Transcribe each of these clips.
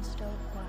Sounds dope. Why?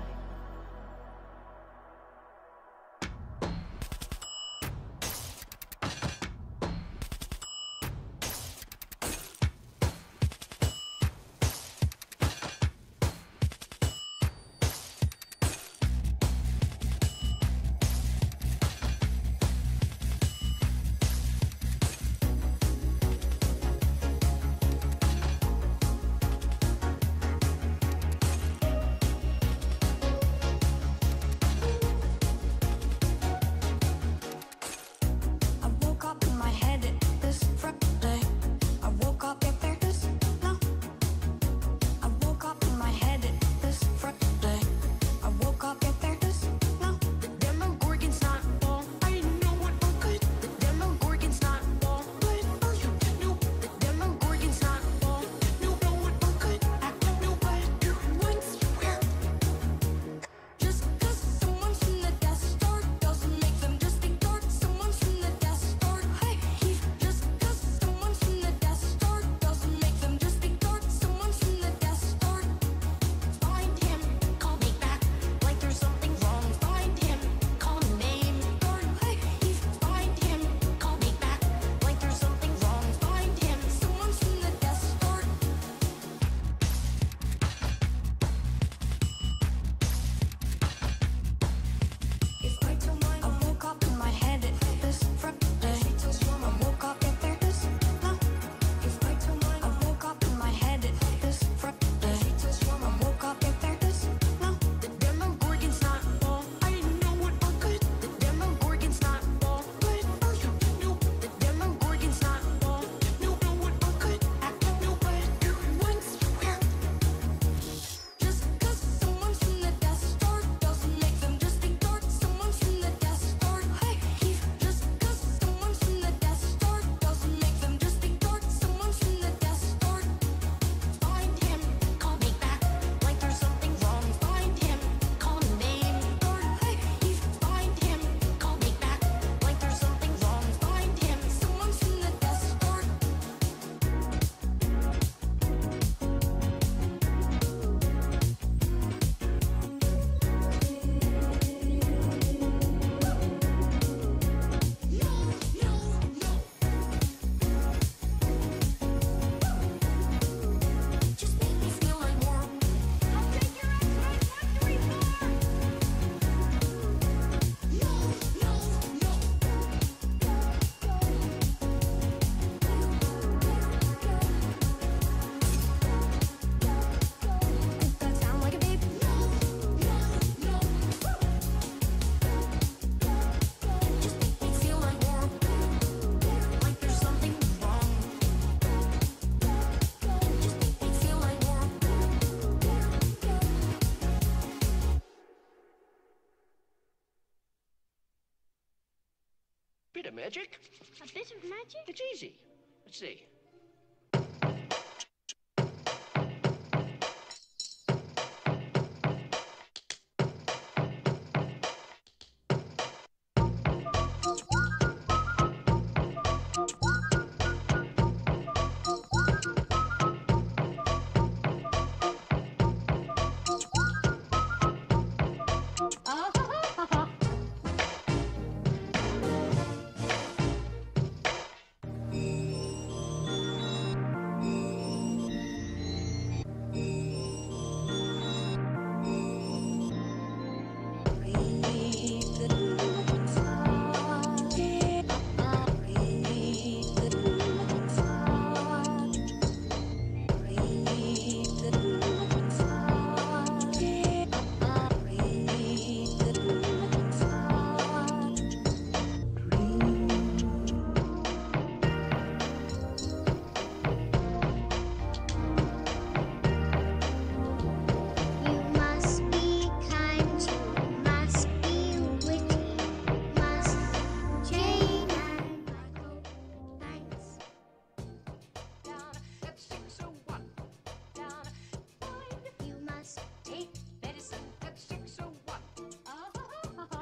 Bit of magic. A bit of magic? It's easy. Let's see.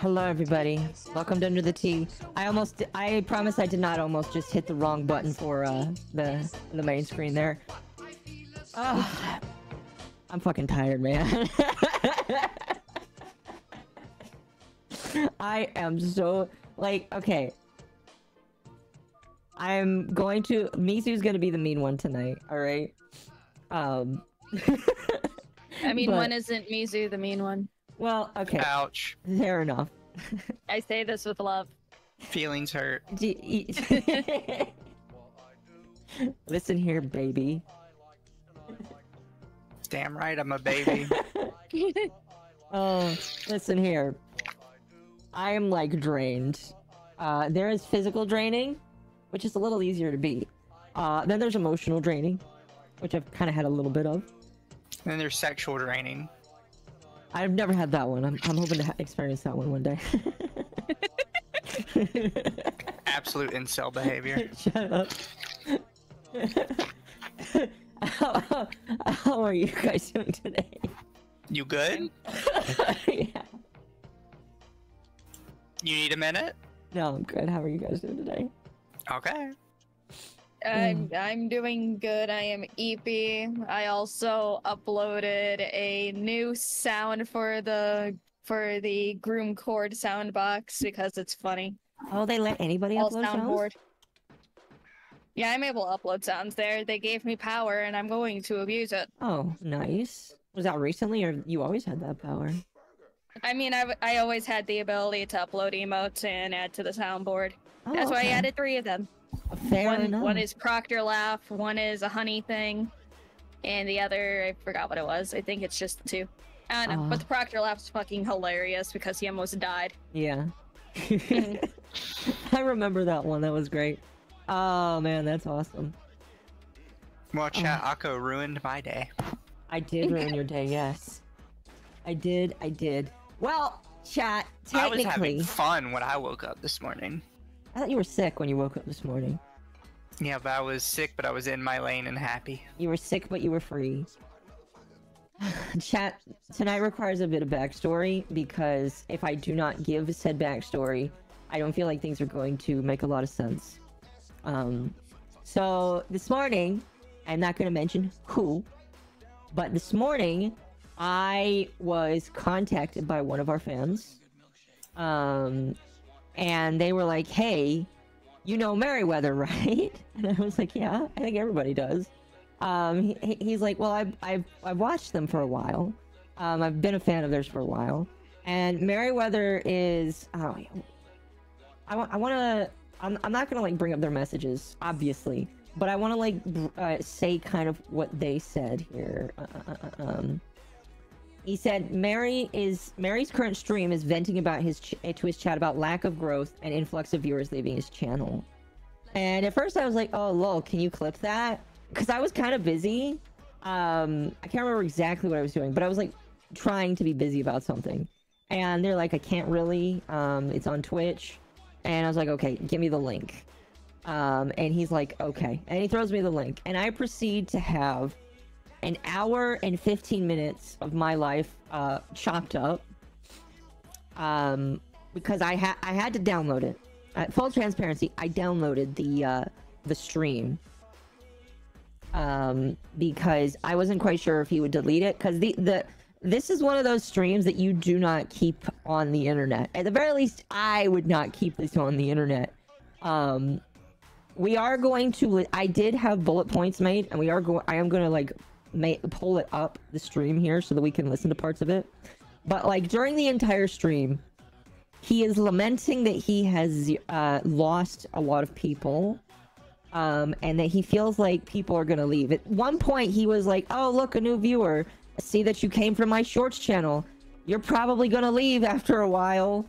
Hello everybody, welcome to Under the Tea. I promise I did not almost just hit the wrong button for the main screen there. I'm fucking tired, man. I am so like okay. I'm going to Mizu's gonna be the mean one tonight, alright? I mean, but- when isn't Mizu the mean one? Well, okay. Ouch. Fair enough. I say this with love. Feelings hurt. Listen here, baby. Damn right, I'm a baby. Oh, listen here. I am like drained. There is physical draining, which is a little easier to beat. Then there's emotional draining, which I've kind of had a little bit of. And then there's sexual draining. I've never had that one. I'm hoping to experience that one day. Absolute incel behavior. Shut up. How are you guys doing today? You good? Yeah. You need a minute? No, I'm good. How are you guys doing today? Okay. I'm doing good. I am EP. I also uploaded a new sound for the Groom Cord sound box because it's funny. Oh, they let anybody All upload sounds? soundboard. Yeah, I'm able to upload sounds there. They gave me power, and I'm going to abuse it. Oh, nice. Was that recently, or you always had that power? I mean, I always had the ability to upload emotes and add to the soundboard. Oh, That's why I okay. added 3 of them. Fair enough. One is Proctor Laugh, one is a honey thing, and the other, I forgot what it was. I think it's just 2. I don't know, but the Proctor Laugh's fucking hilarious because he almost died. Yeah. I remember that one. That was great. Oh, man, that's awesome. Well, chat, Akko ruined my day. I did ruin your day, yes. I did. Well, chat, I was technically... having fun when I woke up this morning. I thought you were sick when you woke up this morning. Yeah, but I was sick, but I was in my lane and happy. You were sick, but you were free. Chat, tonight requires a bit of backstory, because if I do not give said backstory, I don't feel like things are going to make a lot of sense. So, this morning, I'm not going to mention who, but this morning, I was contacted by one of our fans, and they were like, hey, you know Merryweather, right? And I was like, yeah, I think everybody does. He's like, well, I've watched them for a while. I've been a fan of theirs for a while. And Merryweather is, I'm not gonna like bring up their messages, obviously, but I want to like say kind of what they said here. He said Mary's current stream is venting about to his chat about lack of growth and influx of viewers leaving his channel. And at first I was like, oh lol, can you clip that? Because I was kind of busy. I can't remember exactly what I was doing, but I was like trying to be busy about something. And they're like, I can't really. It's on Twitch. And I was like, okay, give me the link. And he's like, okay. And he throws me the link. And I proceed to have an hour and 15 minutes of my life chopped up. Because I had to download it. Full transparency, I downloaded the stream. Because I wasn't quite sure if he would delete it. Because this is one of those streams that you do not keep on the internet. At the very least, I would not keep this on the internet. We are going to... I did have bullet points made, and I am going to, like, pull it up the stream here so that we can listen to parts of it. But, like, during the entire stream, he is lamenting that he has lost a lot of people. And that he feels like people are going to leave. At one point, he was like, oh, look, a new viewer. I see that you came from my shorts channel. You're probably going to leave after a while.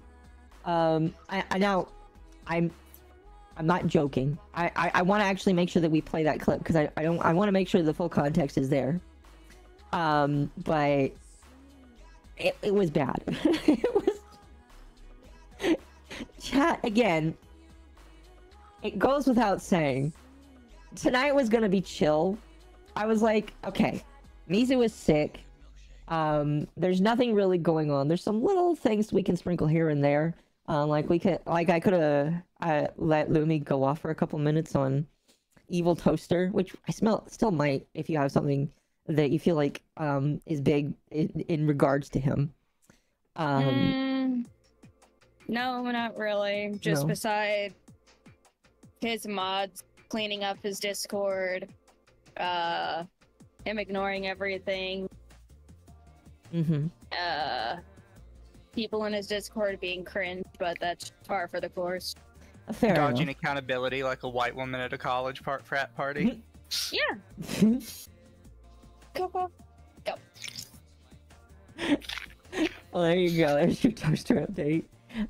Now, I'm not joking. I want to actually make sure that we play that clip because I want to make sure the full context is there. But it was bad. It was... Chat, again, it goes without saying. Tonight was going to be chill. I was like, okay, Mizu is sick. There's nothing really going on. There's some little things we can sprinkle here and there. I could have let Lumi go off for a couple minutes on Evil Toaster, which I still might if you have something that you feel like is big in regards to him? No, not really. Just No. beside his mods cleaning up his Discord, him ignoring everything, people in his Discord being cringe, but that's far for the course. Fair Dodging enough. accountability like a white woman at a college frat party. Yeah. Go. Well, there you go. There's your toaster update.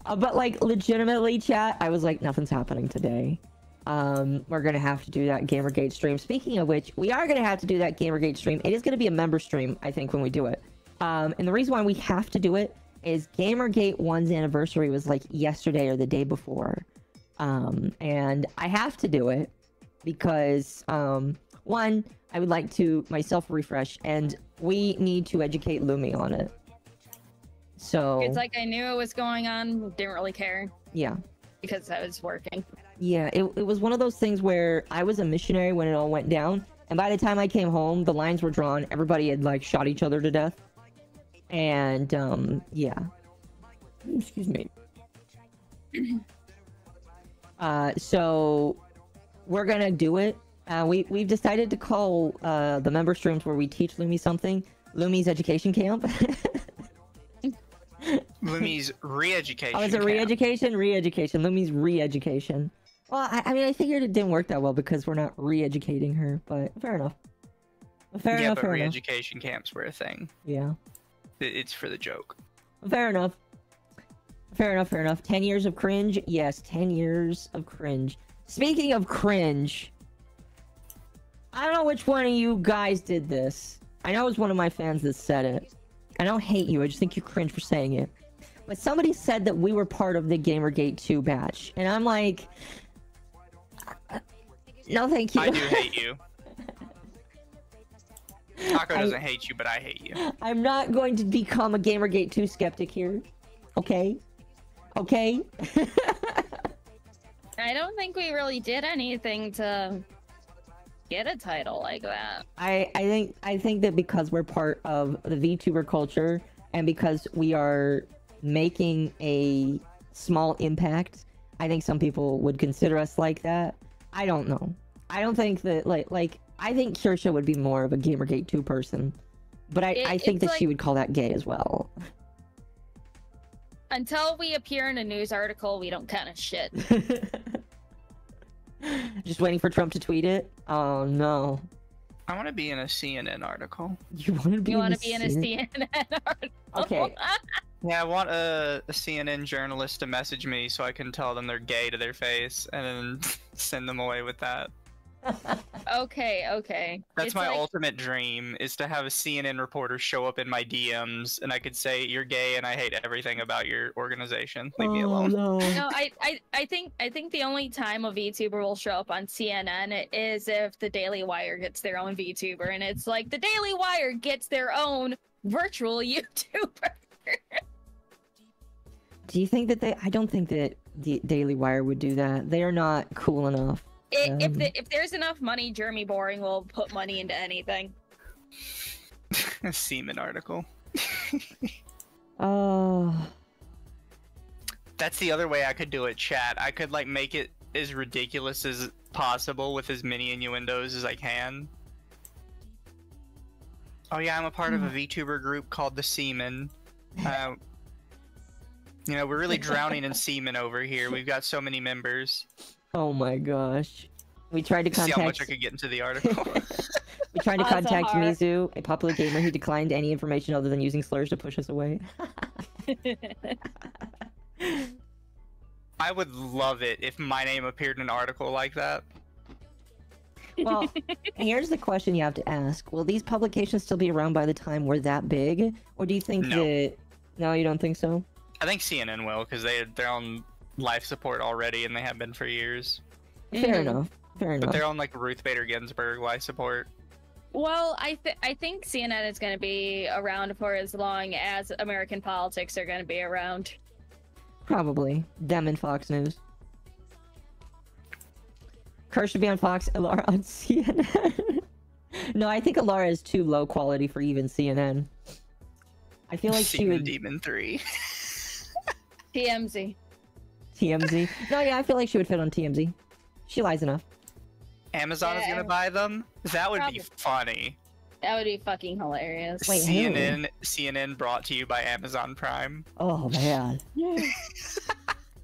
But like, legitimately, chat, I was like, nothing's happening today. We're gonna have to do that Gamergate stream. Speaking of which, we are gonna have to do that Gamergate stream. It is gonna be a member stream, I think, when we do it. And the reason why we have to do it is Gamergate 1's anniversary was like yesterday or the day before. And I have to do it because, one, I would like to myself refresh, and we need to educate Lumi on it. So It's like I knew it was going on, didn't really care yeah. because I was working. Yeah, it was one of those things where I was a missionary when it all went down, and by the time I came home, the lines were drawn. Everybody had like shot each other to death, and yeah. Excuse me. So we're gonna do it. We've decided to call the member streams where we teach Lumi something Lumi's education camp. Lumi's re-education. Oh, is it camp. re-education? Re-education. Lumi's re-education. Well, I mean, I figured it didn't work that well because we're not re-educating her, but fair enough. Fair Yeah, enough, but fair enough. re-education camps were a thing. Yeah. It's for the joke. Fair enough. Fair enough, fair enough. 10 years of cringe? Yes, 10 years of cringe. Speaking of cringe, I don't know which one of you guys did this. I know it was one of my fans that said it. I don't hate you, I just think you're cringe for saying it. But somebody said that we were part of the Gamergate 2 batch. And I'm like... No, thank you. I do hate you. Taco doesn't hate you, but I hate you. I'm not going to become a Gamergate 2 skeptic here. Okay? Okay? I don't think we really did anything to get a title like that. I think that because we're part of the VTuber culture and because we are making a small impact, I think some people would consider us like that. I don't know. I don't think that like I think Kirsha would be more of a Gamergate 2 person, but I think that she would call that gay as well. Until we appear in a news article, we don't kind of shit. Just waiting for Trump to tweet it? Oh no. I want to be in a CNN article. You want to be You in want a to be in a CNN article? Okay. Yeah, I want a CNN journalist to message me so I can tell them they're gay to their face and then send them away with that. Okay. That's It's my like- ultimate dream, is to have a CNN reporter show up in my DMs and I could say, you're gay and I hate everything about your organization. Leave me alone. No. No, I think the only time a VTuber will show up on CNN is if the Daily Wire gets their own VTuber, and it's like the Daily Wire gets their own virtual YouTuber. Do you think that I don't think that the Daily Wire would do that. They are not cool enough. If there's enough money, Jeremy Boring will put money into anything. A semen article. Oh. That's the other way I could do it, chat. I could like make it as ridiculous as possible with as many innuendos as I can. Oh yeah, I'm a part of a VTuber group called the Semen. You know, we're really drowning in semen over here. We've got so many members. Oh my gosh. We tried to See contact. how much I could get into the article. We tried to Awesome, contact Har. Mizu, a popular gamer who declined any information other than using slurs to push us away. I would love it if my name appeared in an article like that. Well, here's the question you have to ask. Will these publications still be around by the time we're that big? Or do you think No. that... No, you don't think so? I think CNN will, because they're on life support already, and they have been for years. Fair enough. Fair But enough. they're on like Ruth Bader Ginsburg life support. Well, I think CNN is going to be around for as long as American politics are going to be around. Probably. Them and Fox News. Kerr should be on Fox, Ilara on CNN. No, I think Alara is too low quality for even CNN. I feel like she would... Demon 3. TMZ. TMZ. No, yeah, I feel like she would fit on TMZ. She lies enough. Amazon is gonna buy them? That would be funny. That would be fucking hilarious. Wait, CNN brought to you by Amazon Prime. Oh, man.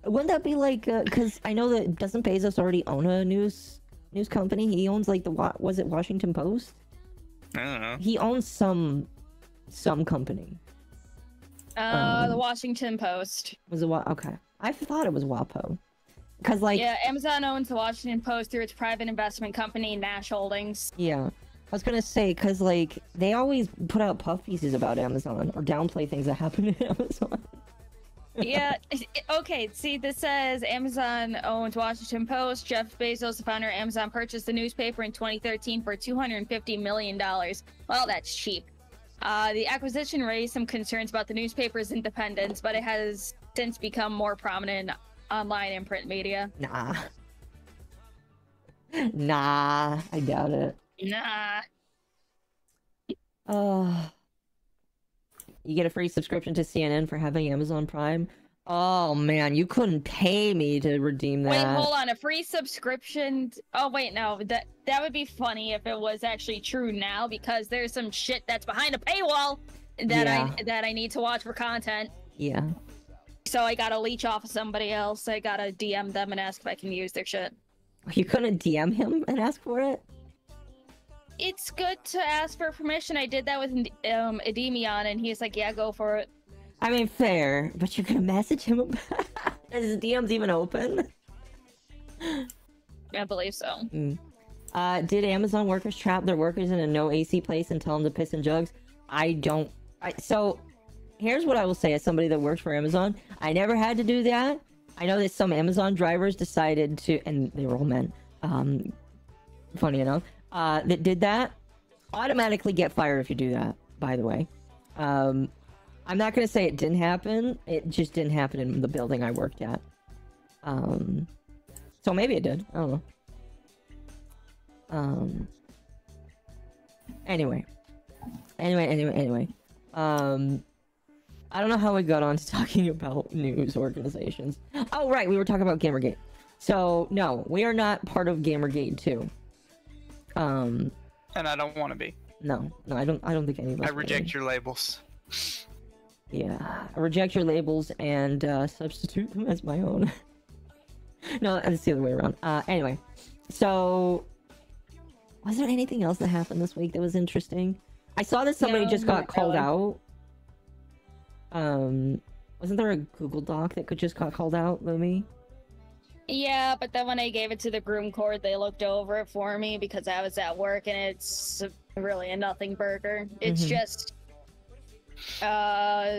Wouldn't that be like, because I know that, doesn't Bezos already own a news company? He owns like was it Washington Post? I don't know. He owns some company. The Washington Post. Was it okay. I thought it was WAPO. Because like... Yeah, Amazon owns the Washington Post through its private investment company, Nash Holdings. Yeah. I was gonna say, because like, they always put out puff pieces about Amazon, or downplay things that happen at Amazon. Yeah, okay, see, this says Amazon owns Washington Post. Jeff Bezos, the founder of Amazon, purchased the newspaper in 2013 for $250 million. Well, that's cheap. The acquisition raised some concerns about the newspaper's independence, but it has since become more prominent in online and print media. Nah. Nah, I doubt it. Nah. You get a free subscription to CNN for having Amazon Prime. Oh man, you couldn't pay me to redeem that. Wait, hold on, a free subscription? Oh wait, no, that would be funny if it was actually true now, because there's some shit that's behind a paywall that I need to watch for content. Yeah. So I gotta leech off of somebody else. I gotta DM them and ask if I can use their shit. You couldn't DM him and ask for it? It's good to ask for permission. I did that with Edemion, and he's like, yeah, go for it. I mean, fair, but you're gonna message him about Is his DMs even open? I believe so. Did Amazon workers trap their workers in a no AC place and tell them to piss in jugs? So, here's what I will say as somebody that works for Amazon. I never had to do that. I know that some Amazon drivers decided to, and they were all men, funny enough, that did that. Automatically get fired if you do that, by the way. I'm not going to say it didn't happen. It just didn't happen in the building I worked at. So maybe it did. I don't know. Anyway. I don't know how we got on to talking about news organizations. Oh, right. We were talking about Gamergate. So, no, we are not part of Gamergate 2. And I don't want to be. No, I don't think any of us I reject your labels. Yeah, I reject your labels and substitute them as my own. No, it's the other way around. Anyway, so was there anything else that happened this week that was interesting? I saw that somebody just got called out. Wasn't there a Google Doc that just got called out, Lumi? Yeah, but then when I gave it to the groom court, they looked over it for me because I was at work, and it's really a nothing burger. It's just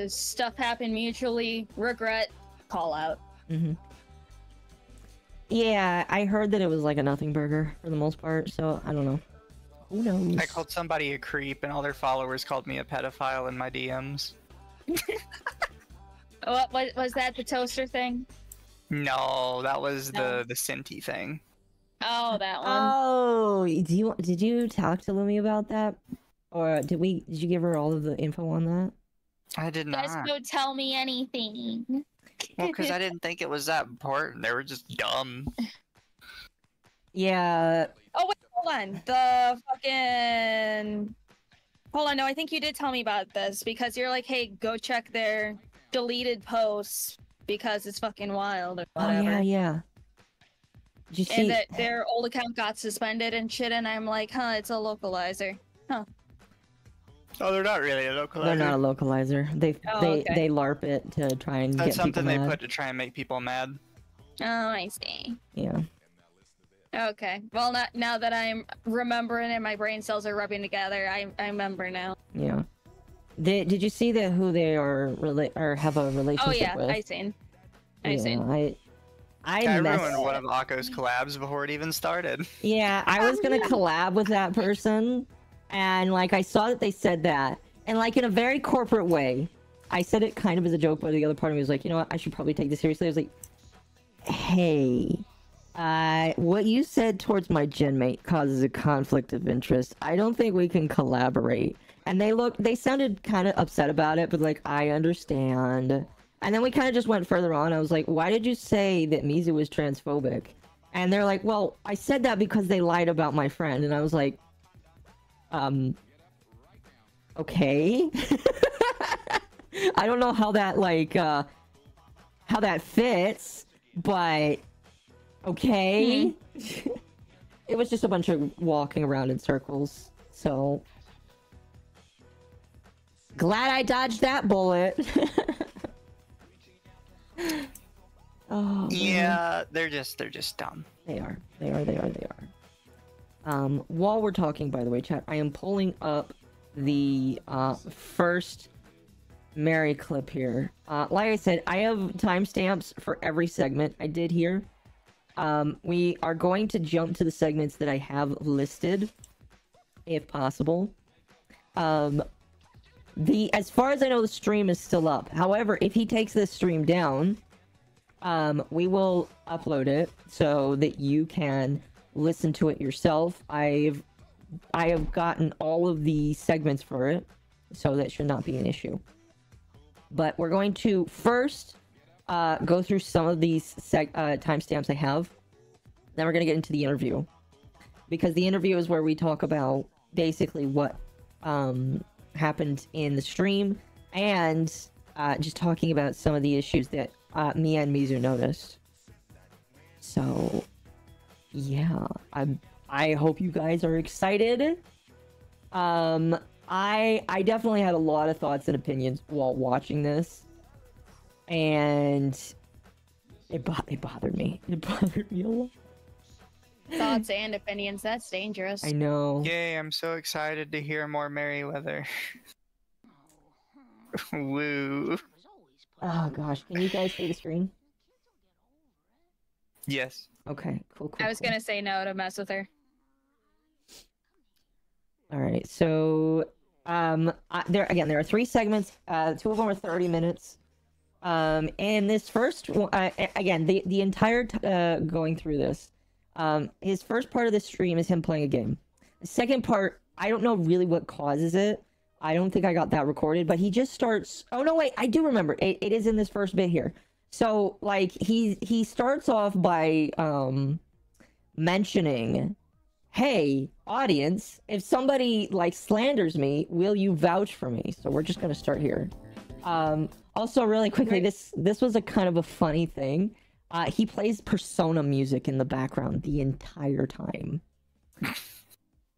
stuff happened mutually, regret, call out. Yeah, I heard that it was like a nothing burger for the most part, so I don't know. Who knows? I called somebody a creep, and all their followers called me a pedophile in my DMs. What was that, the toaster thing? No, that was the Sinti thing. Oh, that one. Oh, did you talk to Lumi about that, or did you give her all of the info on that? I did not. Just don't tell me anything. Well, because I didn't think it was that important. They were just dumb. Yeah. Oh wait, hold on. The fucking. Hold on, no, I think you did tell me about this because you're like, hey, go check their deleted posts because it's fucking wild or whatever. Oh, yeah. Did you see? And that their old account got suspended and shit, and I'm like, huh, it's a localizer. Huh. Oh, they're not really a localizer. They're not a localizer. They LARP it to try and That's get people mad. something they put to try and make people mad. Oh, I see. Yeah. Okay. Well, now that I'm remembering and my brain cells are rubbing together, I remember now. Yeah. Did you see who they are or have a relationship with? Oh yeah, I seen. I ruined one of Akko's collabs before it even started. Yeah, I was gonna collab with that person, and like I saw that they said that, and like in a very corporate way, I said it kind of as a joke, but the other part of me was like, you know what, I should probably take this seriously. I was like, hey, What you said towards my gen mate causes a conflict of interest. I don't think we can collaborate. And they sounded kind of upset about it, but like, I understand. And then we kind of just went further on. I was like, why did you say that Mizu was transphobic? And they're like, well, I said that because they lied about my friend. And I was like, okay. I don't know how that, like, how that fits, but okay. It was just a bunch of walking around in circles, so glad I dodged that bullet. Oh, yeah, they're just dumb. They are. While we're talking, by the way, chat, I am pulling up the first Mary clip here. Like I said, I have timestamps for every segment I did here. We are going to jump to the segments that I have listed, if possible. As far as I know, the stream is still up. However, if he takes this stream down, we will upload it so that you can listen to it yourself. I have gotten all of the segments for it, so that should not be an issue. But we're going to first go through some of these timestamps I have. Then we're going to get into the interview. Because the interview is where we talk about basically what happened in the stream. And just talking about some of the issues that me and Mizu noticed. So, yeah. I hope you guys are excited. I definitely had a lot of thoughts and opinions while watching this. And it bothered me. It bothered me a lot. Thoughts and opinions, that's dangerous. I know. Yay, I'm so excited to hear more Merryweather. Woo. Oh gosh, can you guys see the screen? Yes. Okay, cool. I was gonna say no to mess with her. Alright, so there are 3 segments. 2 of them are 30 minutes. And this first one, again, the entire going through this, his first part of the stream is him playing a game. The second part, I don't know really what causes it. I don't think I got that recorded, but he just starts. Oh no, wait, I do remember. It is in this first bit here. So like he starts off by mentioning, hey, audience, if somebody like slanders me, will you vouch for me? So we're just gonna start here. Also, really quickly, this was a kind of a funny thing. He plays Persona music in the background the entire time.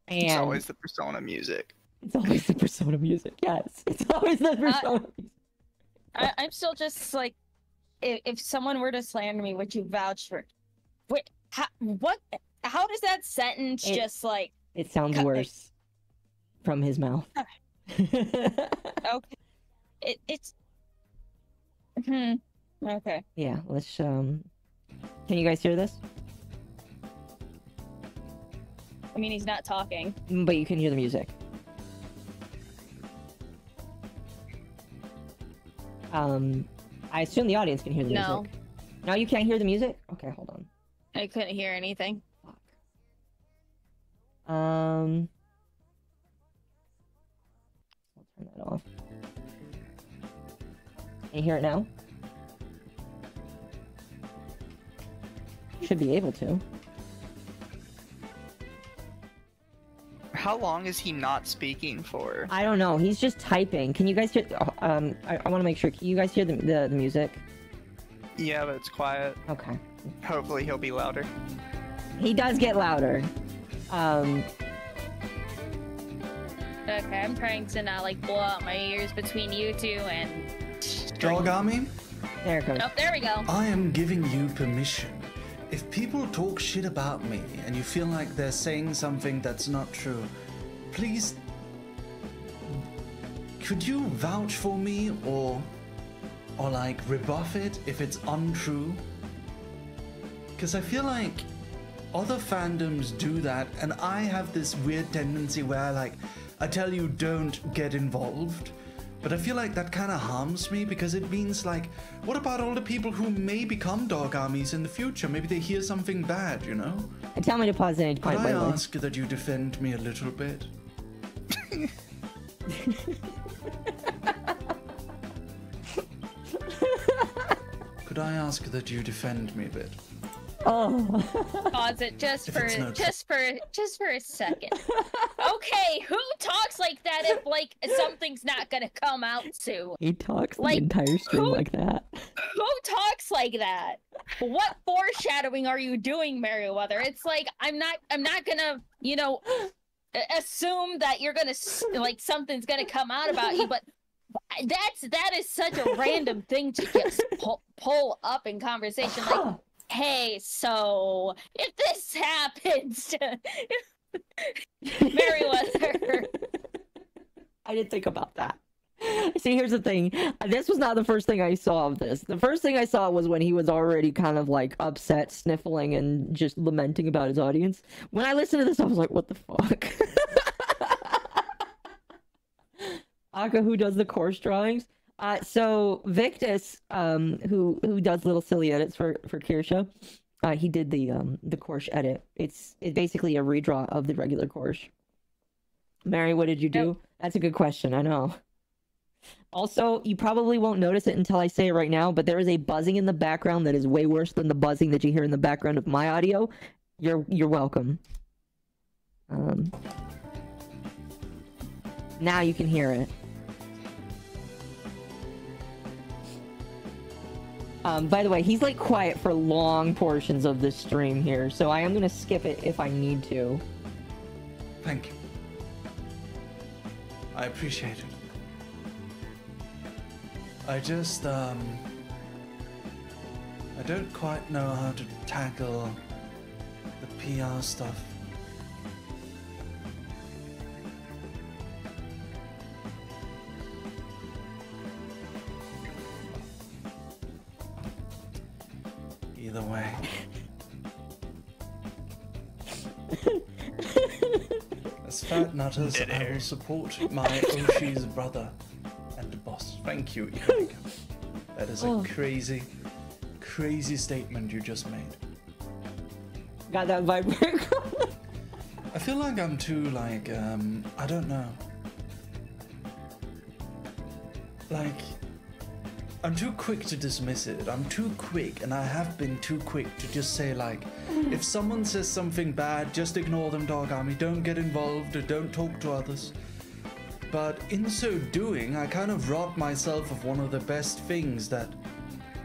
And it's always the Persona music. It's always the Persona music. Yes, it's always the Persona music. I'm still just like, if someone were to slander me, would you vouch for? Wait, what? How does that sentence just like? It sounds worse from his mouth. Okay. It's. Okay. Yeah. Let's. Can you guys hear this? I mean, he's not talking. But you can hear the music. I assume the audience can hear the music. No, you can't hear the music? Okay, hold on. I couldn't hear anything. Fuck. I'll turn that off. Can you hear it now? Should be able to. How long is he not speaking for? I don't know. He's just typing. Can you guys hear? I want to make sure. Can you guys hear the music? Yeah, but it's quiet. Okay. Hopefully he'll be louder. He does get louder. Okay, I'm trying to not like blow out my ears between you two and. Dogami? There it goes. Oh, there we go. I am giving you permission. If people talk shit about me and you feel like they're saying something that's not true, please, could you vouch for me or like rebuff it if it's untrue? Because I feel like other fandoms do that, and I have this weird tendency where like I tell you don't get involved, But I feel like that kind of harms me because it means like, what about all the people who may become dog armies in the future? Maybe they hear something bad, you know? And tell me to pause at any point, Could by I the way. ask that you defend me a little bit? Could I ask that you defend me a bit? Oh. Pause it just If for it's no a second. Okay, who talks like that if like something's not gonna come out soon? He talks Like, the entire stream who- like that. Who talks like that? What foreshadowing are you doing, Merryweather? It's like I'm not gonna, you know, assume that you're gonna like something's gonna come out about you, but that is such a random thing to just pull up in conversation. Like, hey, so if this happens to Merryweather. I didn't think about that. See, here's the thing. This was not the first thing I saw of this. The first thing I saw was when he was already kind of like upset, sniffling, and just lamenting about his audience. When I listened to this, I was like, what the fuck? Aka, who does the course drawings. So Victus, who does little silly edits for Kirsha, he did the course edit. It's basically a redraw of the regular course. Mary, what did you do? Yep. That's a good question. I know. Also, you probably won't notice it until I say it right now, but there is a buzzing in the background that is way worse than the buzzing that you hear in the background of my audio. You're welcome. Now you can hear it. By the way, he's like quiet for long portions of this stream here, so I am gonna skip it if I need to. Thank you. I appreciate it. I just, I don't quite know how to tackle the PR stuff. Either way. As fat nutters, I will support my Oshi's brother and boss. Thank you, Ika. That is a crazy, crazy statement you just made. Got that vibrator. I feel like I'm too, like, I don't know. Like, I'm too quick to dismiss it. I'm too quick, and I have been too quick to just say, like, if someone says something bad, just ignore them, dog army. Don't get involved or don't talk to others. But in so doing, I kind of robbed myself of one of the best things that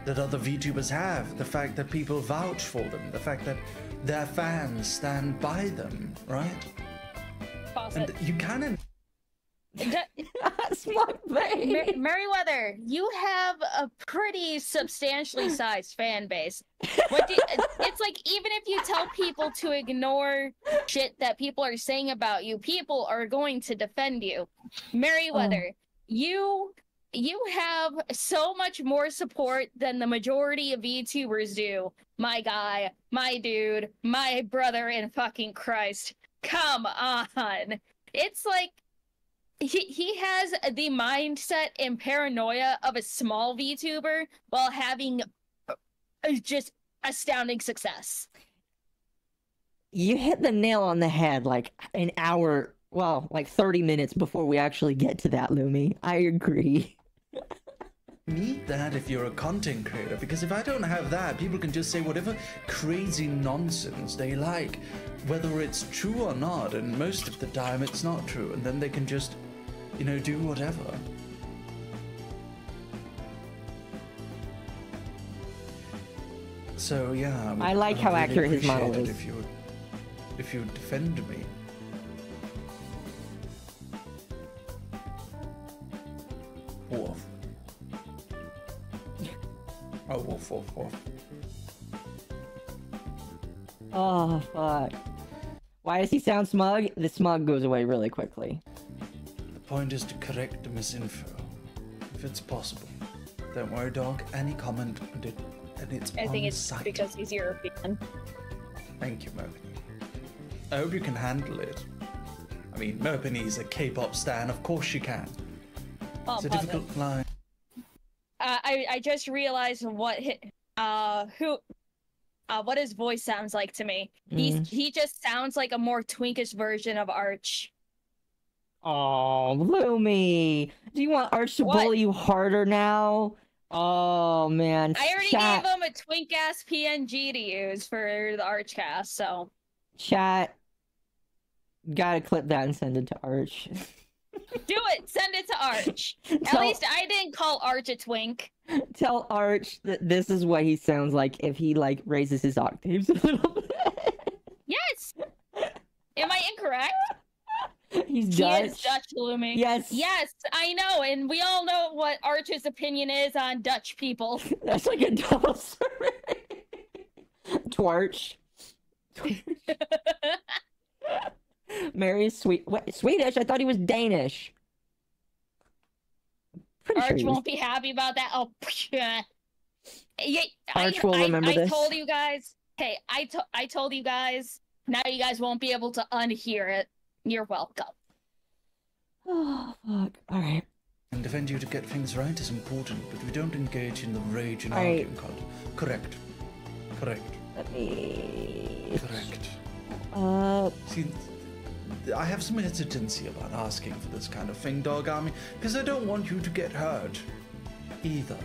other VTubers have. The fact that people vouch for them. The fact that their fans stand by them, right? Pause And it. you kind of... Smart face. Merryweather, you have a pretty substantially sized fan base. It's like, even if you tell people to ignore shit that people are saying about you, people are going to defend you. Merryweather, you have so much more support than the majority of VTubers do. My guy, my dude, my brother in fucking Christ. Come on. It's like, he has the mindset and paranoia of a small VTuber while having just astounding success. You hit the nail on the head like an hour, well, like 30 minutes before we actually get to that, Lumi. I agree. Need that if you're a content creator, because if I don't have that, people can just say whatever crazy nonsense they like, whether it's true or not, and most of the time it's not true, and then they can just, you know, do whatever. So yeah, I like how really accurate his model appreciate it is. if you would defend me. Woof. Oh, woof, woof, woof. Oh, fuck. Why does he sound smug? The smug goes away really quickly. The point is to correct the misinfo, if it's possible. Don't worry, dog. Any comment and it's I think on it's site. because he's European. Thank you, Merpany. I hope you can handle it. I mean, Merpany is a K-pop stan. Of course she can. It's a difficult line. I just realized what his voice sounds like to me. He just sounds like a more twinkish version of Arch. Oh, Lumi. Do you want Arch to bully you harder now? Oh, man. I already gave him a twink-ass PNG to use for the Archcast, so... Chat. Gotta clip that and send it to Arch. Do it! Send it to Arch! At least I didn't call Arch a twink. Tell Arch that this is what he sounds like if he, like, raises his octaves a little bit. Yes! Am I incorrect? He's Dutch. He is Dutch, Lumi. Yes. Yes, I know, and we all know what Arch's opinion is on Dutch people. That's like a double survey. Twarch. Mary is Swedish? I thought he was Danish. Arch won't be happy about that. Oh, yeah. Arch will remember this. I told you guys. Hey, I told you guys. Now you guys won't be able to unhear it. You're welcome. Oh, fuck. Alright. And defend you to get things right is important, but we don't engage in the rage and arguing. Correct. Let me... Correct. See, I have some hesitancy about asking for this kind of thing, Dog Army, because I don't want you to get hurt, either.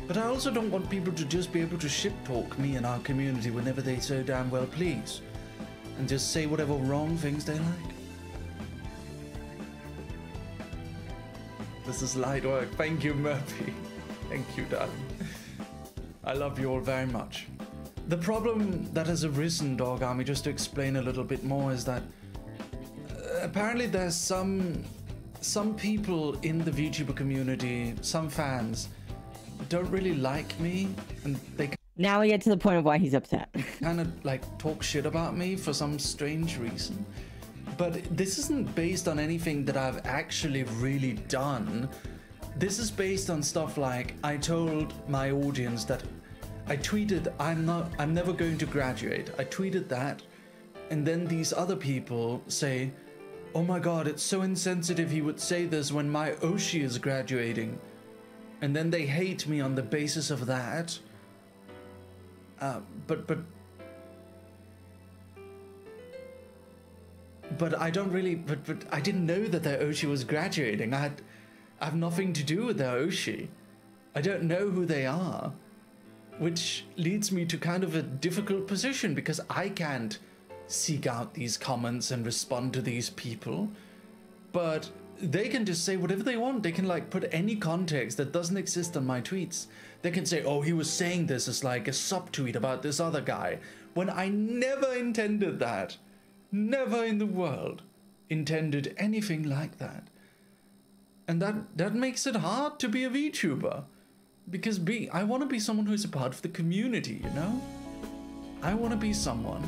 But I also don't want people to just be able to shit-talk me and our community whenever they so damn well please, and just say whatever wrong things they like. This is light work. Thank you, Murphy. Thank you, darling. I love you all very much. The problem that has arisen, Dog Army, just to explain a little bit more, is that apparently there's some people in the VTuber community, some fans, don't really like me, and they now we get to the point of why he's upset. kind of like talk shit about me for some strange reason. But this isn't based on anything that I've actually really done. This is based on stuff like I told my audience that I tweeted I'm never going to graduate. I tweeted that, and then these other people say, oh my god, it's so insensitive he would say this when my Oshi is graduating. And then they hate me on the basis of that. But I don't really, but I didn't know that their Oshi was graduating. I have nothing to do with their Oshi. I don't know who they are. Which leads me to kind of a difficult position because I can't seek out these comments and respond to these people. But they can just say whatever they want. They can like put any context that doesn't exist on my tweets. They can say, oh, he was saying this as like a subtweet about this other guy. When I never intended that. Never in the world intended anything like that. And that makes it hard to be a VTuber. Because I want to be someone who's a part of the community, you know? I want to be someone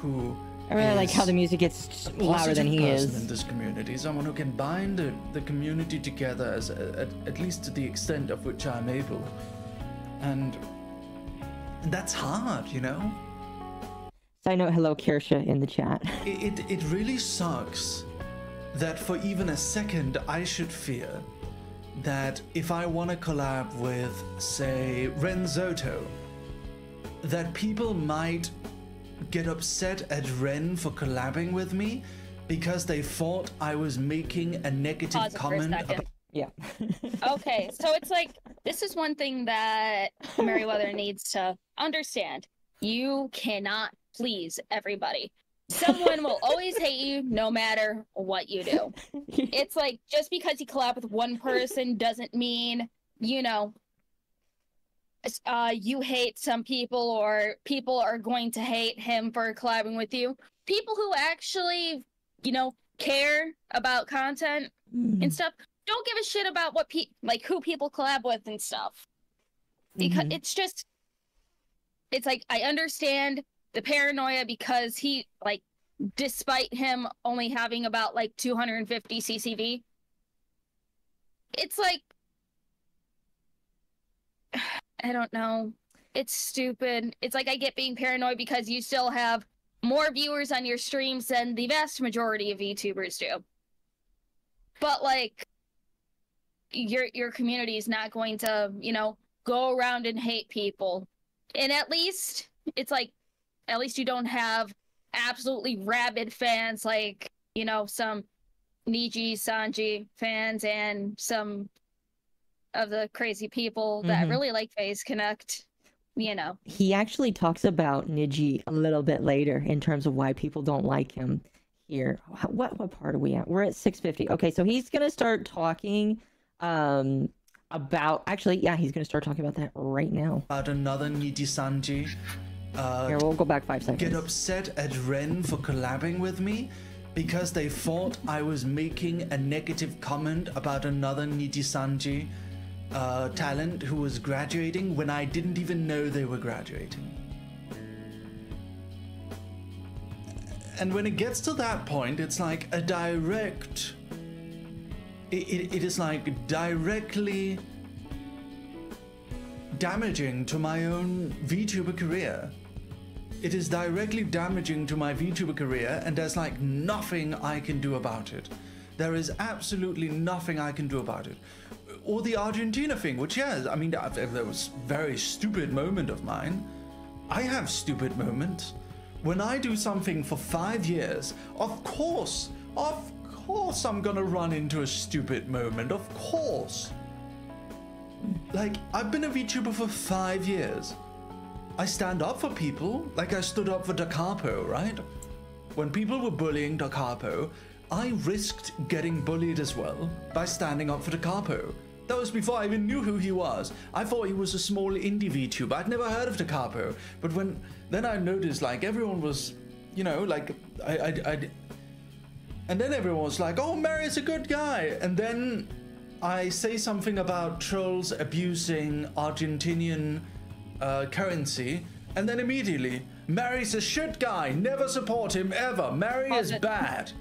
who I really like how the music gets louder than he is. In this community, someone who can bind the community together as at least to the extent of which I'm able. And that's hard, you know? Side note, hello Kirsha in the chat. It really sucks that for even a second I should fear that if I want to collab with, say, Renzoto, that people might get upset at Ren for collabing with me because they thought I was making a negative comment about... Yeah. Okay, so it's like, this is one thing that Merryweather needs to understand. You cannot please everybody. Someone will always hate you no matter what you do. It's like, just because you collab with one person doesn't mean, you know, you hate some people or people are going to hate him for collabing with you. People who actually, you know, care about content and stuff don't give a shit about what who people collab with and stuff. Because it's just, it's like, I understand the paranoia because he, like, despite him only having about, like, 250 CCV, it's like, I don't know. It's stupid. It's like I get being paranoid because you still have more viewers on your streams than the vast majority of VTubers do. But, like, your community is not going to, you know, go around and hate people. And at least it's like, at least you don't have absolutely rabid fans like, you know, some Niji Sanji fans and some of the crazy people that really like Phase Connect, you know. He actually talks about Niji a little bit later in terms of why people don't like him here. What part are we at? We're at 650. Okay, so he's gonna start talking about, actually, yeah, he's gonna start talking about that right now. About another Niji Sanji. Here, we'll go back 5 seconds. Get upset at Ren for collabing with me because they thought I was making a negative comment about another Niji Sanji talent who was graduating when I didn't even know they were graduating. And when it gets to that point, it's like a direct... It is like directly damaging to my own VTuber career. It is directly damaging to my VTuber career, and there's like nothing I can do about it. There is absolutely nothing I can do about it. Or the Argentina thing, which, yes, I mean, there was a very stupid moment of mine. I have stupid moments. When I do something for 5 years, of course I'm gonna run into a stupid moment, of course. Like, I've been a VTuber for 5 years. I stand up for people, like I stood up for Da Capo, right? When people were bullying Da Capo, I risked getting bullied as well by standing up for Da Capo. That was before I even knew who he was. I thought he was a small indie VTuber. I'd never heard of Da Capo. But then I noticed, like, everyone was, you know, like, and then everyone was like, oh, Mary's a good guy. And then I say something about trolls abusing Argentinian currency, and then immediately, Mary's a shit guy, never support him ever, Mary is bad.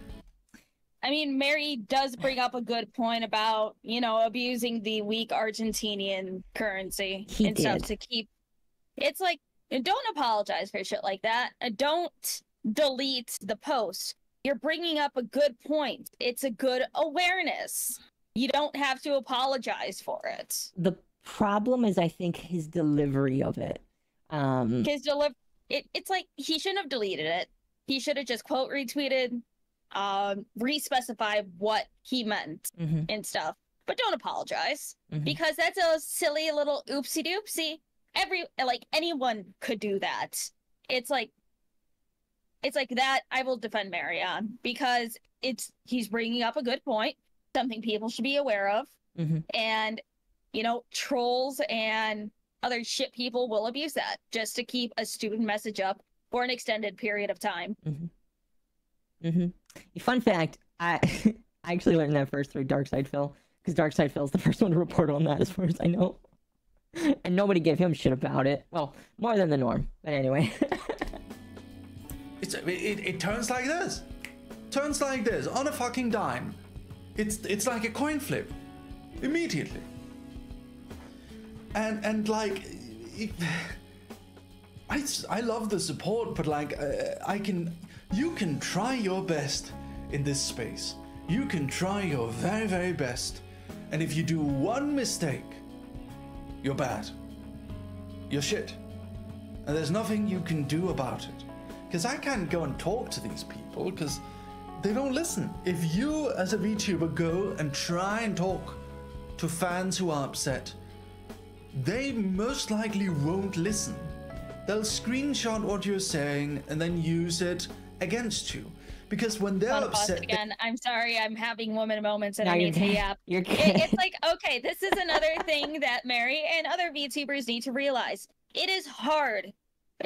I mean, Mary does bring up a good point about, you know, abusing the weak Argentinian currency and stuff to keep... It's like, don't apologize for shit like that. Don't delete the post. You're bringing up a good point. It's a good awareness. You don't have to apologize for it. The problem is, I think, his delivery of it. It's like, he shouldn't have deleted it. He should have just quote retweeted, re-specify what he meant and stuff. But don't apologize, because that's a silly little oopsie doopsie. Anyone could do that. It's like that I will defend Mary on, because he's bringing up a good point, something people should be aware of. And, you know, trolls and other shit people will abuse that just to keep a stupid message up for an extended period of time. Fun fact, I actually learned that first through Darkside Phil, because Darkside Phil's the first one to report on that, as far as I know. And nobody gave him shit about it. Well, more than the norm, but anyway. It turns like this. Turns like this on a fucking dime. It's like a coin flip. Immediately. And like, I love the support, but like, you can try your best in this space. You can try your very, very best. And if you do one mistake, you're bad. You're shit. And there's nothing you can do about it. Because I can't go and talk to these people, because they don't listen. If you, as a VTuber, go and try and talk to fans who are upset, they most likely won't listen. They'll screenshot what you're saying and then use it against you. Because when they're upset... Again, I'm sorry, I'm having woman moments and no, I need to yap. It's like, okay, this is another thing that Mary and other VTubers need to realize. It is hard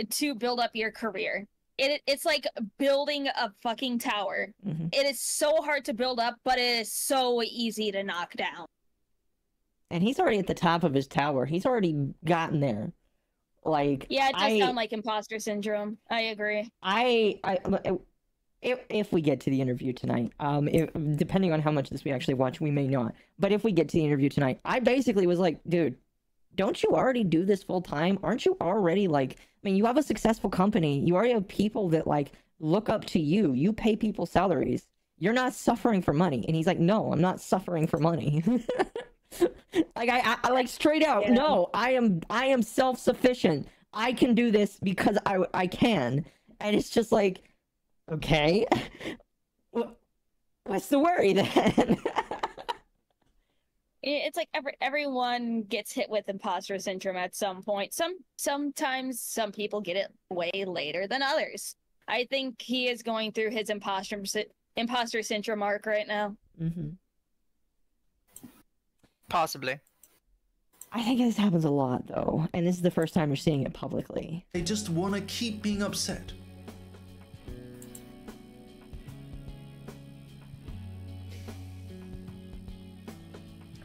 to build up your career. It's like building a fucking tower. It is so hard to build up, but it is so easy to knock down. And he's already at the top of his tower. He's already gotten there. Like, yeah, it does sound like imposter syndrome. I agree. If we get to the interview tonight, depending on how much of this we actually watch, we may not. But if we get to the interview tonight, I basically was like, dude, don't you already do this full time? Aren't you already like, I mean, you have a successful company. You already have people that like look up to you. You pay people salaries. You're not suffering for money. And he's like, no, I'm not suffering for money. Like I like straight out. Yeah. No, I am self-sufficient. I can do this because I can, and it's just like, okay, what's the worry then? It's like everyone gets hit with imposter syndrome at some point. Sometimes some people get it way later than others. I think he is going through his imposter syndrome arc right now. Mm-hmm. Possibly. I think this happens a lot though, and this is the first time you're seeing it publicly. They just want to keep being upset.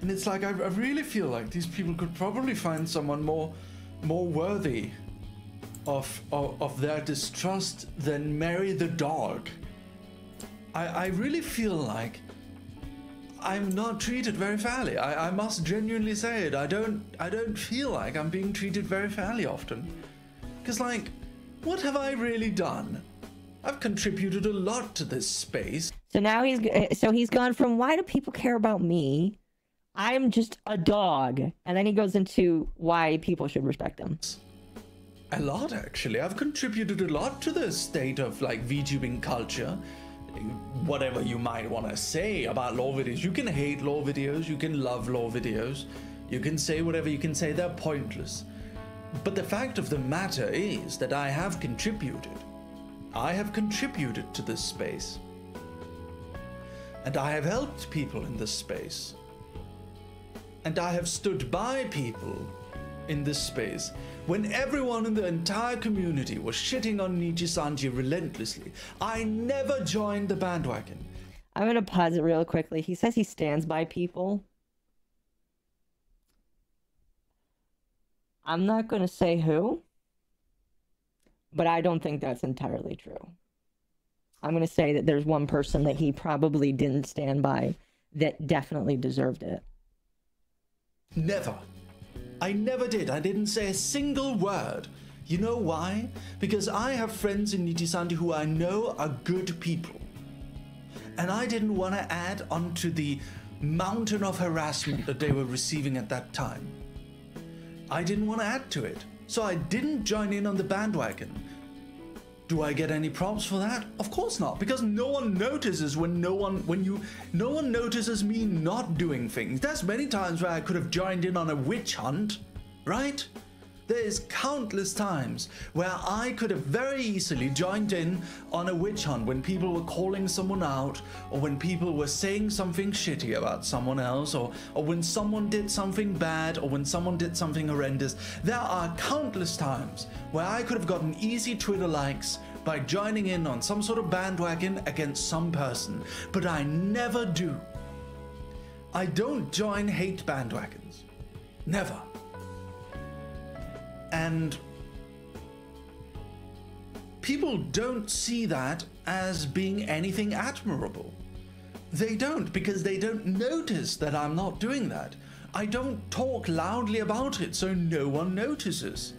And it's like, I really feel like these people could probably find someone more worthy of their distrust than Mary the dog. I really feel like I'm not treated very fairly. I must genuinely say it. I don't feel like I'm being treated very fairly often. Because, like, what have I really done? I've contributed a lot to this space. So now he's gone from why do people care about me? I'm just a dog. And then he goes into why people should respect him. A lot, actually. I've contributed a lot to the state of, like, VTubing culture. Whatever you might want to say about lore videos. You can hate lore videos, you can love lore videos, you can say whatever you can say, they're pointless. But the fact of the matter is that I have contributed. I have contributed to this space. And I have helped people in this space. And I have stood by people in this space when everyone in the entire community was shitting on Nijisanji relentlessly. I never joined the bandwagon. I'm going to pause it real quickly. He says he stands by people. I'm not going to say who, but I don't think that's entirely true. I'm going to say that there's one person that he probably didn't stand by that definitely deserved it. Never. I never did. I didn't say a single word. You know why? Because I have friends in Nijisanji who I know are good people. And I didn't want to add onto the mountain of harassment that they were receiving at that time. I didn't want to add to it. So I didn't join in on the bandwagon. Do I get any props for that? Of course not, because no one notices no one notices me not doing things. There's many times where I could have joined in on a witch hunt, right? There's countless times where I could have very easily joined in on a witch hunt when people were calling someone out, or when people were saying something shitty about someone else, or when someone did something bad, or when someone did something horrendous. There are countless times where I could have gotten easy Twitter likes by joining in on some sort of bandwagon against some person, but I never do. I don't join hate bandwagons. Never. And people don't see that as being anything admirable. They don't, because they don't notice that I'm not doing that. I don't talk loudly about it, so no one notices.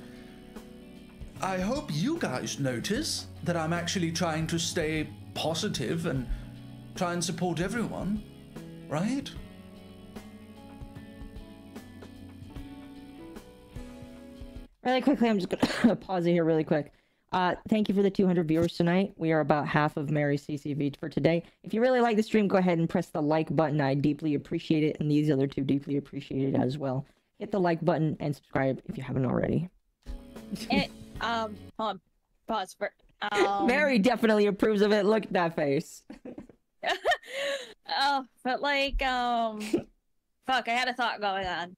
I hope you guys notice that I'm actually trying to stay positive and try and support everyone, right? Really quickly, I'm just going to pause it here really quick. Thank you for the 200 viewers tonight. We are about half of Mary's CCV for today. If you really like the stream, go ahead and press the like button. I deeply appreciate it, and these other two deeply appreciate it as well. Hit the like button and subscribe if you haven't already. And, hold on, pause for. Mary definitely approves of it. Look at that face. Oh, but like, fuck, I had a thought going on.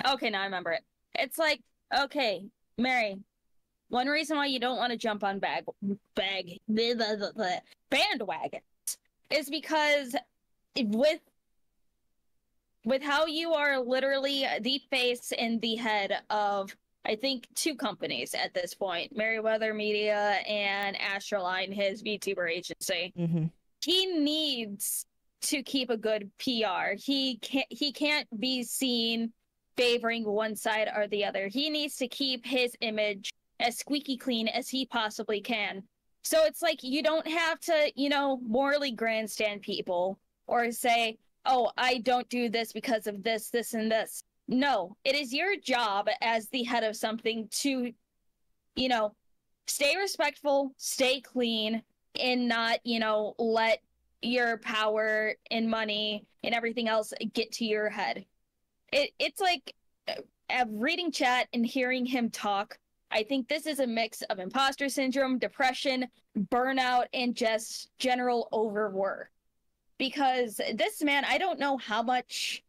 Okay, now I remember it. It's like, okay, Mary, one reason why you don't want to jump on bandwagons is because with how you are literally the face and the head of, I think, two companies at this point, Merryweather Media and Astroline, his VTuber agency. Mm-hmm. He needs to keep a good PR. He can't be seen favoring one side or the other. He needs to keep his image as squeaky clean as he possibly can. So it's like, you don't have to, morally grandstand people or say, oh, I don't do this because of this, this, and this. No, it is your job as the head of something to, you know, stay respectful, stay clean, and not, you know, let your power and money and everything else get to your head. It's like reading chat and hearing him talk. I think this is a mix of imposter syndrome, depression, burnout, and just general overwork. Because this man, I don't know how much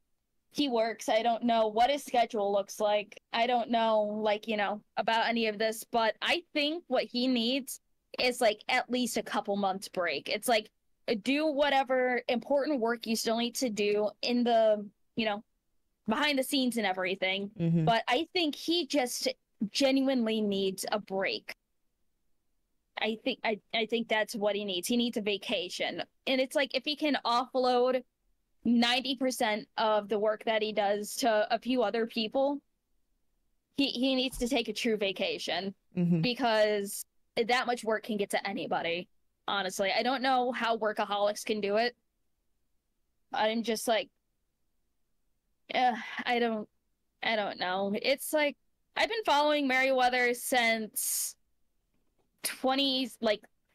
he works. I don't know what his schedule looks like. I don't know, like, you know, about any of this. But I think what he needs is, like, at least a couple months break. It's like, do whatever important work you still need to do in the, you know, behind the scenes and everything. Mm-hmm. But I think he just genuinely needs a break. I think that's what he needs. He needs a vacation. And it's like, if he can offload 90% of the work that he does to a few other people, he needs to take a true vacation. Mm-hmm. Because that much work can get to anybody. Honestly, I don't know how workaholics can do it. I'm just like, I don't know. It's like, I've been following Merryweather since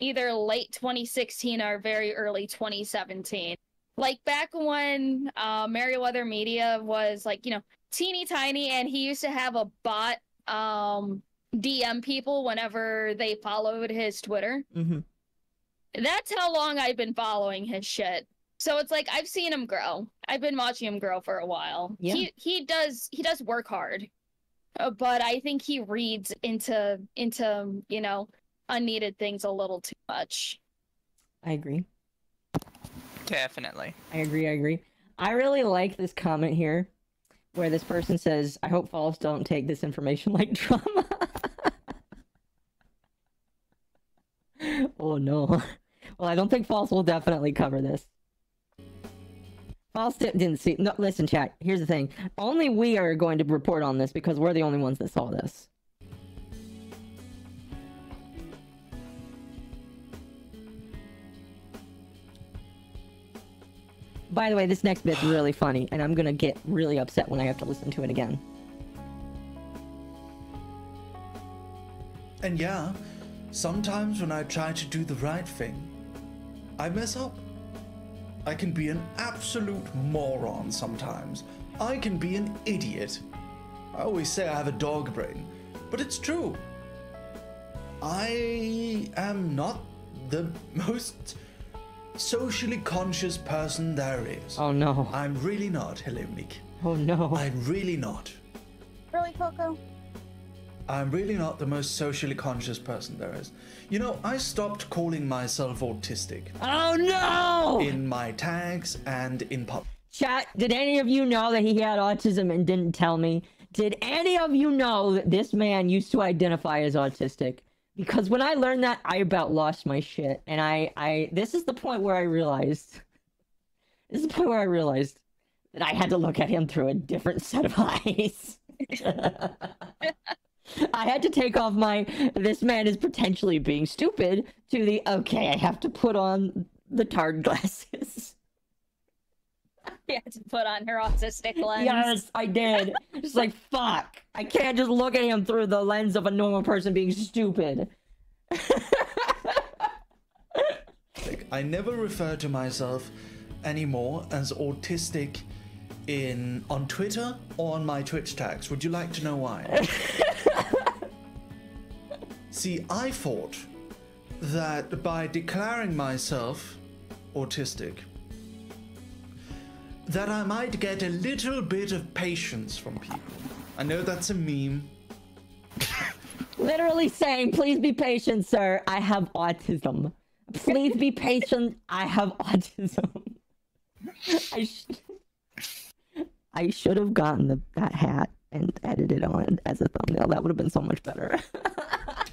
either late 2016 or very early 2017. Like, back when Merryweather Media was, like, you know, teeny tiny, and he used to have a bot DM people whenever they followed his Twitter. Mm-hmm. That's how long I've been following his shit. So it's like, I've seen him grow. I've been watching him grow for a while. Yeah. He does work hard, but I think he reads into you know, unneeded things a little too much. I agree. Definitely. I agree. I really like this comment here where this person says, I hope Falls don't take this information like drama. Oh no. Well, I don't think Falls will definitely cover this. Falls didn't see. No, listen, chat. Here's the thing. Only we are going to report on this because we're the only ones that saw this. By the way, this next bit's really funny, and I'm gonna get really upset when I have to listen to it again. And yeah, sometimes when I try to do the right thing, I mess up. I can be an absolute moron sometimes. I can be an idiot. I always say I have a dog brain, but it's true. I am not the most socially conscious person there is. Oh no. I'm really not. Hello, Nick. Oh no. I'm really not. Really, Coco? I'm really not the most socially conscious person there is. You know, I stopped calling myself autistic. Oh no! In my tags and in pub. Chat, did any of you know that he had autism and didn't tell me? Did any of you know that this man used to identify as autistic? Because when I learned that, I about lost my shit. And this is the point where I realized... This is the point where I realized that I had to look at him through a different set of eyes. I had to take off my, this man is potentially being stupid, to the, okay, I have to put on the tarred glasses. You had to put on her autistic lens. Yes, I did. Just like, fuck. I can't just look at him through the lens of a normal person being stupid. Like, I never refer to myself anymore as autistic on Twitter or on my Twitch tags. Would you like to know why? See, I thought that by declaring myself autistic, that I might get a little bit of patience from people. I know that's a meme. Literally saying, please be patient, sir. I have autism. Please be patient. I have autism. I should have gotten that hat and edited on as a thumbnail. That would have been so much better.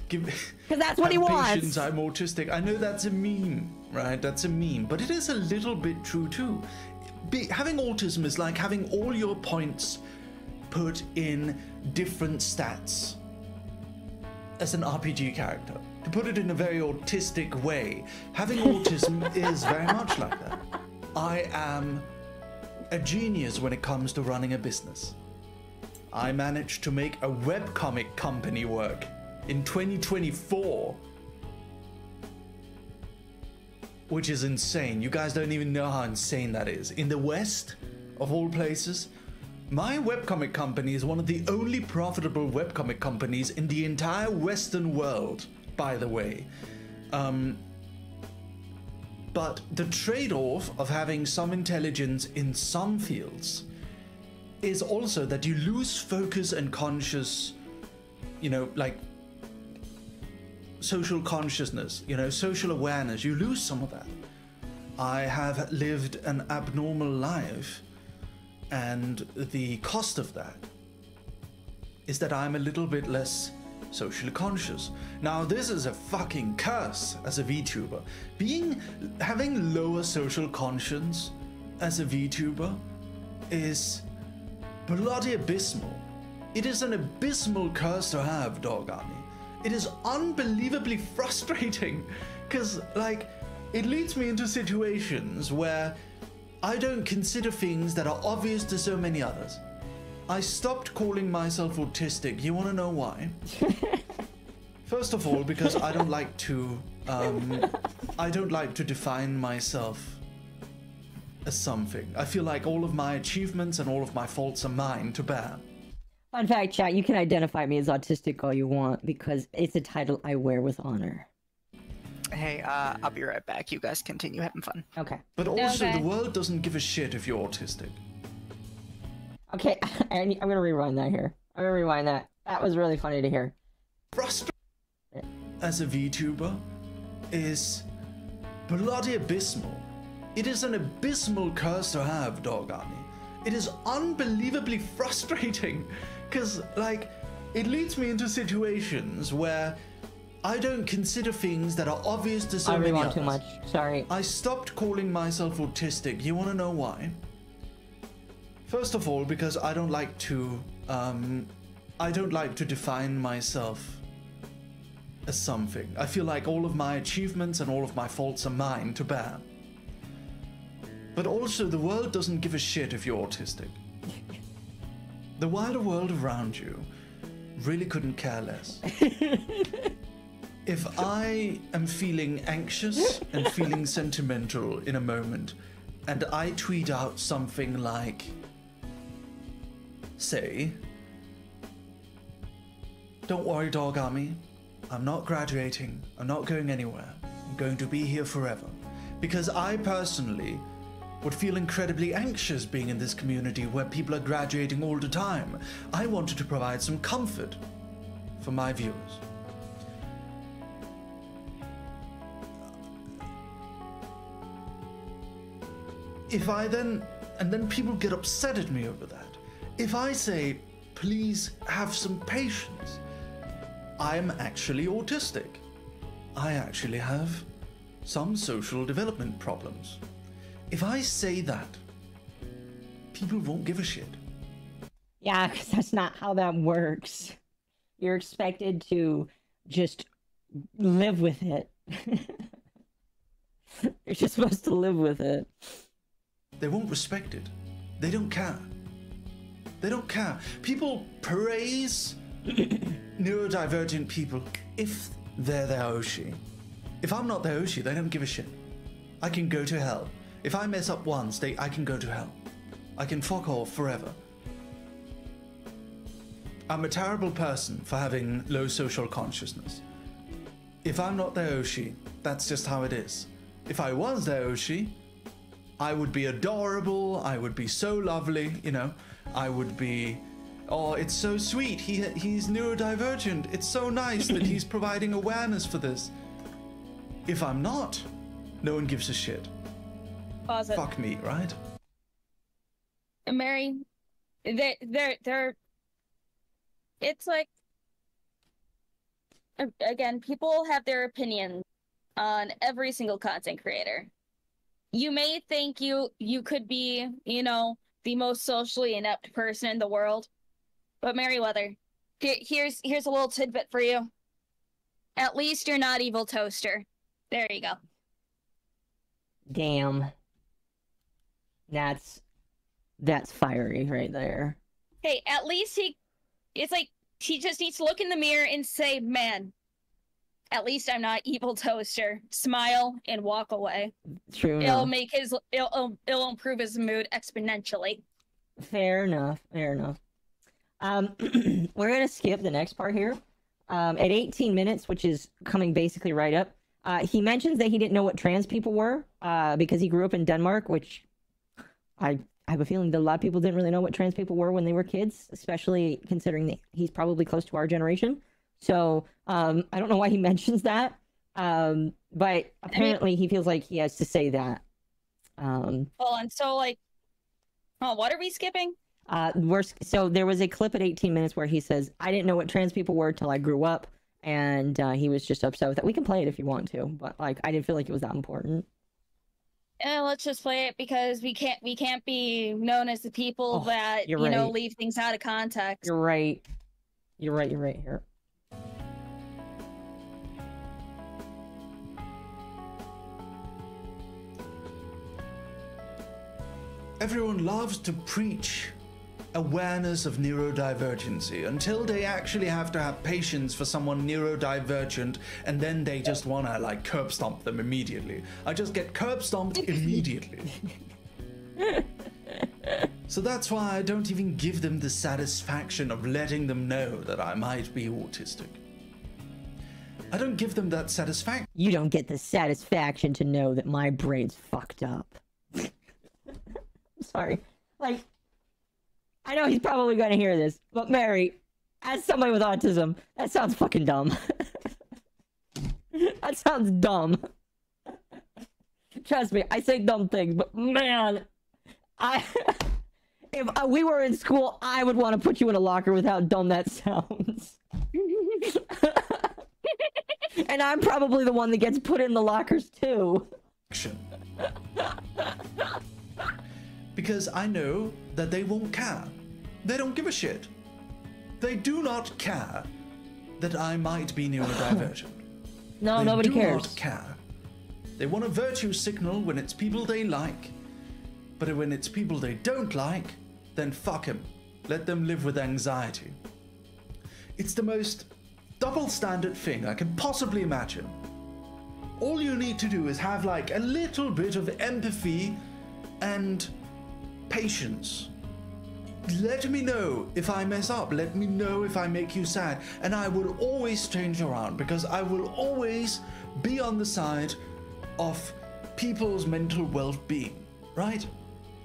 Because that's what he wants. Patience, I'm autistic. I know that's a meme, right? That's a meme. But it is a little bit true too. Having autism is like having all your points put in different stats as an RPG character. To put it in a very autistic way, having autism is very much like that. I am a genius when it comes to running a business. I managed to make a webcomic company work in 2024. Which is insane. You guys don't even know how insane that is. In the West, of all places, my webcomic company is one of the only profitable webcomic companies in the entire Western world, by the way. But the trade-off of having some intelligence in some fields is also that you lose focus and conscious, you know, like social consciousness, you know, social awareness. You lose some of that. I have lived an abnormal life, and the cost of that is that I'm a little bit less socially conscious. Now, this is a fucking curse as a VTuber. Having lower social conscience as a VTuber is bloody abysmal. It is an abysmal curse to have, Dog Army. It is unbelievably frustrating, because, like, it leads me into situations where I don't consider things that are obvious to so many others. I stopped calling myself autistic. You want to know why? First of all, because I don't like to define myself as something. I feel like all of my achievements and all of my faults are mine to bear. Fun fact, chat, you can identify me as autistic all you want because it's a title I wear with honor. Hey, I'll be right back. You guys continue having fun. Okay. But also, the world doesn't give a shit if you're autistic. Okay, I'm gonna rewind that here. I'm gonna rewind that. That was really funny to hear. Frustrating as a VTuber is bloody abysmal. It is an abysmal curse to have, Dog Army. It is unbelievably frustrating, because, like, it leads me into situations where I don't consider things that are obvious to so many others. I rewound too much. Sorry. I stopped calling myself autistic. You want to know why? First of all, because I don't like to define myself as something. I feel like all of my achievements and all of my faults are mine to bear. But also, the world doesn't give a shit if you're autistic. The wider world around you really couldn't care less. If I am feeling anxious and feeling sentimental in a moment, and I tweet out something like, say, "Don't worry, Dog Army, I'm not graduating, I'm not going anywhere, I'm going to be here forever," because I personally would feel incredibly anxious being in this community where people are graduating all the time. I wanted to provide some comfort for my viewers. If I then, and then people get upset at me over that. If I say, "Please have some patience," I'm actually autistic. I actually have some social development problems. If I say that, people won't give a shit. Yeah, because that's not how that works. You're expected to just live with it. You're just supposed to live with it. They won't respect it. They don't care. They don't care. People praise neurodivergent people if they're their Oshi. If I'm not their Oshi, they don't give a shit. I can go to hell. If I mess up once, I can go to hell. I can fuck off forever. I'm a terrible person for having low social consciousness. If I'm not their Oshi, that's just how it is. If I was their Oshi, I would be adorable, I would be so lovely, you know, I would be, "Oh, it's so sweet, he's neurodivergent, it's so nice that he's providing awareness for this." If I'm not, no one gives a shit. Pause it. Fuck me, right? Mary, they're it's like, again, people have their opinions on every single content creator. You may think you could be, you know, the most socially inept person in the world, but Merryweather, here's a little tidbit for you. At least you're not Evil Toaster. There you go. Damn. That's That's fiery right there. Hey, at least it's like, he just needs to look in the mirror and say, man, at least I'm not evil toaster. Smile and walk away. True It'll enough. make it'll improve his mood exponentially. Fair enough. Fair enough. We're gonna skip the next part here. At 18 minutes, which is coming basically right up, he mentions that he didn't know what trans people were because he grew up in Denmark, which I have a feeling that a lot of people didn't really know what trans people were when they were kids, especially considering that he's probably close to our generation. So I don't know why he mentions that, but apparently he feels like he has to say that. Hold on, so like, oh, what are we skipping? So there was a clip at 18 minutes where he says, I didn't know what trans people were till I grew up, and he was just upset with that. We can play it if you want to, but like I didn't feel like it was that important. Let's just play it because we can't be known as the people that you're right. leave things out of context. You're right here. Everyone loves to preach awareness of neurodivergency until they actually have to have patience for someone neurodivergent, and then they just want to like curb stomp them immediately. I just get curb stomped immediately. So that's why I don't even give them the satisfaction of letting them know that I might be autistic. I don't give them that satisfaction. You don't get the satisfaction to know that my brain's fucked up. Sorry. Like, I know he's probably going to hear this, but Mary, as somebody with autism, that sounds fucking dumb. That sounds dumb. Trust me, I say dumb things, but man, if we were in school, I would want to put you in a locker with how dumb that sounds. And I'm probably the one that gets put in the lockers too. Because I know that they won't care. They don't give a shit. They do not care that I might be neurodivergent. No, nobody cares. They do not care. They want a virtue signal when it's people they like, but when it's people they don't like, then fuck them. Let them live with anxiety. It's the most double standard thing I can possibly imagine. All you need to do is have like a little bit of empathy and patience. Let me know if I mess up. Let me know if I make you sad. And I will always change around because I will always be on the side of people's mental well-being, right?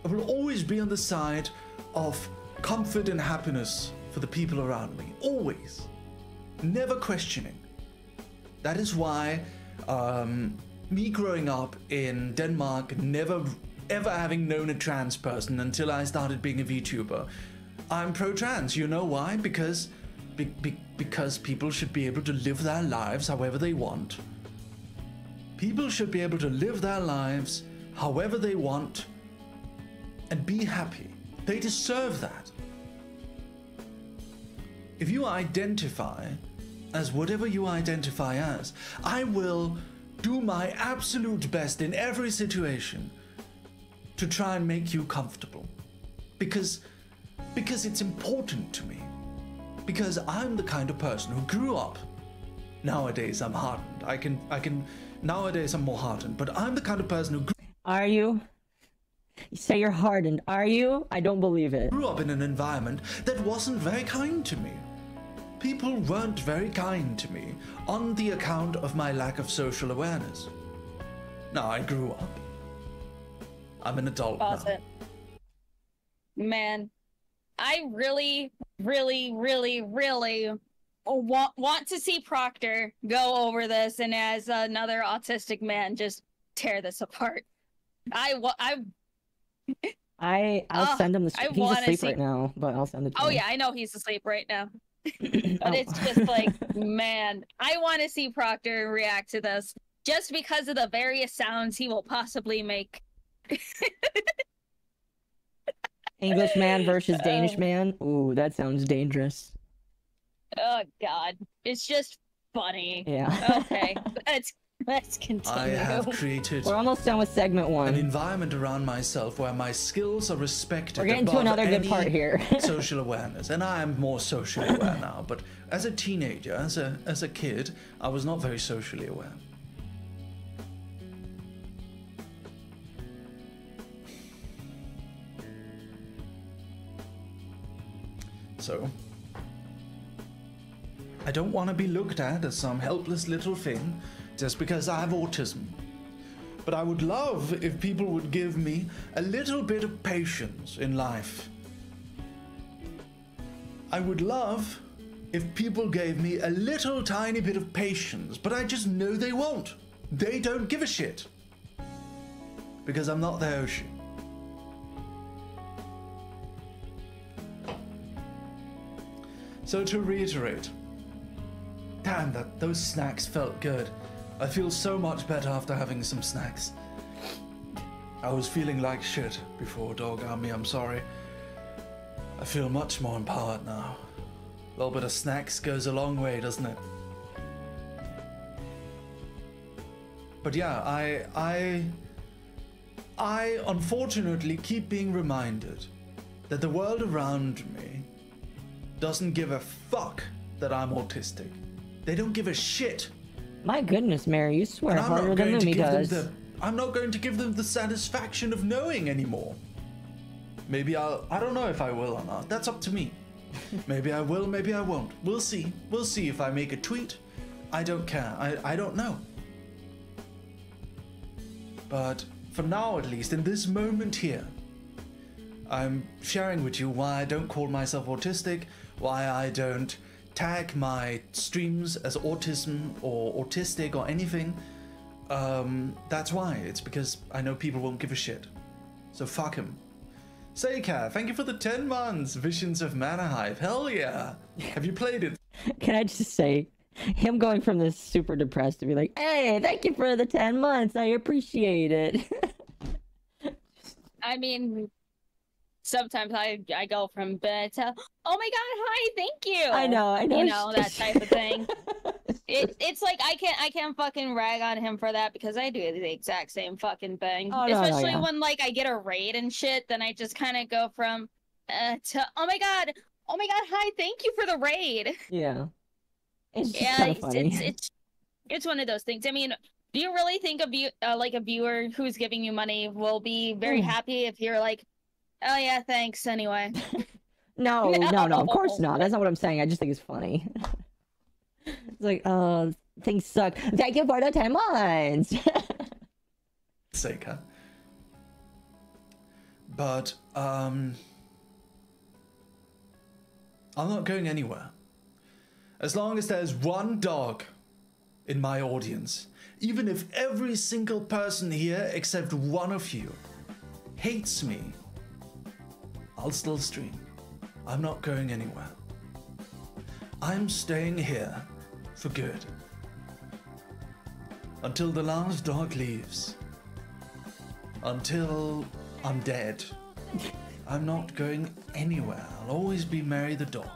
I will always be on the side of comfort and happiness for the people around me. Always. Never questioning. That is why me growing up in Denmark, never ever having known a trans person until I started being a VTuber, I'm pro-trans. You know why? Because people should be able to live their lives however they want. People should be able to live their lives however they want and be happy. They deserve that. If you identify as whatever you identify as, I will do my absolute best in every situation to try and make you comfortable. Because it's important to me. Because I'm the kind of person who grew up. Nowadays I'm hardened. I can nowadays I'm more hardened, but I'm the kind of person who Are you? You say you're hardened, are you? I don't believe it. grew up in an environment that wasn't very kind to me. People weren't very kind to me on the account of my lack of social awareness. Now I grew up. I'm an adult Pause now. it. Man, I really, really, really, really want to see Proctor go over this and as another autistic man just tear this apart. I'll send him the I He's wanna asleep see- right now, but I'll send it to Oh him. yeah, I know he's asleep right now. But Oh. it's just like, man, I want to see Proctor react to this just because of the various sounds he will possibly make. English man versus Danish man. Ooh, that sounds dangerous. Oh god, it's just funny. Yeah. Okay, Let's continue. I have created We're almost done with segment an 1. environment around myself where my skills are respected. We're getting to above another good any part here. social awareness, and I am more socially aware now. But as a teenager, as a kid, I was not very socially aware. So, I don't want to be looked at as some helpless little thing just because I have autism. But I would love if people would give me a little bit of patience in life. I would love if people gave me a little tiny bit of patience, but I just know they won't. They don't give a shit. Because I'm not their Oshi. So to reiterate, damn, those snacks felt good. I feel so much better after having some snacks. I was feeling like shit before Dog Army, I'm sorry. I feel much more empowered now. A little bit of snacks goes a long way, doesn't it? But yeah, I unfortunately keep being reminded that the world around me doesn't give a fuck that I'm autistic. They don't give a shit. My goodness, Mary, you swear And harder than Lumi does. I'm not going to give them the satisfaction of knowing anymore. Maybe I don't know if I will or not. That's up to me. Maybe I will, maybe I won't. We'll see. We'll see if I make a tweet. I don't care. I don't know. But for now, at least, in this moment here, I'm sharing with you why I don't call myself autistic, why I don't tag my streams as autism or autistic or anything. That's why. It's because I know people won't give a shit. So fuck him. Seika, thank you for the 10 months. Visions of Mana Hive. Hell yeah. Have you played it? Can I just say, him going from this super depressed to be like, hey, thank you for the 10 months. I appreciate it. I mean, sometimes I go from bed to, oh my god, hi, thank you. I know. You know, that type of thing. It's like I can't fucking rag on him for that because I do the exact same fucking thing. Oh, no, Especially no, yeah. when like I get a raid and shit, then I just kind of go from to oh my god, hi, thank you for the raid. Yeah. It's just Yeah, kind of funny. it's one of those things. I mean, do you really think like a viewer who's giving you money will be very happy if you're like, oh yeah, thanks anyway? No, of course not. That's not what I'm saying. I just think it's funny. It's like, things suck. Thank you for the 10 months. Seika. But, I'm not going anywhere. As long as there's one dog in my audience, even if every single person here except one of you hates me, I'll still stream. I'm not going anywhere. I'm staying here for good. Until the last dog leaves. Until I'm dead. I'm not going anywhere. I'll always be Mary the dog.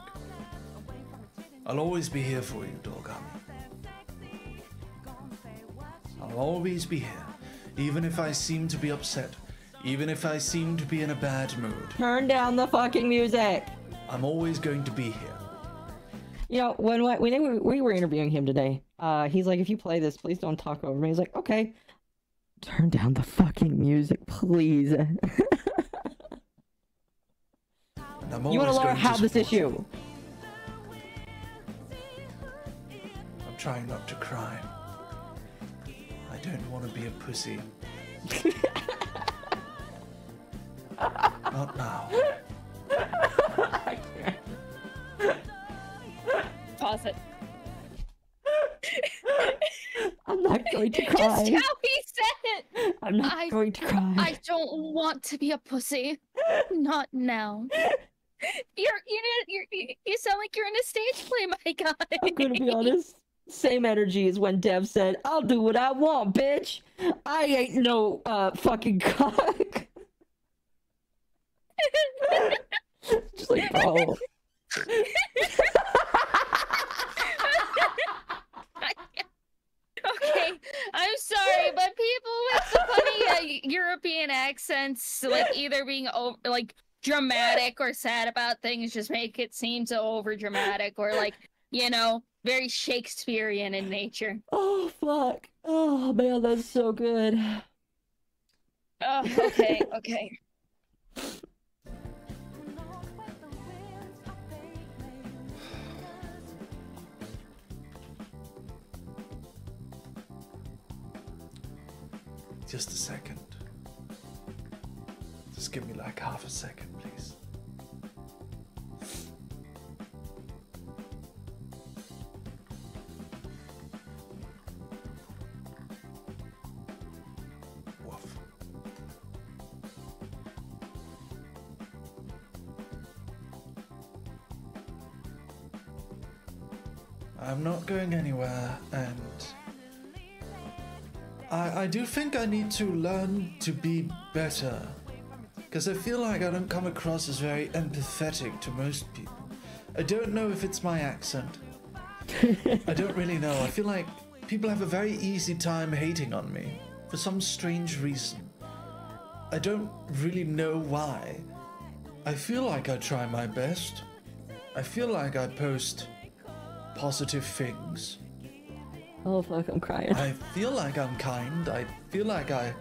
I'll always be here for you, Dog Army. I'll always be here. Even if I seem to be upset. Even if I seem to be in a bad mood. Turn down the fucking music. I'm always going to be here. You know, when we were interviewing him today, he's like, if you play this, please don't talk over me. He's like, okay. Turn down the fucking music, please. And I'm You want to always learn going how this support you. issue? I'm trying not to cry. I don't want to be a pussy. Not now. I can't. Pause it. I'm not going to cry. Just how he said it. I'm not going to cry. I don't want to be a pussy. Not now. You sound like you're in a stage play, my guy. I'm gonna be honest. Same energy as when Dev said, I'll do what I want, bitch. I ain't no fucking cock. Just like, bro. Okay, European accents, like either being like dramatic or sad about things, just make it seem so over dramatic, or like, you know, very Shakespearean in nature. Oh fuck! Oh man, that's so good. Oh, okay, okay. Just a second. Just give me like half a second, please. Woof. I'm not going anywhere, and I do think I need to learn to be better, because I feel like I don't come across as very empathetic to most people. I don't know if it's my accent. I don't really know. I feel like people have a very easy time hating on me for some strange reason. I don't really know why. I feel like I try my best. I feel like I post positive things. Oh fuck, I'm crying. I feel like I'm kind. I feel like I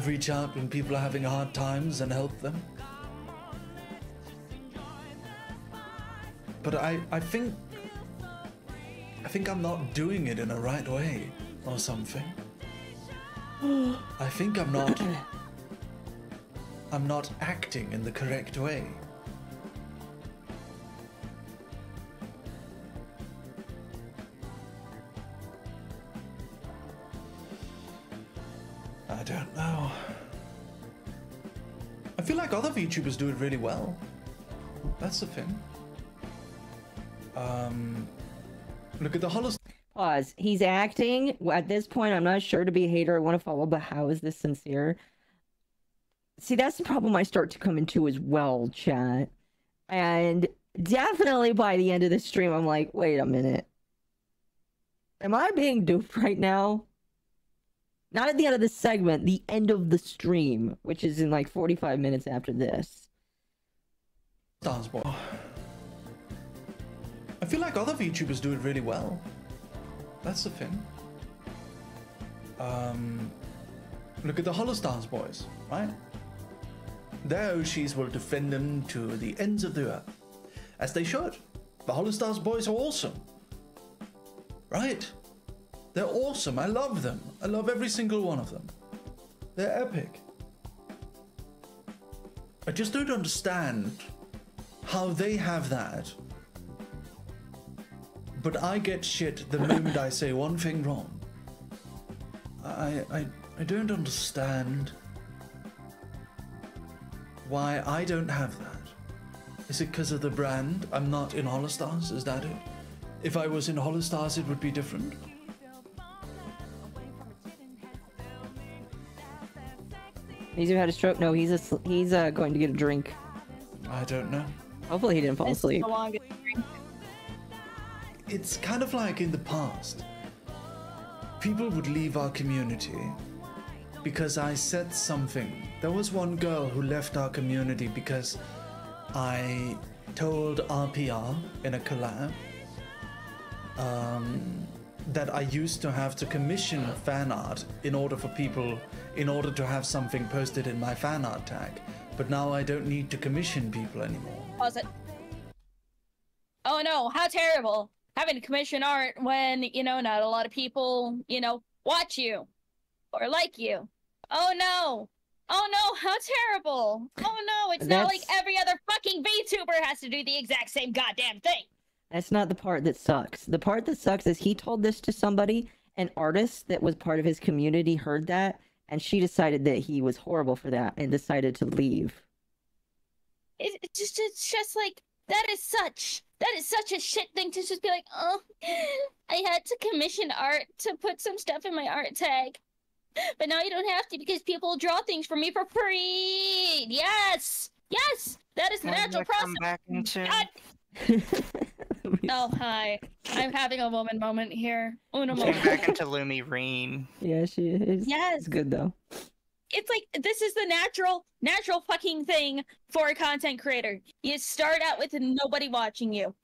reach out when people are having hard times and help them. But I think I'm not doing it in a right way or something. I think I'm not acting in the correct way. I don't know. I feel like other VTubers do it really well. That's the thing. Look at the Hollow. Pause. He's acting. At this point, I'm not sure to be a hater. I want to follow, but how is this sincere? See, that's the problem I start to come into as well, chat. And definitely by the end of the stream, I'm like, wait a minute. Am I being duped right now? Not at the end of the segment, the end of the stream, which is in like 45 minutes after this. Dance ball. I feel like other VTubers do it really well. That's the thing. Look at the Hollow Stars boys, right? Their Oshis will defend them to the ends of the earth. As they should. The Hollow Stars boys are awesome. Right? They're awesome. I love them. I love every single one of them. They're epic. I just don't understand how they have that, but I get shit the moment I say one thing wrong. I don't understand why I don't have that. Is it because of the brand? I'm not in Hollow Stars, is that it? If I was in Hollow Stars, it would be different. Mizu had a stroke. No, he's going to get a drink. I don't know. Hopefully he didn't fall asleep. It's kind of like in the past. People would leave our community because I said something. There was one girl who left our community because I told RPR in a collab that I used to have to commission fan art in order to have something posted in my fan art tag. But now I don't need to commission people anymore. Pause it. Oh no, how terrible. Having to commission art when, you know, not a lot of people, you know, watch you or like you. Oh no. Oh no, how terrible. Oh no, it's not like every other fucking VTuber has to do the exact same goddamn thing. That's not the part that sucks. The part that sucks is he told this to somebody, an artist that was part of his community heard that, and she decided that he was horrible for that and decided to leave. It's just like, that is such a shit thing to just be like, oh, I had to commission art to put some stuff in my art tag. But now you don't have to because people draw things for me for free. Yes! Yes! That is the natural process. Come back into... Oh, hi. I'm having a woman moment here. Una Came moment. back into Lumi Reen. Yeah, she is. Yes. It's good though. this is the natural fucking thing for a content creator. You start out with nobody watching you.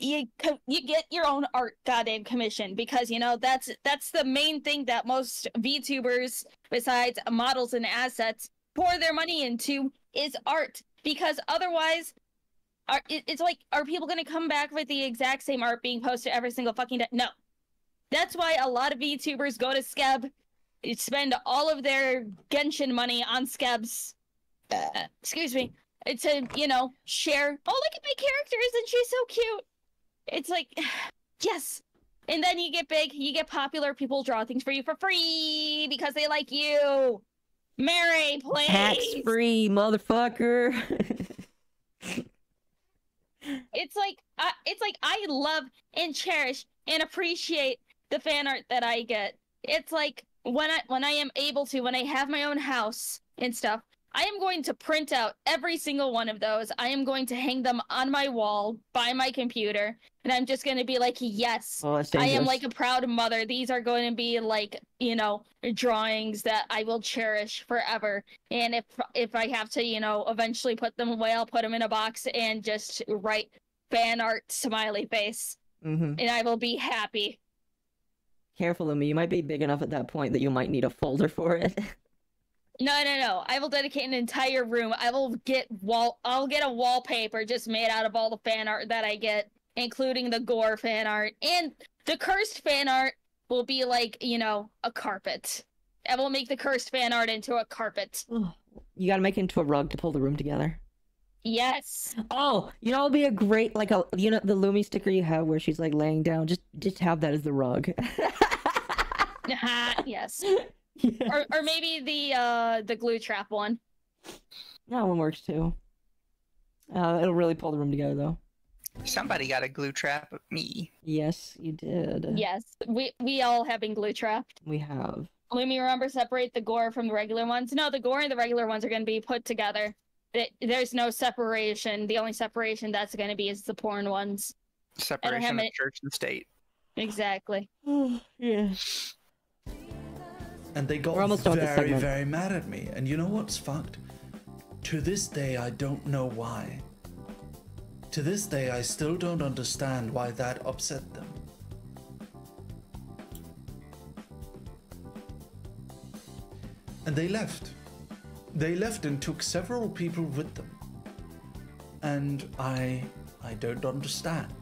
You get your own art goddamn commission, because that's the main thing that most VTubers, besides models and assets, pour their money into is art. Because otherwise, it's like, are people going to come back with the exact same art being posted every single fucking day? No. That's why a lot of VTubers go to Skeb, spend all of their Genshin money on Skebs. Excuse me. To, share. Oh, look at my character. Isn't she so cute? It's like, yes. And then you get big, you get popular, people draw things for you for free because they like you. Mary, please. Tax free, motherfucker. It's like I love and cherish and appreciate the fan art that I get. It's like when I am able to, when I have my own house and stuff, I am going to print out every single one of those. I am going to hang them on my wall by my computer, and I'm just going to be like, yes, I am like a proud mother. These are going to be like, drawings that I will cherish forever. And if I have to, eventually put them away, I'll put them in a box and just write fan art smiley face, and I will be happy. Careful, Lumi. You might be big enough at that point that you might need a folder for it. No. I will dedicate an entire room. I'll get a wallpaper just made out of all the fan art that I get, including the gore fan art. And the cursed fan art will be like, a carpet. I will make the cursed fan art into a carpet. You gotta make it into a rug to pull the room together. Yes. Oh, it'll be a great, the Lumi sticker you have where she's like laying down. Just have that as the rug. Yes. Yes. Or maybe the glue trap one. That one works too. It'll really pull the room together though. Somebody got a glue trap. Me. Yes, you did. Yes, we all have been glue trapped. We have. Lumi, remember, separate the gore from the regular ones. No, the gore and the regular ones are going to be put together. There's no separation. The only separation that's going to be is the porn ones. Separation of church and state. Exactly. Yeah. And they got very, very mad at me. And you know what's fucked? To this day, I don't know why. To this day, I still don't understand why that upset them. And they left. They left and took several people with them. And I don't understand.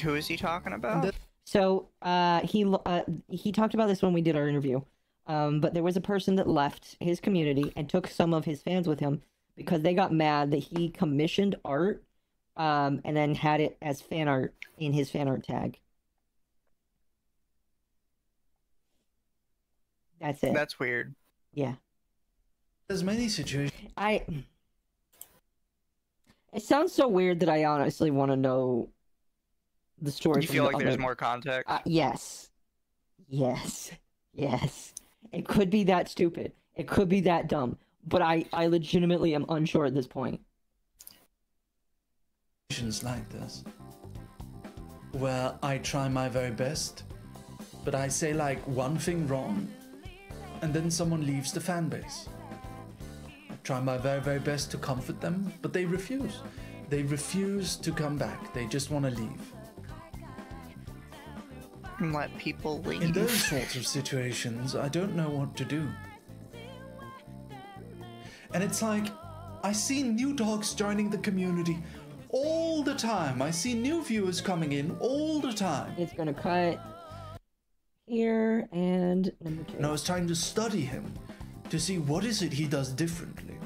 Who is he talking about? So, he talked about this when we did our interview. But there was a person that left his community and took some of his fans with him because they got mad that he commissioned art, and then had it as fan art in his fan art tag. That's it. That's weird. Yeah. There's many situations. It sounds so weird that I honestly want to know the story. You feel like there's more context? Yes. It could be that stupid. It could be that dumb. But I legitimately am unsure at this point. Like this, where I try my very best, but I say like one thing wrong, and then someone leaves the fan base. I try my very, very best to comfort them, but they refuse. They refuse to come back. They just want to leave. And let people leave. In those sorts of situations, I don't know what to do. And it's like, I see new dogs joining the community all the time. I see new viewers coming in all the time. It's gonna cut here and number 2. And I was trying to study him to see what is it he does differently.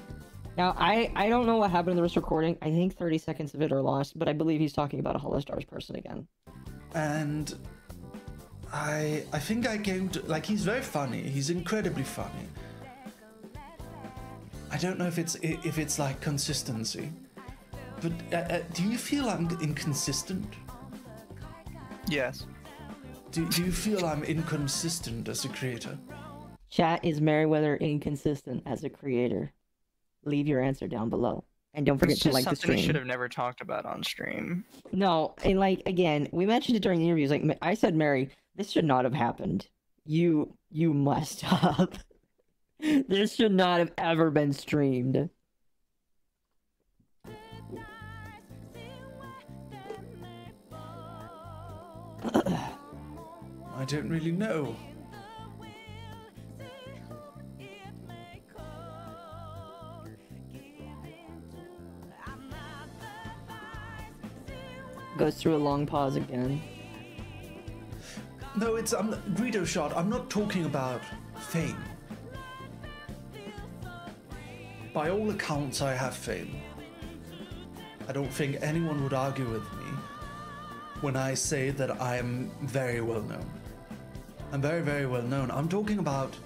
Now, I don't know what happened in this recording. I think 30 seconds of it are lost, but I believe he's talking about a Hollow Stars person again. And I think I came to, like, he's very funny. He's incredibly funny. I don't know if it's like consistency, but do you feel I'm inconsistent? Yes. Do you feel I'm inconsistent as a creator? Chat, is Merryweather inconsistent as a creator? Leave your answer down below. And don't forget to like the stream. Something we should have never talked about on stream. No, and like, again, we mentioned it during the interviews. Like, I said, Mary, this should not have happened. You messed up. This should not have ever been streamed. I don't really know. Goes through a long pause again. No, it's Greedo shot. I'm not talking about fame. By all accounts, I have fame. I don't think anyone would argue with me when I say that I am very well known. I'm very, very well known. I'm talking about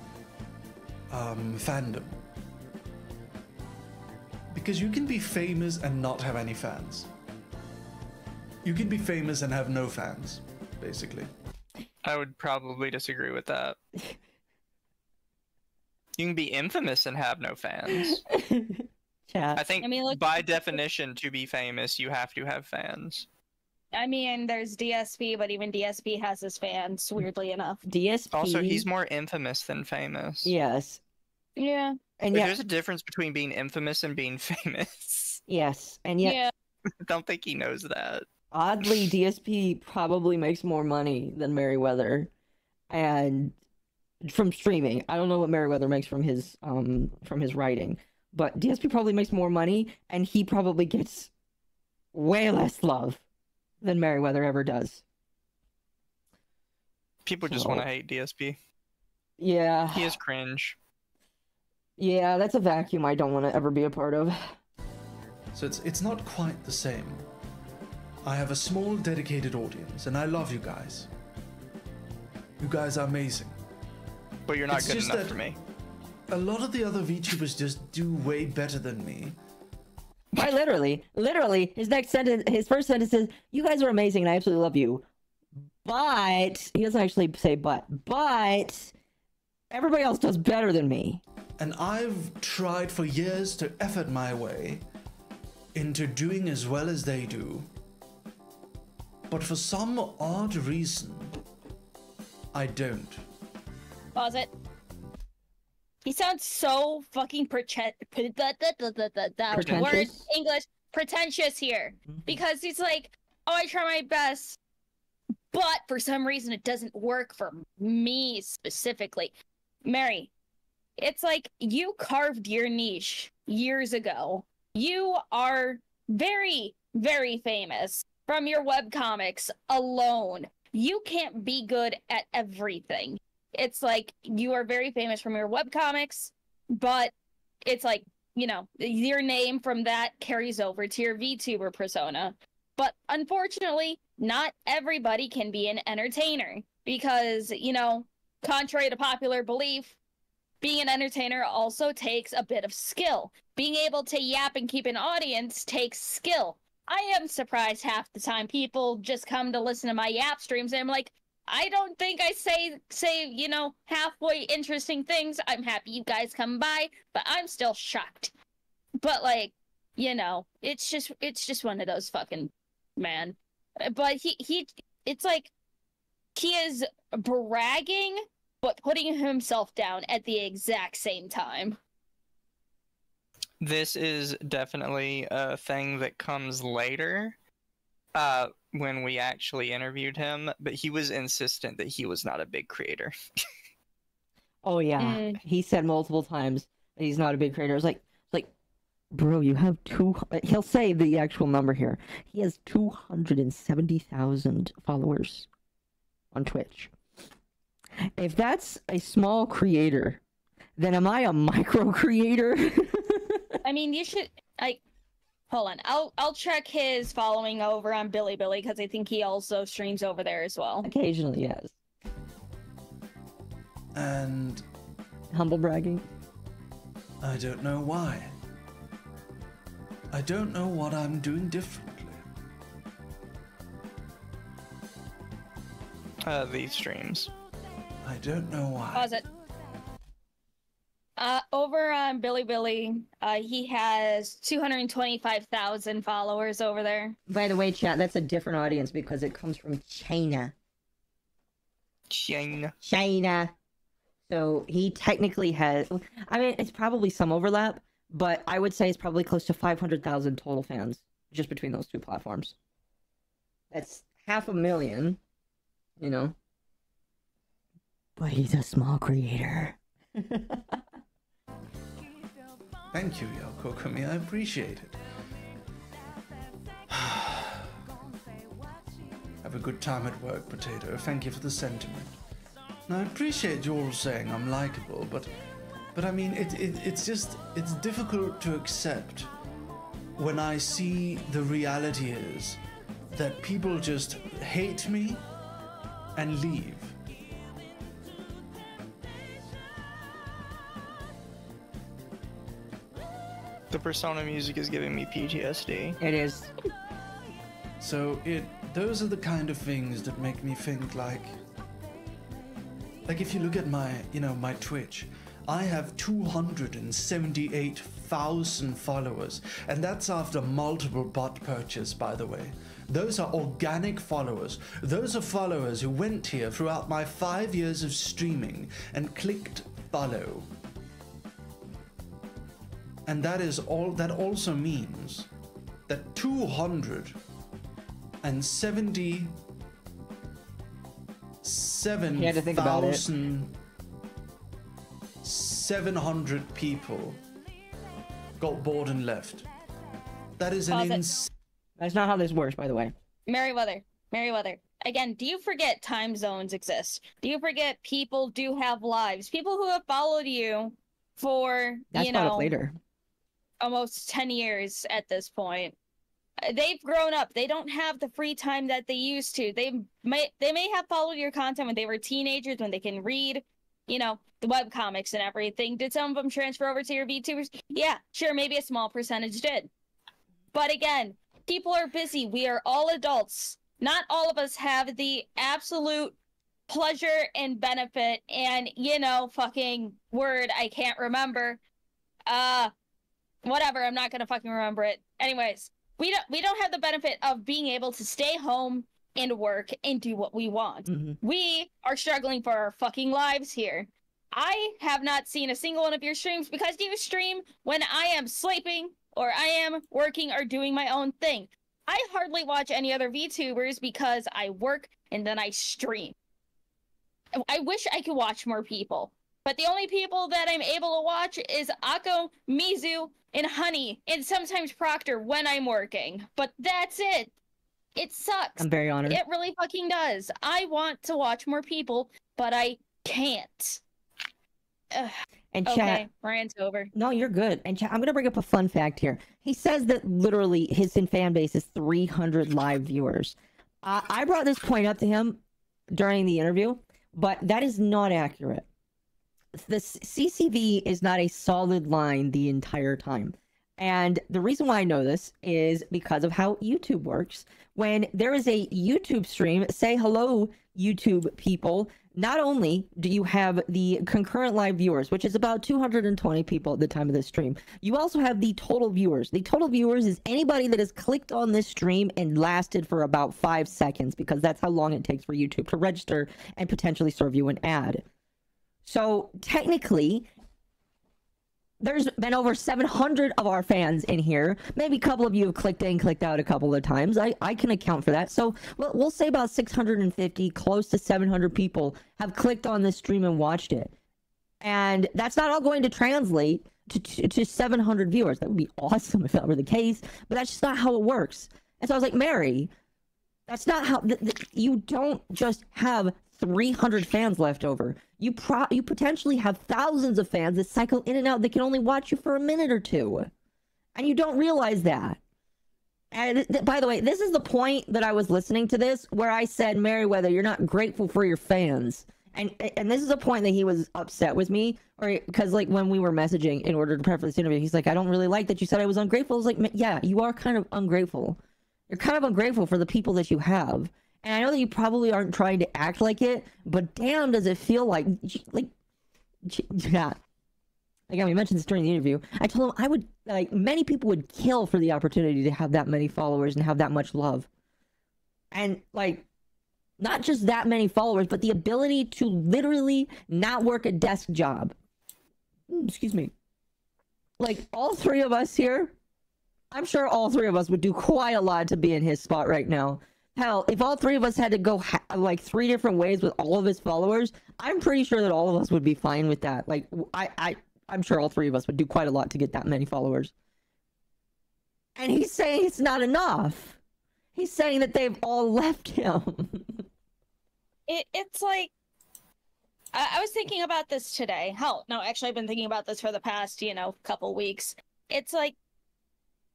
fandom. Because you can be famous and not have any fans. You can be famous and have no fans, basically. I would probably disagree with that. You can be infamous and have no fans. Chat. I think by definition, to be famous, you have to have fans. I mean, there's DSP, but even DSP has his fans, weirdly enough. DSP. Also, he's more infamous than famous. Yes. Yeah. And But yet, there's a difference between being infamous and being famous. yes. And yet, Yeah. I don't think he knows that. oddly, DSP probably makes more money than Merryweather, and from streaming. I don't know what Merryweather makes from his writing, but DSP probably makes more money, and he probably gets way less love than Merryweather ever does. People just want to hate DSP. Yeah. He is cringe. Yeah, that's a vacuum I don't want to ever be a part of. So it's not quite the same. I have a small dedicated audience, and I love you guys. You guys are amazing. But you're not It's good just enough that- for me. A lot of the other VTubers just do way better than me. Quite literally, his first sentence is, "You guys are amazing, and I absolutely love you." But he doesn't actually say but everybody else does better than me. And I've tried for years to effort my way into doing as well as they do. But for some odd reason, I don't. Pause it. He sounds so fucking word English pretentious here, because he's like, "Oh, I try my best, but for some reason it doesn't work for me specifically." Mary, it's like you carved your niche years ago. You are very, very famous from your webcomics alone. You can't be good at everything. It's like you are very famous from your webcomics, but it's like, you know, your name from that carries over to your VTuber persona. But unfortunately, not everybody can be an entertainer because, you know, contrary to popular belief, being an entertainer also takes a bit of skill. Being able to yap and keep an audience takes skill. I am surprised half the time people just come to listen to my yap streams and I'm like, I don't think I say, you know, halfway interesting things. I'm happy you guys come by, but I'm still shocked. But like, you know, it's just one of those fucking man. But it's like he is bragging but putting himself down at the exact same time. This is definitely a thing that comes later, when we actually interviewed him, but he was insistent that he was not a big creator. Oh yeah, he said multiple times that he's not a big creator. It's like, bro, you have he'll say the actual number here. He has 270,000 followers on Twitch. If that's a small creator, then am I a micro creator? I mean, you should hold on. I'll check his following over on Billy because I think he also streams over there as well. Occasionally, yes. And Humble bragging. I don't know why. I don't know what I'm doing differently. These streams. I don't know why. Pause it. Over on Billy, he has 225,000 followers over there. By the way, chat, that's a different audience because it comes from China. China. China. So he technically has, I mean, it's probably some overlap, but I would say it's probably close to 500,000 total fans just between those two platforms. That's 500,000, you know. But he's a small creator. Thank you, Yokokumi. I appreciate it. Have a good time at work, Potato. Thank you for the sentiment. Now, I appreciate you all saying I'm likable, but I mean, it's difficult to accept when I see the reality is that people just hate me and leave. The Persona music is giving me PTSD. It is. So those are the kind of things that make me think like if you look at my Twitch, I have 278,000 followers, and that's after multiple bot purchase, by the way. Those are organic followers. Those are followers who went here throughout my 5 years of streaming and clicked follow. And that also means that 277,700 people got bored and left. That is an insane. That's not how this works, by the way. Merryweather. Again, do you forget time zones exist? Do you forget people do have lives? People who have followed you for, That's brought up later. Almost 10 years at this point. They've grown up. They don't have the free time that they used to. They may have followed your content when they were teenagers, when they can read, the webcomics and everything. Did some of them transfer over to your VTubers? Yeah, sure, maybe a small percentage did. But again, people are busy. We are all adults. Not all of us have the absolute pleasure and benefit and, fucking word I can't remember. Whatever, I'm not gonna fucking remember it. Anyways, we don't have the benefit of being able to stay home and work and do what we want. Mm-hmm. We are struggling for our fucking lives here. I have not seen a single one of your streams because you stream when I am sleeping or I am working or doing my own thing. I hardly watch any other VTubers because I work and then I stream. I wish I could watch more people, but the only people that I'm able to watch is Akko, Mizu, and Honey, and sometimes Proctor when I'm working. But that's it. It sucks. I'm very honored. It really fucking does. I want to watch more people, but I can't. Ugh. And chat, okay, rant's over. No, you're good. And chat, I'm gonna bring up a fun fact here. He says that literally his fan base is 300 live viewers. I brought this point up to him during the interview, but that is not accurate. The CCV is not a solid line the entire time. And the reason why I know this is because of how YouTube works. When there is a YouTube stream, say hello, YouTube people, not only do you have the concurrent live viewers, which is about 220 people at the time of this stream, you also have the total viewers. The total viewers is anybody that has clicked on this stream and lasted for about 5 seconds, because that's how long it takes for YouTube to register and potentially serve you an ad. So technically, there's been over 700 of our fans in here. Maybe a couple of you have clicked in, clicked out a couple of times. I can account for that. So we'll say about 650, close to 700 people have clicked on this stream and watched it. And that's not all going to translate to 700 viewers. That would be awesome if that were the case, but that's just not how it works. And so I was like, Mary, that's not how, you don't just have 300 fans left over. You potentially have thousands of fans that cycle in and out that can only watch you for a minute or two. And you don't realize that. And by the way, this is the point that I was listening to this, where I said, Merryweather, you're not grateful for your fans. And this is a point that he was upset with me, or because like when we were messaging in order to prep for this interview, he's like, I don't really like that you said I was ungrateful. I was like, yeah, you are kind of ungrateful. You're kind of ungrateful for the people that you have. And I know that you probably aren't trying to act like it, but damn, does it feel like yeah. Again, we mentioned this during the interview. I told him I would, like, many people would kill for the opportunity to have that many followers and have that much love. And, like, Not just that many followers, but the ability to literally not work a desk job. Excuse me. Like, all three of us here, I'm sure all three of us would do quite a lot to be in his spot right now. Hell, if all three of us had to go like 3 different ways with all of his followers, I'm pretty sure that all of us would be fine with that. Like, I'm sure all three of us would do quite a lot to get that many followers. And he's saying it's not enough. He's saying that they've all left him. It's like, I was thinking about this today. Hell, no, actually, I've been thinking about this for the past, couple weeks. It's like,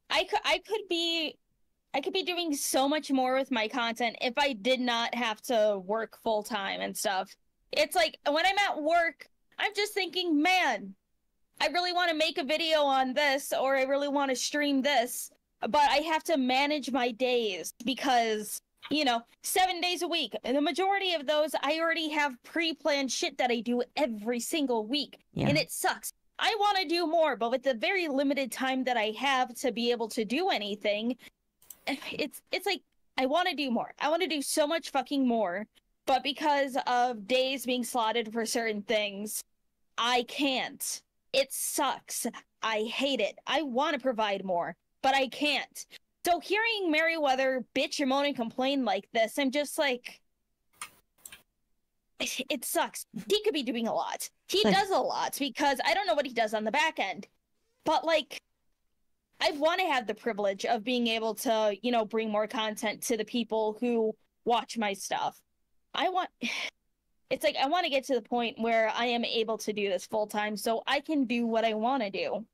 I could be doing so much more with my content if I did not have to work full time and stuff. It's like, when I'm at work, I'm just thinking, man, I really want to make a video on this, or I really want to stream this, but I have to manage my days because, 7 days a week. And the majority of those, I already have pre-planned shit that I do every single week. Yeah. And it sucks. I want to do more, but with the very limited time that I have to be able to do anything, it's like, I want to do more. I want to do so much fucking more. But because of days being slotted for certain things, I can't. It sucks. I hate it. I want to provide more, but I can't. So hearing Merryweather bitch and moan and complain like this, I'm just like, it sucks. He could be doing a lot. He does a lot because I don't know what he does on the back end. But like, I want to have the privilege of being able to, bring more content to the people who watch my stuff. It's like, I want to get to the point where I am able to do this full time so I can do what I want to do.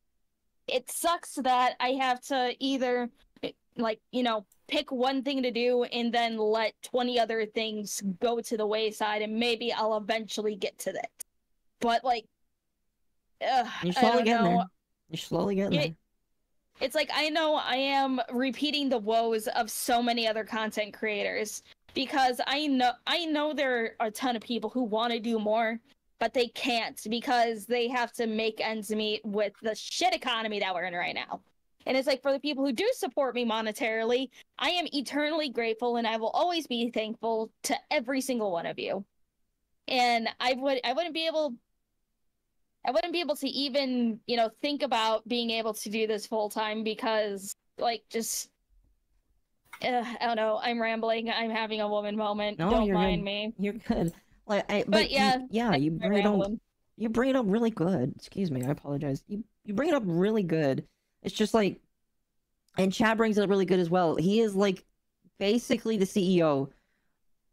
It sucks that I have to either, pick one thing to do and then let 20 other things go to the wayside, and maybe I'll eventually get to that. But, like, you're slowly getting there. You're slowly getting there. It's like, I know I am repeating the woes of so many other content creators, because I know there are a ton of people who want to do more, but they can't because they have to make ends meet with the shit economy that we're in right now. And it's like, for the people who do support me monetarily, I am eternally grateful, and I will always be thankful to every single one of you. And I wouldn't be able to even, think about being able to do this full time because, like, just, I don't know. I'm rambling. I'm having a woman moment. No, don't mind good. Me. You're good. Like, but yeah, you bring it up really good. Excuse me, I apologize. You bring it up really good. It's just like, and Chad brings it up really good as well. He is like basically the CEO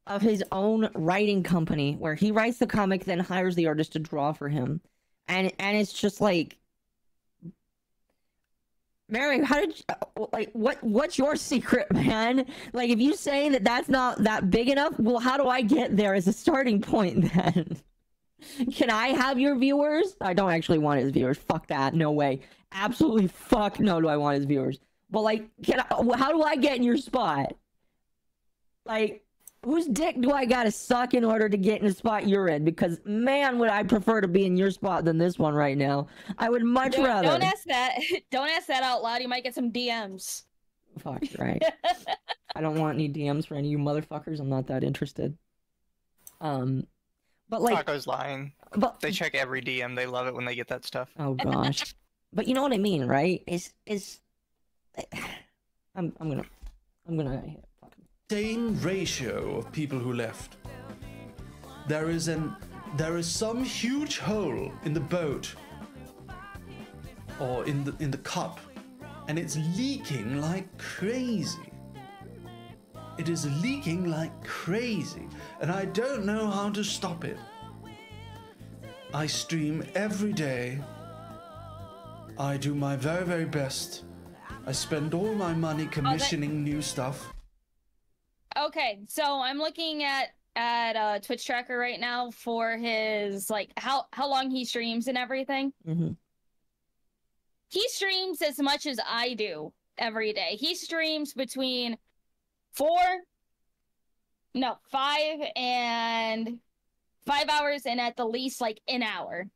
of his own writing company where he writes the comic, then hires the artist to draw for him. And it's just like, Mary, how did you, like, what's your secret, man? Like, if you say that that's not that big enough, well, how do I get there as a starting point then? Can I have your viewers? I don't actually want his viewers. Fuck that. No way. Absolutely fuck no do I want his viewers. But, like, how do I get in your spot? Like, whose dick do I gotta suck in order to get in the spot you're in? Because, man, would I prefer to be in your spot than this one right now. I would much rather. Don't ask that. Don't ask that out loud. You might get some DMs. Fuck, right. I don't want any DMs for any of you motherfuckers. I'm not that interested. But, like... Taco's lying. But they check every DM. They love it when they get that stuff. Oh, gosh. But you know what I mean, right? I'm gonna Same ratio of people who left. There is some huge hole in the boat or in the cup, and it's leaking like crazy. It is leaking like crazy, and I don't know how to stop it. I stream every day. I do my very, very best. I spend all my money commissioning new stuff. Okay, so I'm looking at Twitch tracker right now for his, like, how long he streams and everything. Mm-hmm. He streams as much as I do every day. He streams between 5 hours and at the least, like, an hour.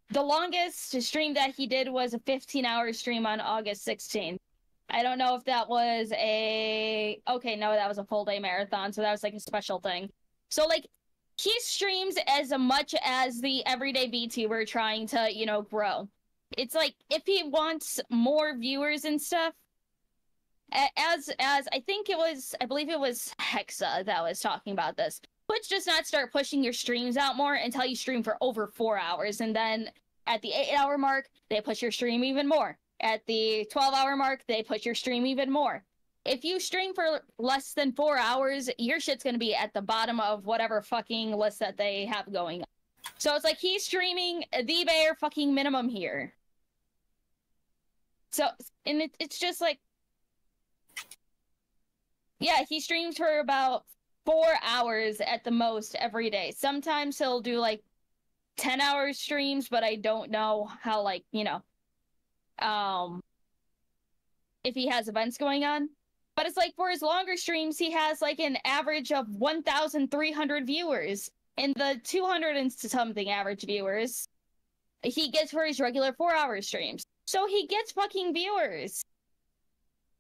The longest stream that he did was a 15-hour stream on August 16th. I don't know if that was okay, no, that was a full day marathon, so that was like a special thing. So like he streams as much as the everyday VTuber trying to, you know, grow. It's like if he wants more viewers and stuff, as I believe it was Hexa that was talking about this. Twitch does not start pushing your streams out more until you stream for over 4 hours, and then at the 8-hour mark, they push your stream even more. At the 12-hour mark, they push your stream even more. If you stream for less than 4 hours, your shit's gonna be at the bottom of whatever fucking list that they have going on. So it's like he's streaming the bare fucking minimum here. So, and it's just like, yeah, he streams for about 4 hours at the most every day. Sometimes he'll do like 10-hour streams, but I don't know how, like, you know, if he has events going on. But it's like for his longer streams, he has like an average of 1,300 viewers. And the 200 and something average viewers he gets for his regular 4-hour streams. So he gets fucking viewers.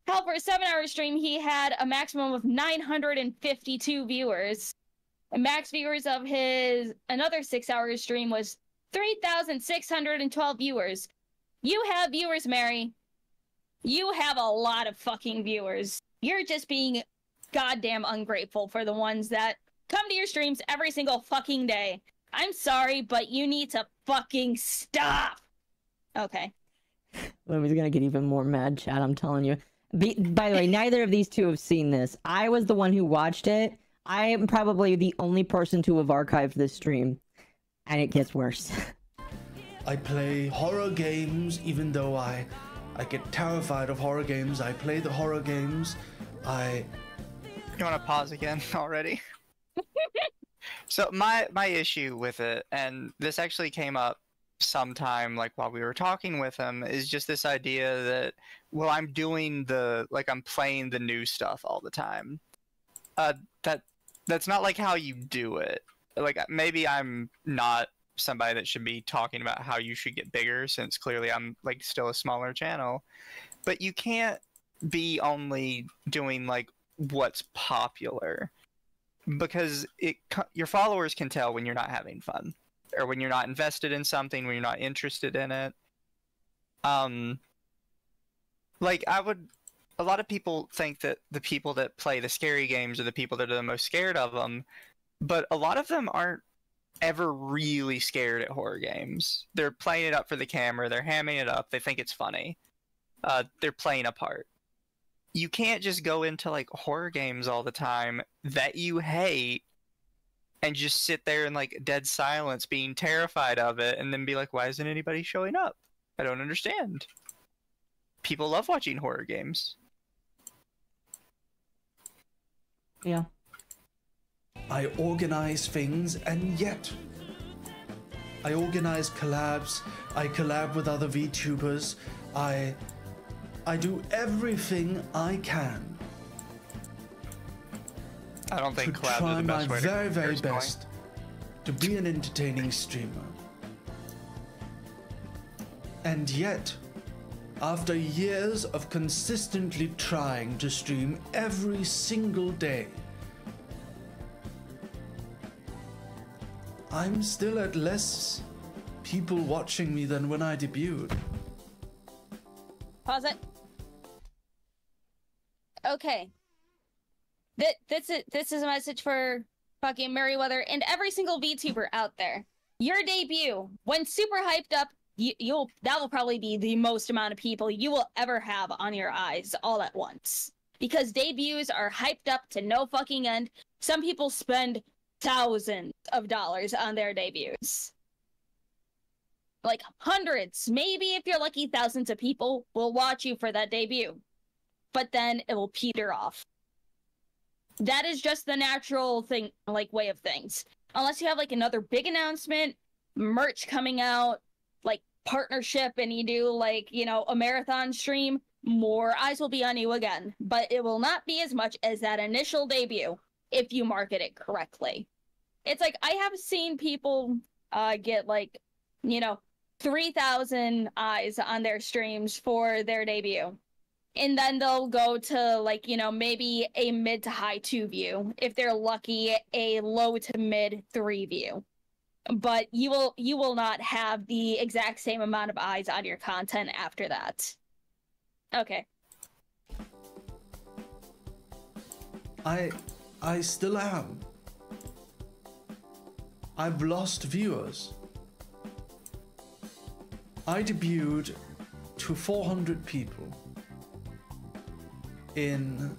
Hell, for a 7-hour stream, he had a maximum of 952 viewers. And max viewers of his another 6-hour stream was 3,612 viewers. You have viewers, Mary. You have a lot of fucking viewers. You're just being goddamn ungrateful for the ones that come to your streams every single fucking day. I'm sorry, but you need to fucking stop. Okay. Lily's gonna get even more mad, chat, I'm telling you. By the way, neither of these two have seen this. I was the one who watched it. I am probably the only person to have archived this stream. And it gets worse. I play horror games, even though I get terrified of horror games. I play the horror games. You want to pause again already? So my issue with it, and this actually came up sometime like while we were talking with him, is just this idea that, well, I'm doing I'm playing the new stuff all the time. That's not like how you do it. Like, maybe I'm not somebody that should be talking about how you should get bigger, since clearly I'm like still a smaller channel. But you can't be only doing like what's popular, because your followers can tell when you're not having fun, or when you're not invested in something, when you're not interested in it. Like, a lot of people think that the people that play the scary games are the people that are the most scared of them, but a lot of them aren't ever really scared at horror games. They're playing it up for the camera, they're hamming it up, they think it's funny. They're playing a part. You can't just go into like horror games all the time that you hate and just sit there in like dead silence being terrified of it and then be like, why isn't anybody showing up? I don't understand. People love watching horror games. Yeah. I organize things, and yet I organize collabs. I collab with other VTubers. I do everything I can. I don't think to collabs try are the best my way very, to very best to be an entertaining streamer. And yet, after years of consistently trying to stream every single day, I'm still at less people watching me than when I debuted. Pause it. Okay. This is a message for fucking Merryweather and every single VTuber out there. Your debut, when super hyped up, that will probably be the most amount of people you will ever have on your eyes all at once. Because debuts are hyped up to no fucking end. Some people spend thousands of dollars on their debuts. Like hundreds, maybe if you're lucky, thousands of people will watch you for that debut. But then it will peter off. That is just the natural thing, like, way of things. Unless you have like another big announcement, merch coming out, like partnership, and you do like, you know, a marathon stream, more eyes will be on you again. But it will not be as much as that initial debut if you market it correctly. It's like, I have seen people get like, you know, 3,000 eyes on their streams for their debut. and then they'll go to like, you know, maybe a mid to high 2 view. If they're lucky, a low to mid 3 view. But you will not have the exact same amount of eyes on your content after that. Okay. I still am. I've lost viewers. I debuted to 400 people in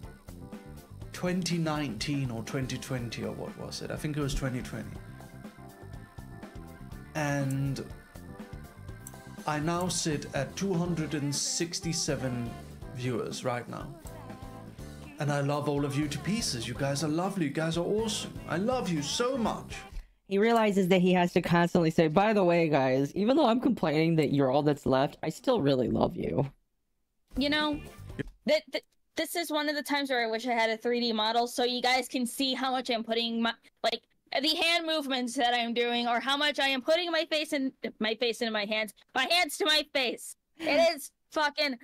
2019 or 2020 or what was it? I think it was 2020. And I now sit at 267 viewers right now. And I love all of you to pieces. You guys are lovely. You guys are awesome. I love you so much. He realizes that he has to constantly say, by the way, guys, even though I'm complaining that you're all that's left, I still really love you. You know, this is one of the times where I wish I had a 3D model so you guys can see how much I'm putting my, like, the hand movements that I'm doing, or how much I am putting my face into my hands to my face. It is fucking...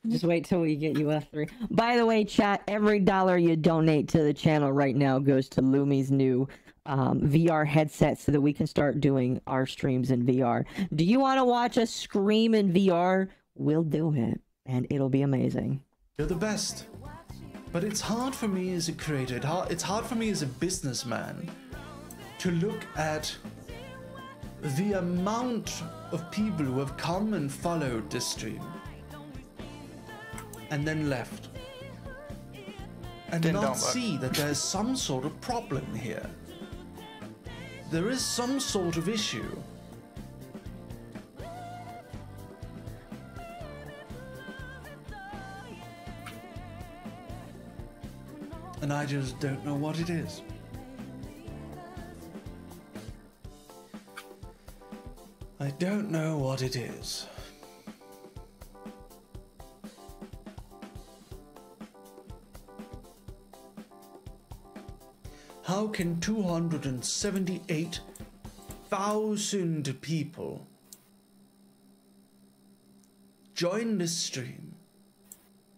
Just wait till we get you F3. By the way, chat, every dollar you donate to the channel right now goes to Lumi's new VR headset so that we can start doing our streams in VR. Do you want to watch us scream in VR? We'll do it, and it'll be amazing. You're the best. But it's hard for me as a creator, it's hard for me as a businessman to look at the amount of people who have come and followed this stream and then left and not see that there's some sort of problem here. There is some sort of issue. And I just don't know what it is. I don't know what it is. How can 278,000 people join this stream,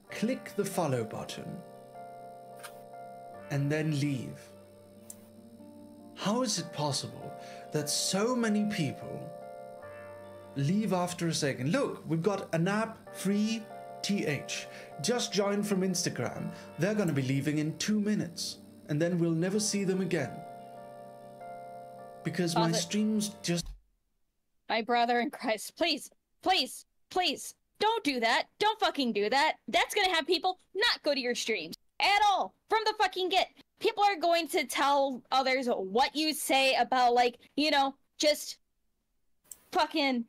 click the follow button, and then leave? How is it possible that so many people leave after a second? Look, we've got a nap free TH. Just joined from Instagram. They're gonna be leaving in 2 minutes, and then we'll never see them again. Because my streams just... My brother in Christ, please, please, please, don't do that. Don't fucking do that. That's gonna have people not go to your streams at all from the fucking get. People are going to tell others what you say about, like, you know, just fucking...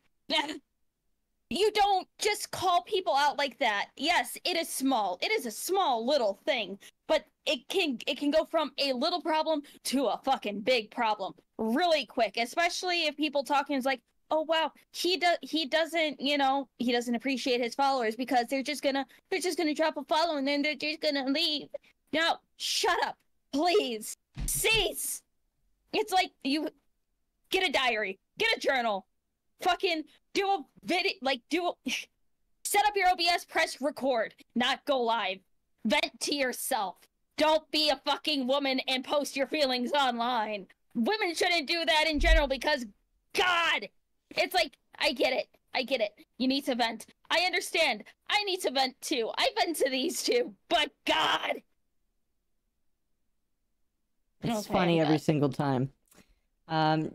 You don't just call people out like that. Yes, it is small. It is a small little thing, but it can go from a little problem to a fucking big problem really quick, especially if people talking is like, oh wow, he doesn't, you know, he doesn't appreciate his followers because they're just gonna drop a follow and then they're just gonna leave. No, shut up, please, cease. It's like, you get a diary, get a journal, fucking do a video, like set up your OBS, press record, not go live, vent to yourself. Don't be a fucking woman and post your feelings online. Women shouldn't do that in general because, God, it's like, I get it. You need to vent. I understand. I need to vent too. I vent to these two, but God. It's funny every single time. Chat,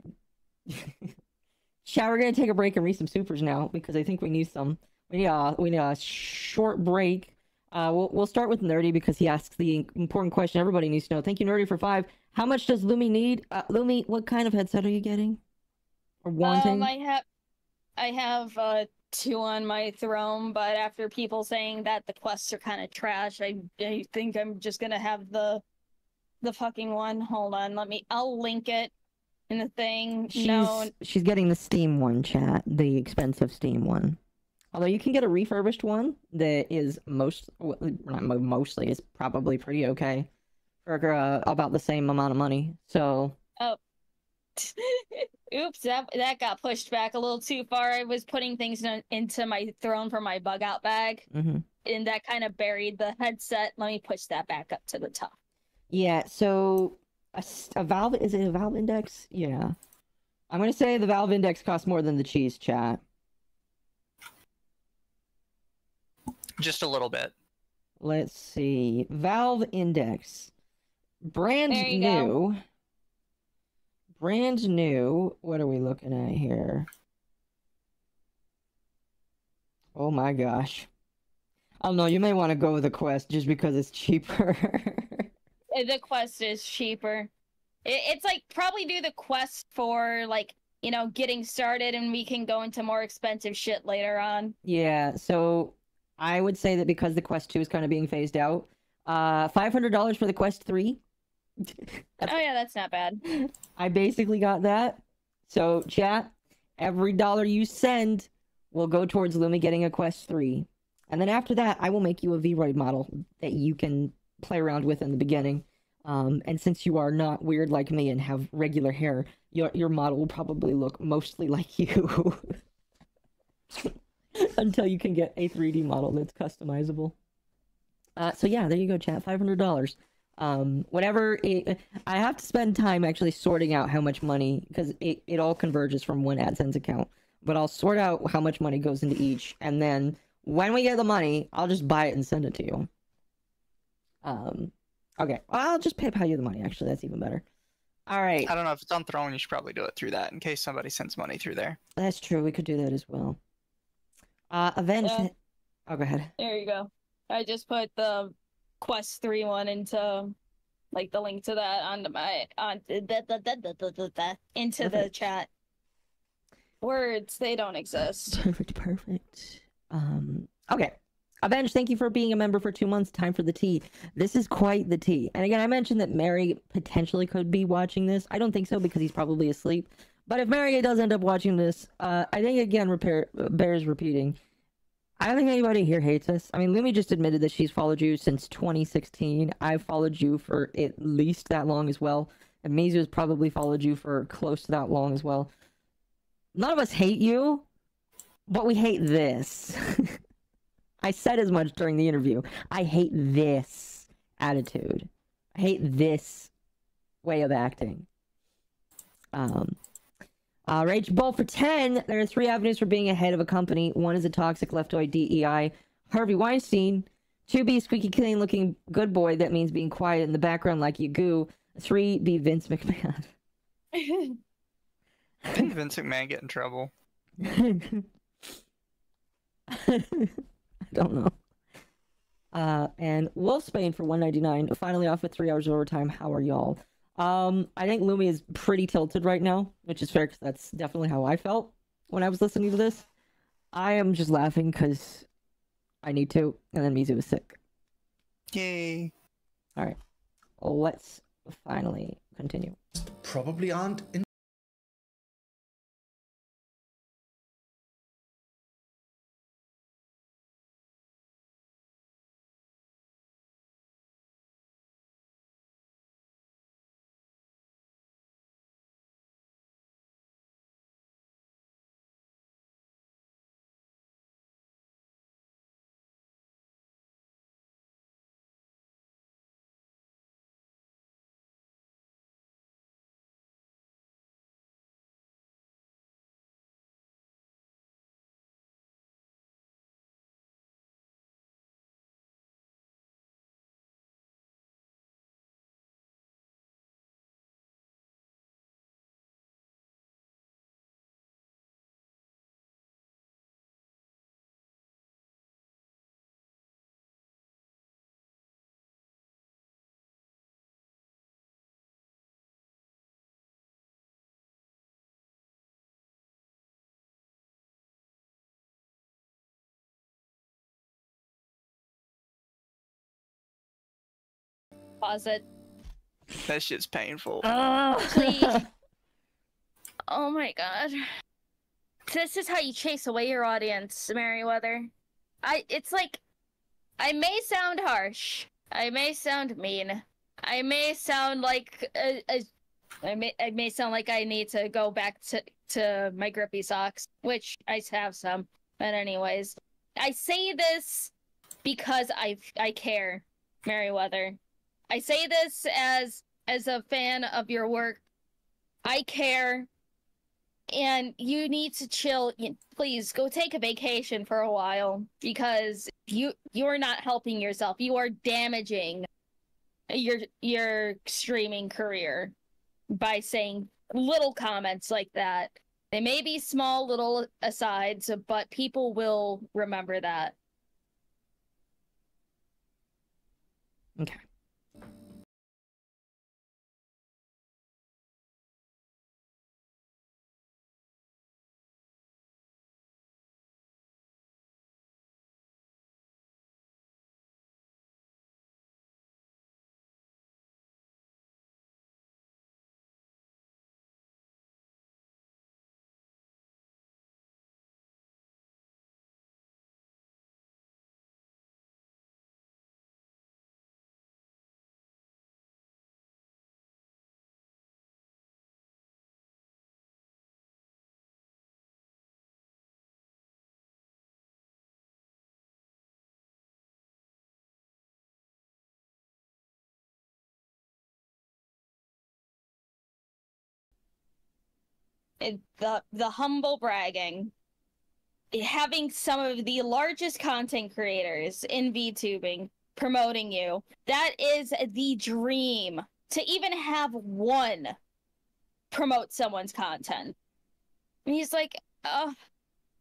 we're gonna take a break and read some supers now because I think we need some. We need a short break. We'll start with Nerdy because he asks the important question everybody needs to know. Thank you, Nerdy, for 5. How much does Lumi need? Lumi, what kind of headset are you getting? Or wanting? I have 2 on my throne, but after people saying that the quests are kind of trash, I think I'm just gonna have the fucking one. Hold on, I'll link it in the thing. She's getting the Steam one, chat, the expensive Steam one. Although you can get a refurbished one that is mostly is probably pretty okay for about the same amount of money. So. Oh. Oops, that got pushed back a little too far. I was putting things into my throne for my bug out bag. Mm-hmm. and that kind of buried the headset. Let me push that back up to the top. Yeah, so a valve, is it a valve index? Yeah. I'm gonna say the valve index costs more than the cheese, chat. Just a little bit. Let's see. Valve index. Brand There you new. go. Brand new. What are we looking at here? Oh my gosh. Oh no, you may want to go with the Quest just because it's cheaper. The Quest is cheaper. It's like probably do the Quest for like, you know, getting started, and we can go into more expensive shit later on. Yeah, so I would say that because the Quest 2 is kind of being phased out, $500 for the Quest 3. Oh yeah, that's not bad. I basically got that. So chat, every dollar you send will go towards Lumi getting a Quest 3. And then after that, I will make you a Vroid model that you can play around with in the beginning. And since you are not weird like me and have regular hair, your model will probably look mostly like you. Until you can get a 3D model that's customizable. So yeah, there you go, chat. $500. I have to spend time actually sorting out how much money, because it all converges from one AdSense account. But I'll sort out how much money goes into each, and then when we get the money, I'll just buy it and send it to you. Okay, well, I'll just PayPal you the money. Actually, that's even better. All right. I don't know if it's on Throne. You should probably do it through that in case somebody sends money through there. That's true. We could do that as well. Avenge. Yeah. Oh, go ahead. There you go. I just put the Quest 3 one into like the link to that onto my into the Perfect. chat. Words, they don't exist. Perfect. Okay. Avenge, thank you for being a member for 2 months. Time for the tea. This is quite the tea. And again, I mentioned that Mary potentially could be watching this. I don't think so because he's probably asleep. But if Mary does end up watching this, I think again bears repeating. I don't think anybody here hates us. I mean, Lumi just admitted that she's followed you since 2016. I've followed you for at least that long as well. And Mizu has probably followed you for close to that long as well. None of us hate you, but we hate this. I said as much during the interview. I hate this attitude. I hate this way of acting. Rage Bull for 10. There are 3 avenues for being ahead of a company. 1 is a toxic leftoid DEI, Harvey Weinstein. 2, be a squeaky clean looking good boy. That means being quiet in the background like you goo. 3, be Vince McMahon. Didn't Vince McMahon get in trouble? I don't know. And Wolfsbane for $1.99. Finally off with 3 hours of overtime. How are y'all? I think Lumi is pretty tilted right now, which is fair because that's definitely how I felt when I was listening to this. I am just laughing because I need to, and then Mizu is sick. Yay. All right. Let's finally continue. Probably aren't in. Pause it. That shit's painful. Please. Oh my god. This is how you chase away your audience, Merryweather. It's like, I may sound harsh. I may sound mean. I may sound like I may sound like I need to go back to my grippy socks, which I have some. But anyways, I say this because I care, Merryweather. I say this as a fan of your work. I care, and you need to chill. Please go take a vacation for a while, because you're not helping yourself. You are damaging your streaming career by saying little comments like that. They may be small little asides, but people will remember that. Okay. The humble bragging. Having some of the largest content creators in VTubing promoting you, that is the dream. To even have one promote someone's content. And he's like, oh,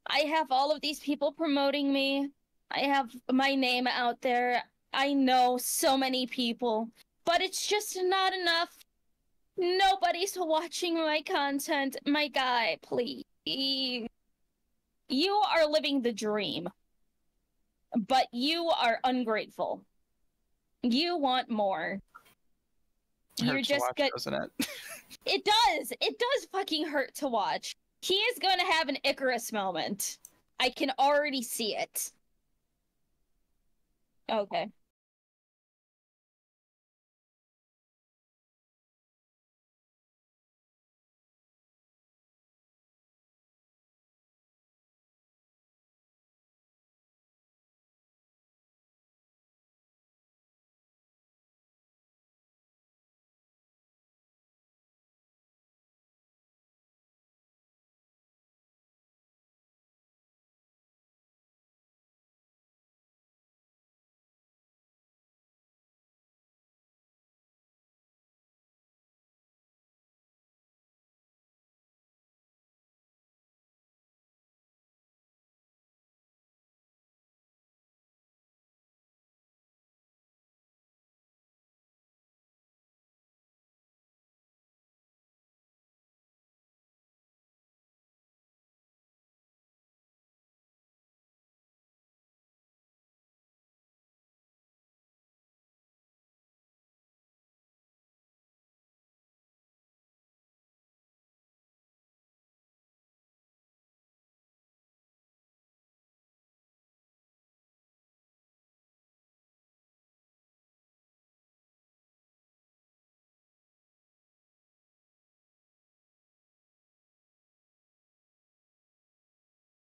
I have all of these people promoting me. I have my name out there. I know so many people, but it's just not enough. Nobody's watching my content. My guy, please. You are living the dream, but you are ungrateful. You want more. You're just good, doesn't it? It does. It does fucking hurt to watch. He is going to have an Icarus moment. I can already see it. Okay.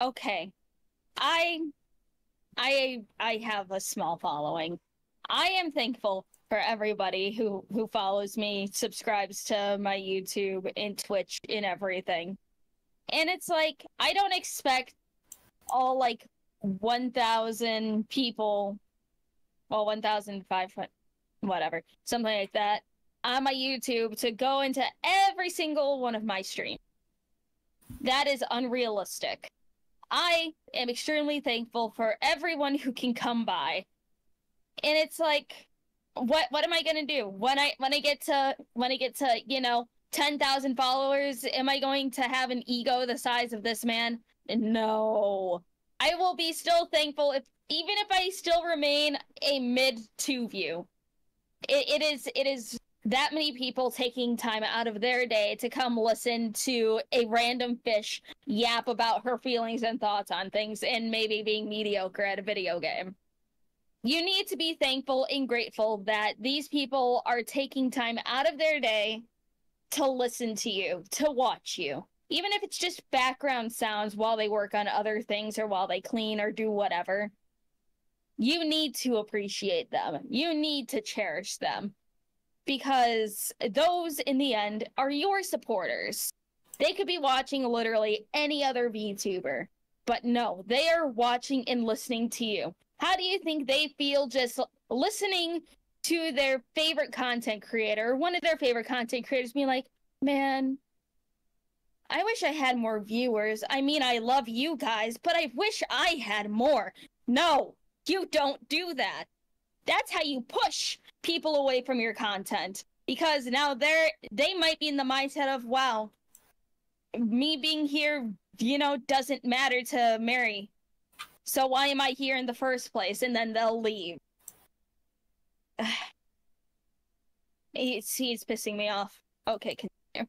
Okay. I have a small following. I am thankful for everybody who follows me, subscribes to my YouTube and Twitch and everything. And it's like, I don't expect all like 1,000 people, well, 1,500, whatever, something like that, on my YouTube to go into every single one of my streams. That is unrealistic. I am extremely thankful for everyone who can come by. And it's like, what am I gonna do? When I get to, you know, 10,000 followers, am I going to have an ego the size of this man? No. I will be still thankful even if I still remain a mid-2 view. It is that many people taking time out of their day to come listen to a random fish yap about her feelings and thoughts on things and maybe being mediocre at a video game. You need to be thankful and grateful that these people are taking time out of their day to listen to you, to watch you. Even if it's just background sounds while they work on other things or while they clean or do whatever. you need to appreciate them. You need to cherish them. Because those, in the end, are your supporters. They could be watching literally any other VTuber. But no, they are watching and listening to you. How do you think they feel just listening to their favorite content creator, one of their favorite content creators being like, man, I wish I had more viewers. I mean, I love you guys, but I wish I had more. No, you don't do that. That's how you push people away from your content. Because now they might be in the mindset of, wow, me being here, doesn't matter to Mary. So why am I here in the first place? And then they'll leave. He's pissing me off. Okay, continue.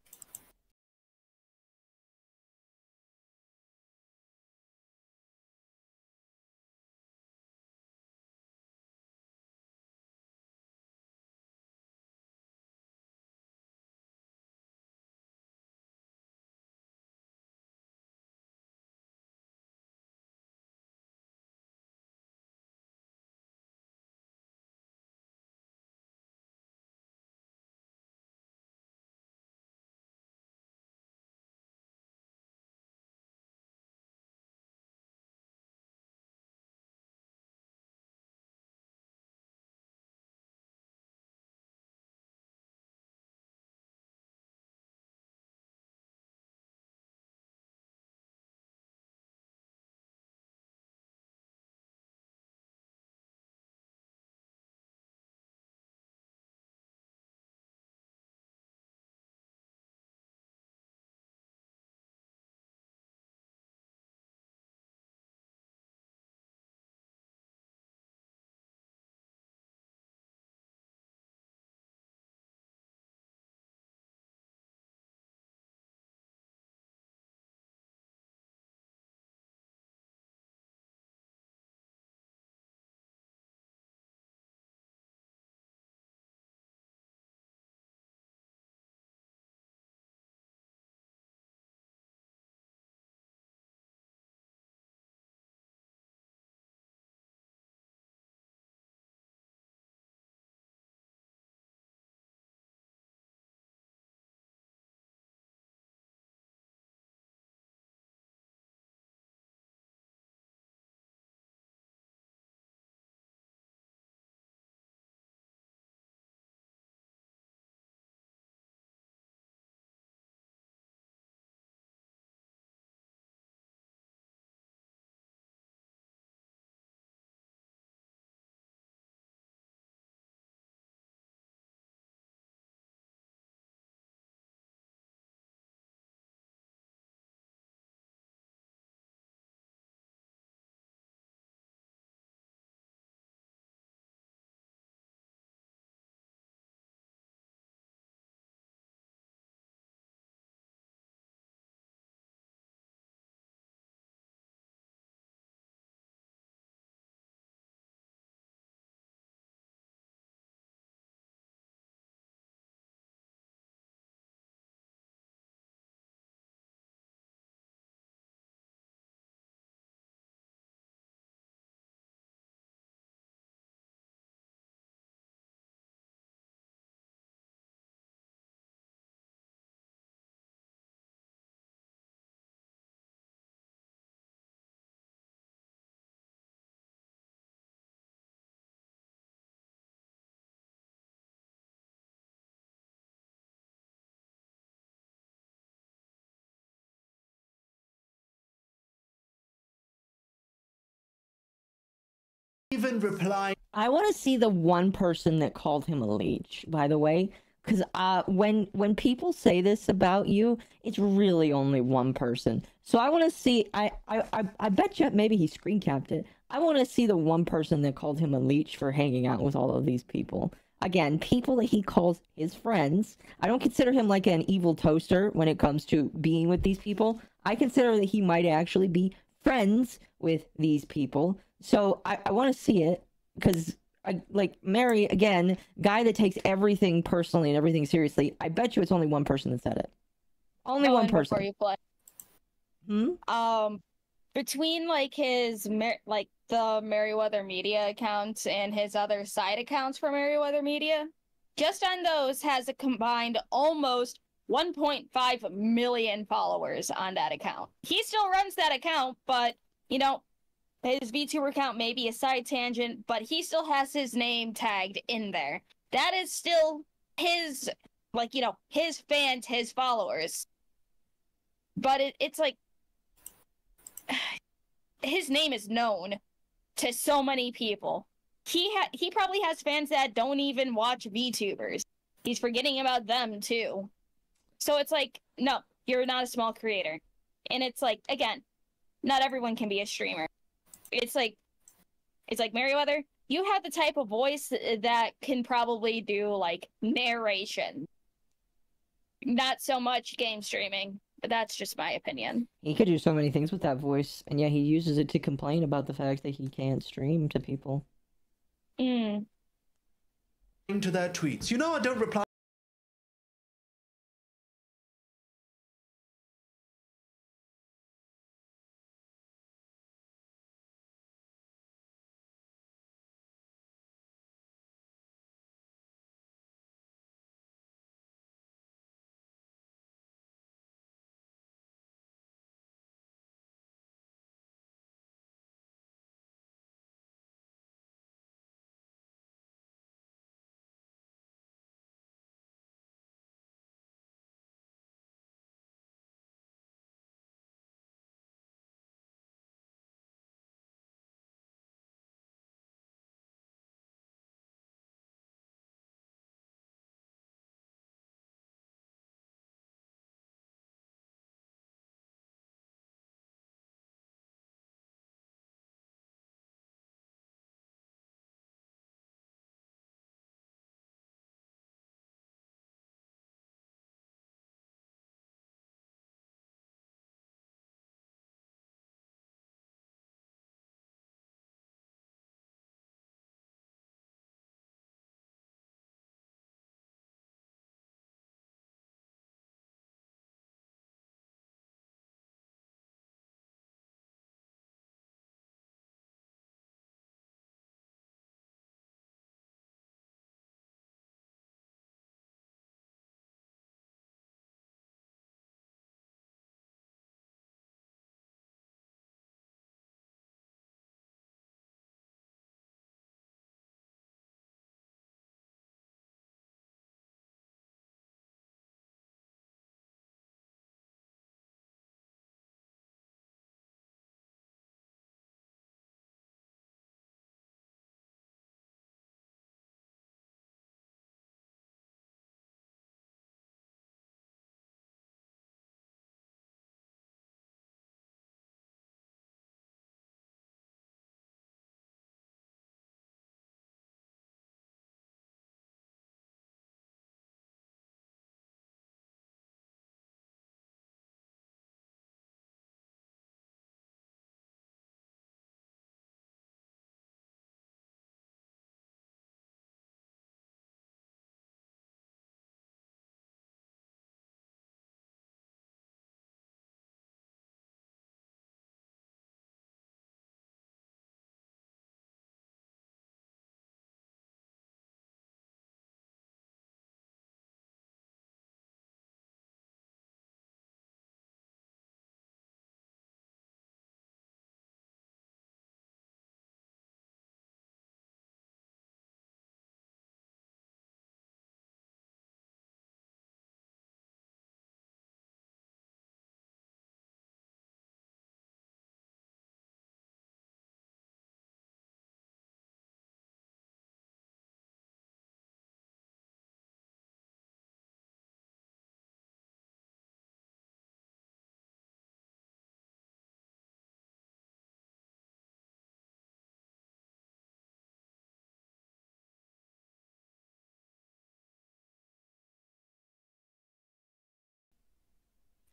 Even reply. I want to see the one person that called him a leech, by the way, because when people say this about you, it's really only one person. So I want to see. I bet you maybe he screen capped it. I want to see the one person that called him a leech for hanging out with all of these people. Again, people that he calls his friends. I don't consider him like an evil toaster when it comes to being with these people. I consider that he might actually be friends with these people. So I want to see it because, like Mary, again, guy that takes everything personally and everything seriously. I bet you it's only one person that said it. Only one person. Before you play. Between like his the Merryweather Media account and his other side accounts for Merryweather Media, just on those has a combined almost 1.5 million followers on that account. He still runs that account, but, you know, his VTuber account may be a side tangent, but he still has his name tagged in there. That is still his, like, you know, his fans, his followers. But it's like, his name is known to so many people. He probably has fans that don't even watch VTubers. He's forgetting about them too. So it's like, no, you're not a small creator. And it's like, again, not everyone can be a streamer. It's like Merryweather, you have the type of voice that can probably do like narration. Not so much game streaming, but that's just my opinion. He could do so many things with that voice, and yet he uses it to complain about the fact that he can't stream to people. To their tweets. You know, I don't reply.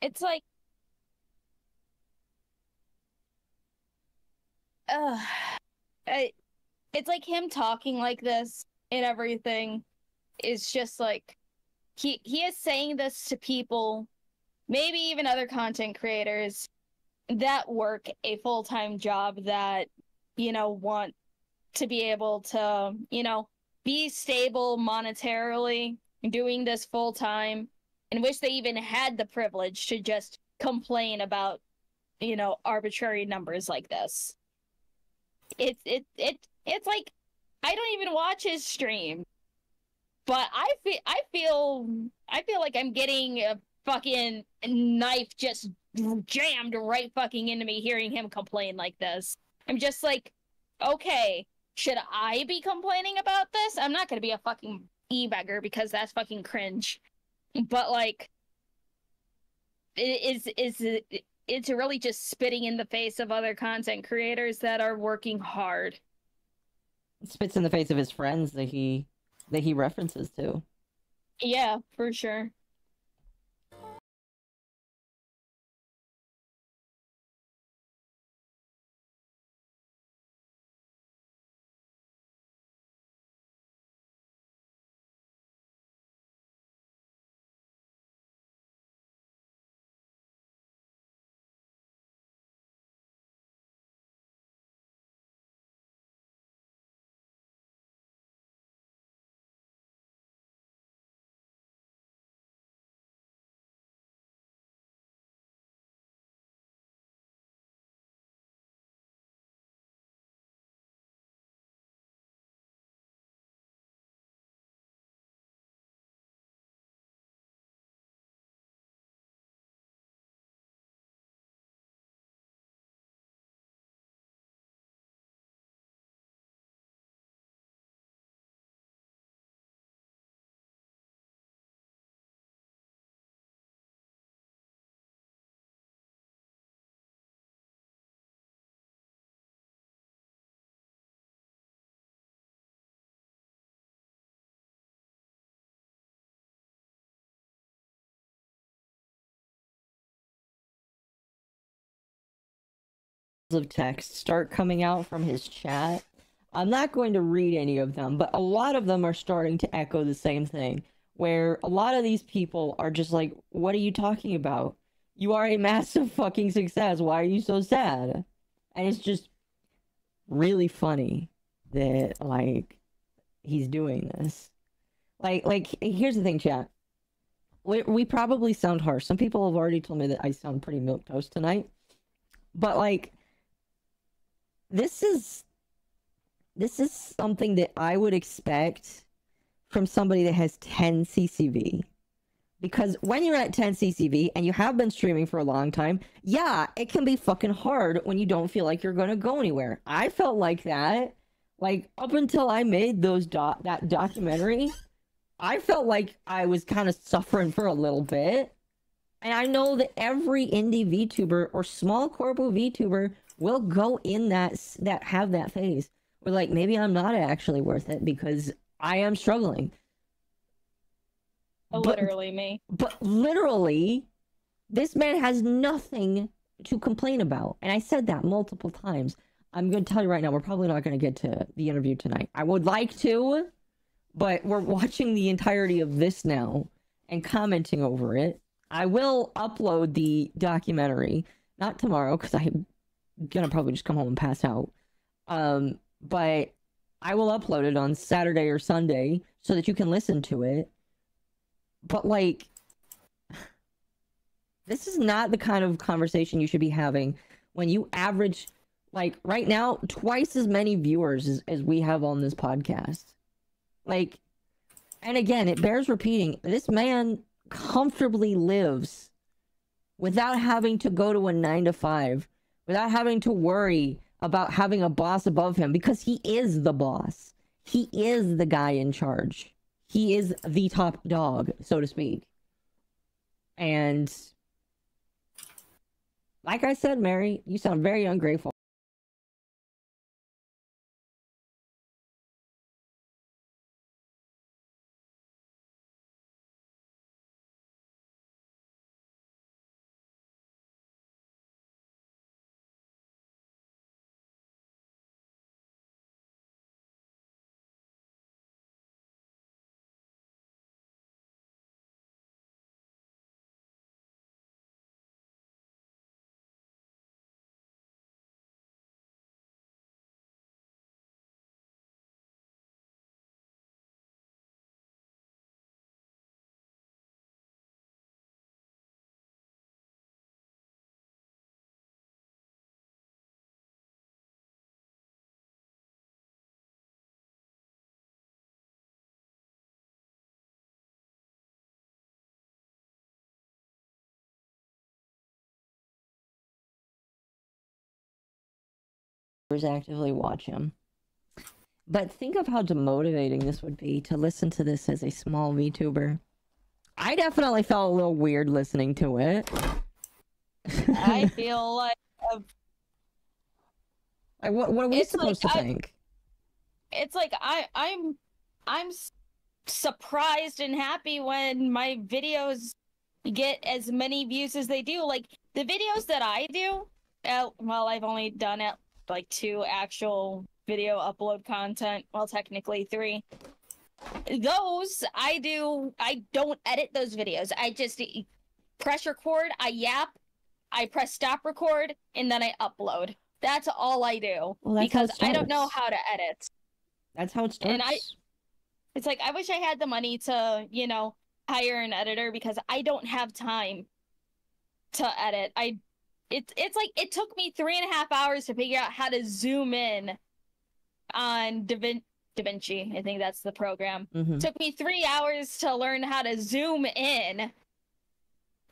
It's like, uh, it's like him talking like this and everything is just like, he is saying this to people, maybe even other content creators that work a full-time job that want to be able to, be stable monetarily, doing this full time, and wish they even had the privilege to just complain about, arbitrary numbers like this. It's like I don't even watch his stream, but I feel like I'm getting a fucking knife just jammed right fucking into me hearing him complain like this. I'm just like, okay, should I be complaining about this? I'm not gonna be a fucking e-beggar because that's fucking cringe. But like, it's really just spitting in the face of other content creators that are working hard. It spits in the face of his friends that he references to. Yeah, for sure. Of text start coming out from his chat. I'm not going to read any of them, but a lot of them are starting to echo the same thing, where a lot of these people are just like, what are you talking about? You are a massive fucking success. Why are you so sad? And it's just really funny that, like, he's doing this. Like here's the thing, chat. We probably sound harsh. Some people have already told me that I sound pretty milquetoast tonight. But, like, this is something that I would expect from somebody that has 10 CCV. Because when you're at 10 CCV and you have been streaming for a long time, yeah, it can be fucking hard when you don't feel like you're going to go anywhere. I felt like that. Like, up until I made that documentary, I felt like I was kind of suffering for a little bit. And I know that every indie VTuber or small corpo VTuber will go in that have that phase. Where, like, maybe I'm not actually worth it because I am struggling. Literally me. But literally, this man has nothing to complain about. And I said that multiple times. I'm going to tell you right now, we're probably not going to get to the interview tonight. I would like to, but we're watching the entirety of this now and commenting over it. I will upload the documentary, not tomorrow, because I'm going to probably just come home and pass out. But I will upload it on Saturday or Sunday so that you can listen to it. But, like, this is not the kind of conversation you should be having when you average, like, right now, twice as many viewers as we have on this podcast. Like, and again, it bears repeating, this man comfortably lives without having to go to a 9-to-5, without having to worry about having a boss above him, because he is the boss. He is the guy in charge. He is the top dog, so to speak. And like I said, Mary, you sound very ungrateful. actively watch him. But think of how demotivating this would be to listen to this as a small VTuber. I definitely felt a little weird listening to it. I feel like what are we supposed to think? It's like I'm surprised and happy when my videos get as many views as they do. Like the videos that I do, well, I've only done it like 2 actual video upload content. Well, technically 3. Those I don't edit those videos. I just press record, I yap, I press stop record, and then I upload. That's all I do. Well, because I don't know how to edit. That's how it starts. And it's like I wish I had the money to, hire an editor because I don't have time to edit. It's like it took me 3.5 hours to figure out how to zoom in on DaVinci. I think that's the program. Mm-hmm. Took me 3 hours to learn how to zoom in.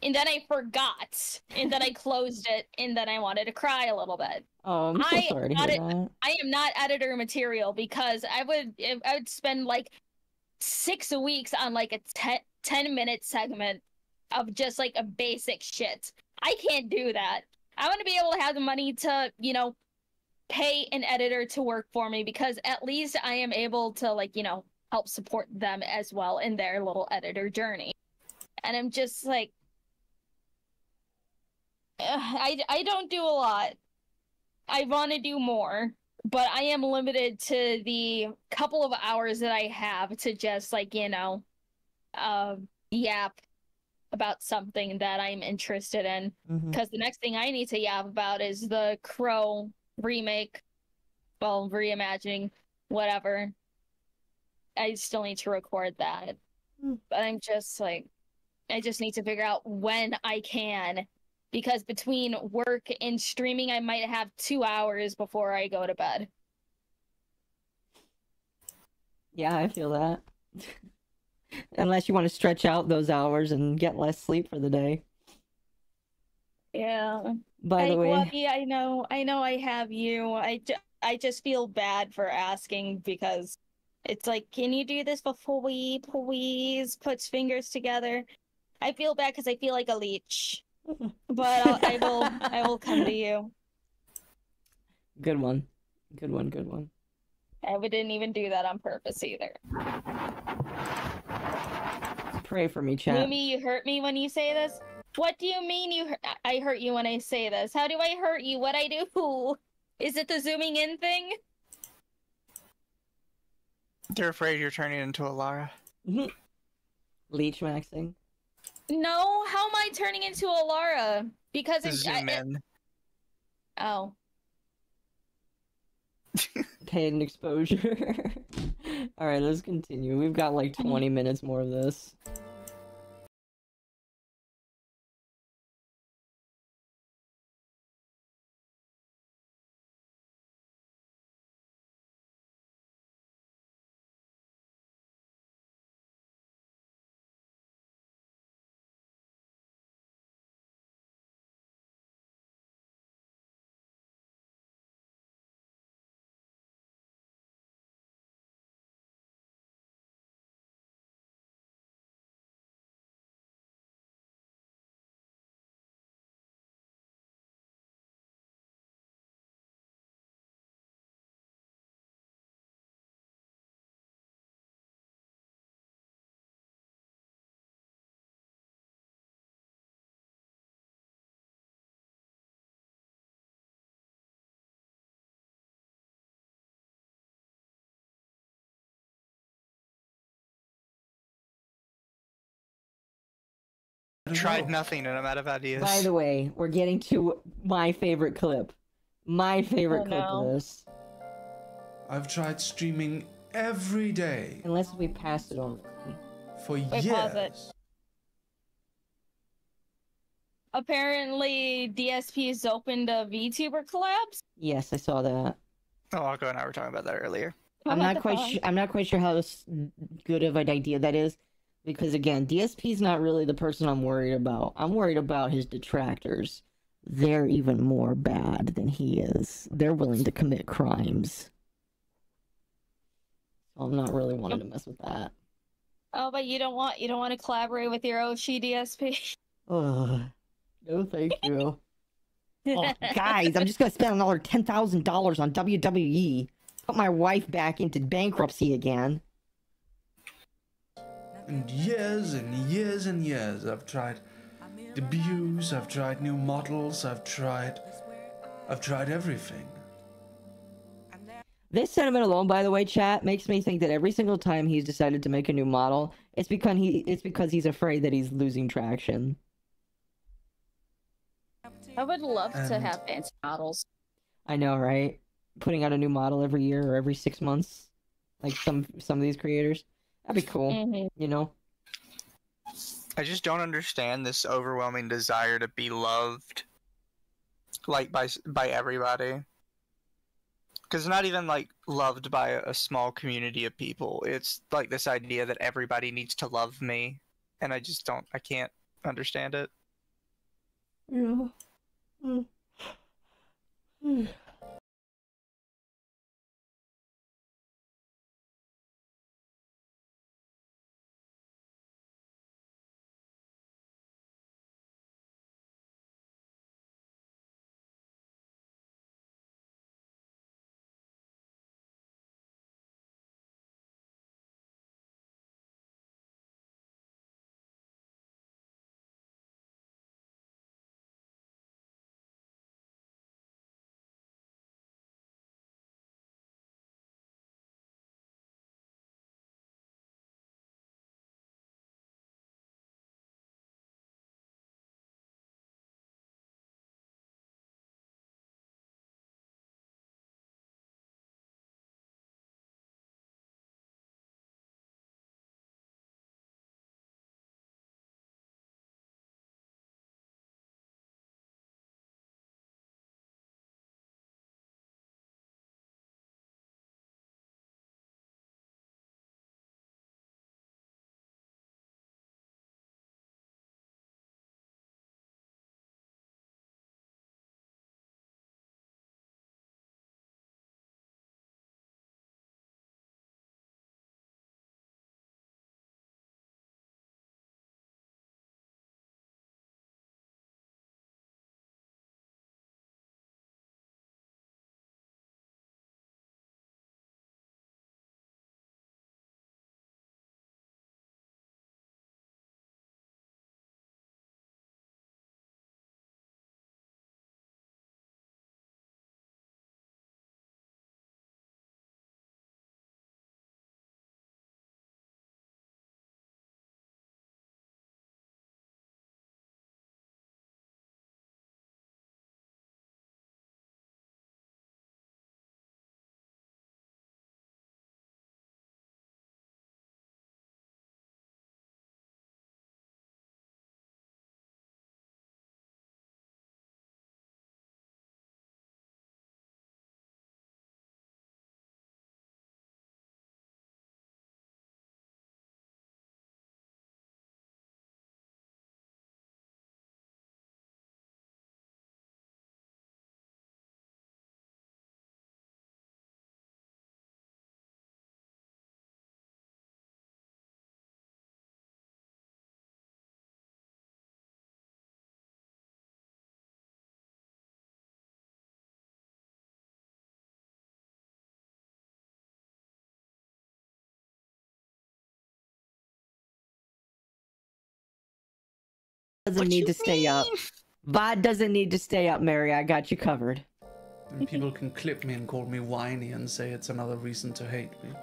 And then I forgot. And then I closed it. And then I wanted to cry a little bit. Oh, I'm so sorry to hear that. I am not editor material because I would spend like 6 weeks on like a 10-minute segment of just like a basic shit. I can't do that. I want to be able to have the money to, pay an editor to work for me because at least I am able to help support them as well in their little editor journey. And I'm just like, I don't do a lot. I want to do more, but I am limited to the couple of hours that I have to just yap about something that I'm interested in. Because the next thing I need to yap about is the Crow remake, well, reimagining, whatever. I still need to record that. But I'm just like, I just need to figure out when I can. Because between work and streaming, I might have 2 hours before I go to bed. Yeah, I feel that. Unless you want to stretch out those hours and get less sleep for the day. Yeah. By the way, Wubby, I know I have you. I just feel bad for asking because it's like, can you do this before we please puts fingers together? I feel bad because I feel like a leech. But I will come to you. Good one. Good one, good one. I didn't even do that on purpose either. Pray for me, chat. Lumi, you hurt me when you say this? What do you mean I hurt you when I say this? How do I hurt you? What I do? Is it the zooming in thing? They're afraid you're turning into a Lara. Leech maxing. No, how am I turning into a Lara? Because it's zoom in. Oh. Paid exposure. Alright, let's continue. We've got like 20 minutes more of this. Tried nothing and I'm out of ideas. By the way, we're getting to my favorite clip. My favorite clip of this. I've tried streaming every day. Unless we pass it on. For Wait, years. pause it. Apparently, DSP's opened a VTuber collabs. Yes, I saw that. MommaOcco and I were talking about that earlier. I'm not quite sure how good of an idea that is. Because again, DSP's not really the person I'm worried about. I'm worried about his detractors. they're even more bad than he is. They're willing to commit crimes. So I'm not really wanting to mess with that. Oh, but you don't want to collaborate with your Oshi DSP? Ugh. No, thank you. Oh, guys, I'm just gonna spend another $10,000 on WWE. Put my wife back into bankruptcy again. And years and years and years, I've tried debuts, I've tried new models, I've tried everything. This sentiment alone, by the way, chat, makes me think that every single time he's decided to make a new model, it's because he's afraid that he's losing traction. I would love to have fancy models. I know, right? Putting out a new model every year or every 6 months, like some of these creators. That'd be cool, you know? I just don't understand this overwhelming desire to be loved, like, by everybody. Because not even, like, loved by a small community of people. It's, like, this idea that everybody needs to love me. And I can't understand it. Yeah. Doesn't need to stay up. VOD doesn't need to stay up, Mary. I got you covered. And people can clip me and call me whiny and say it's another reason to hate me.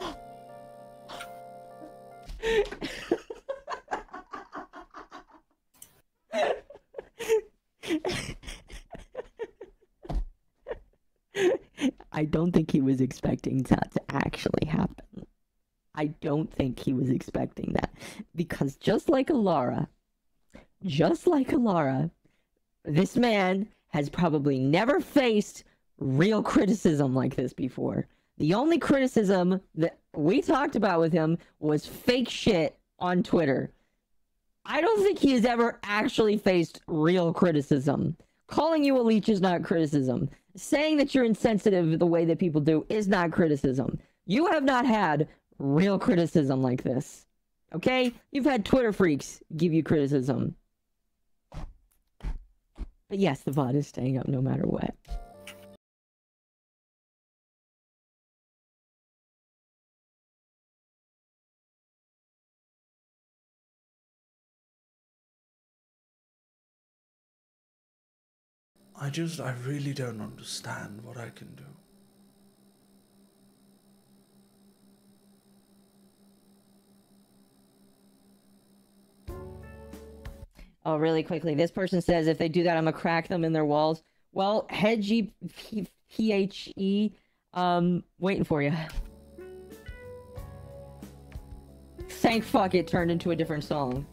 I don't think he was expecting that to actually happen. I don't think he was expecting that. Because just like Alara, this man has probably never faced real criticism like this before. The only criticism that we talked about with him was fake shit on Twitter. I don't think he has ever actually faced real criticism. Calling you a leech is not criticism. Saying that you're insensitive the way that people do is not criticism. You have not had real criticism like this. Okay? You've had Twitter freaks give you criticism. But yes, the VOD is staying up no matter what. I really don't understand what I can do. Oh, really quickly. This person says if they do that, I'm gonna crack them in their walls. Well, head GPHE, waiting for you. Thank fuck it turned into a different song.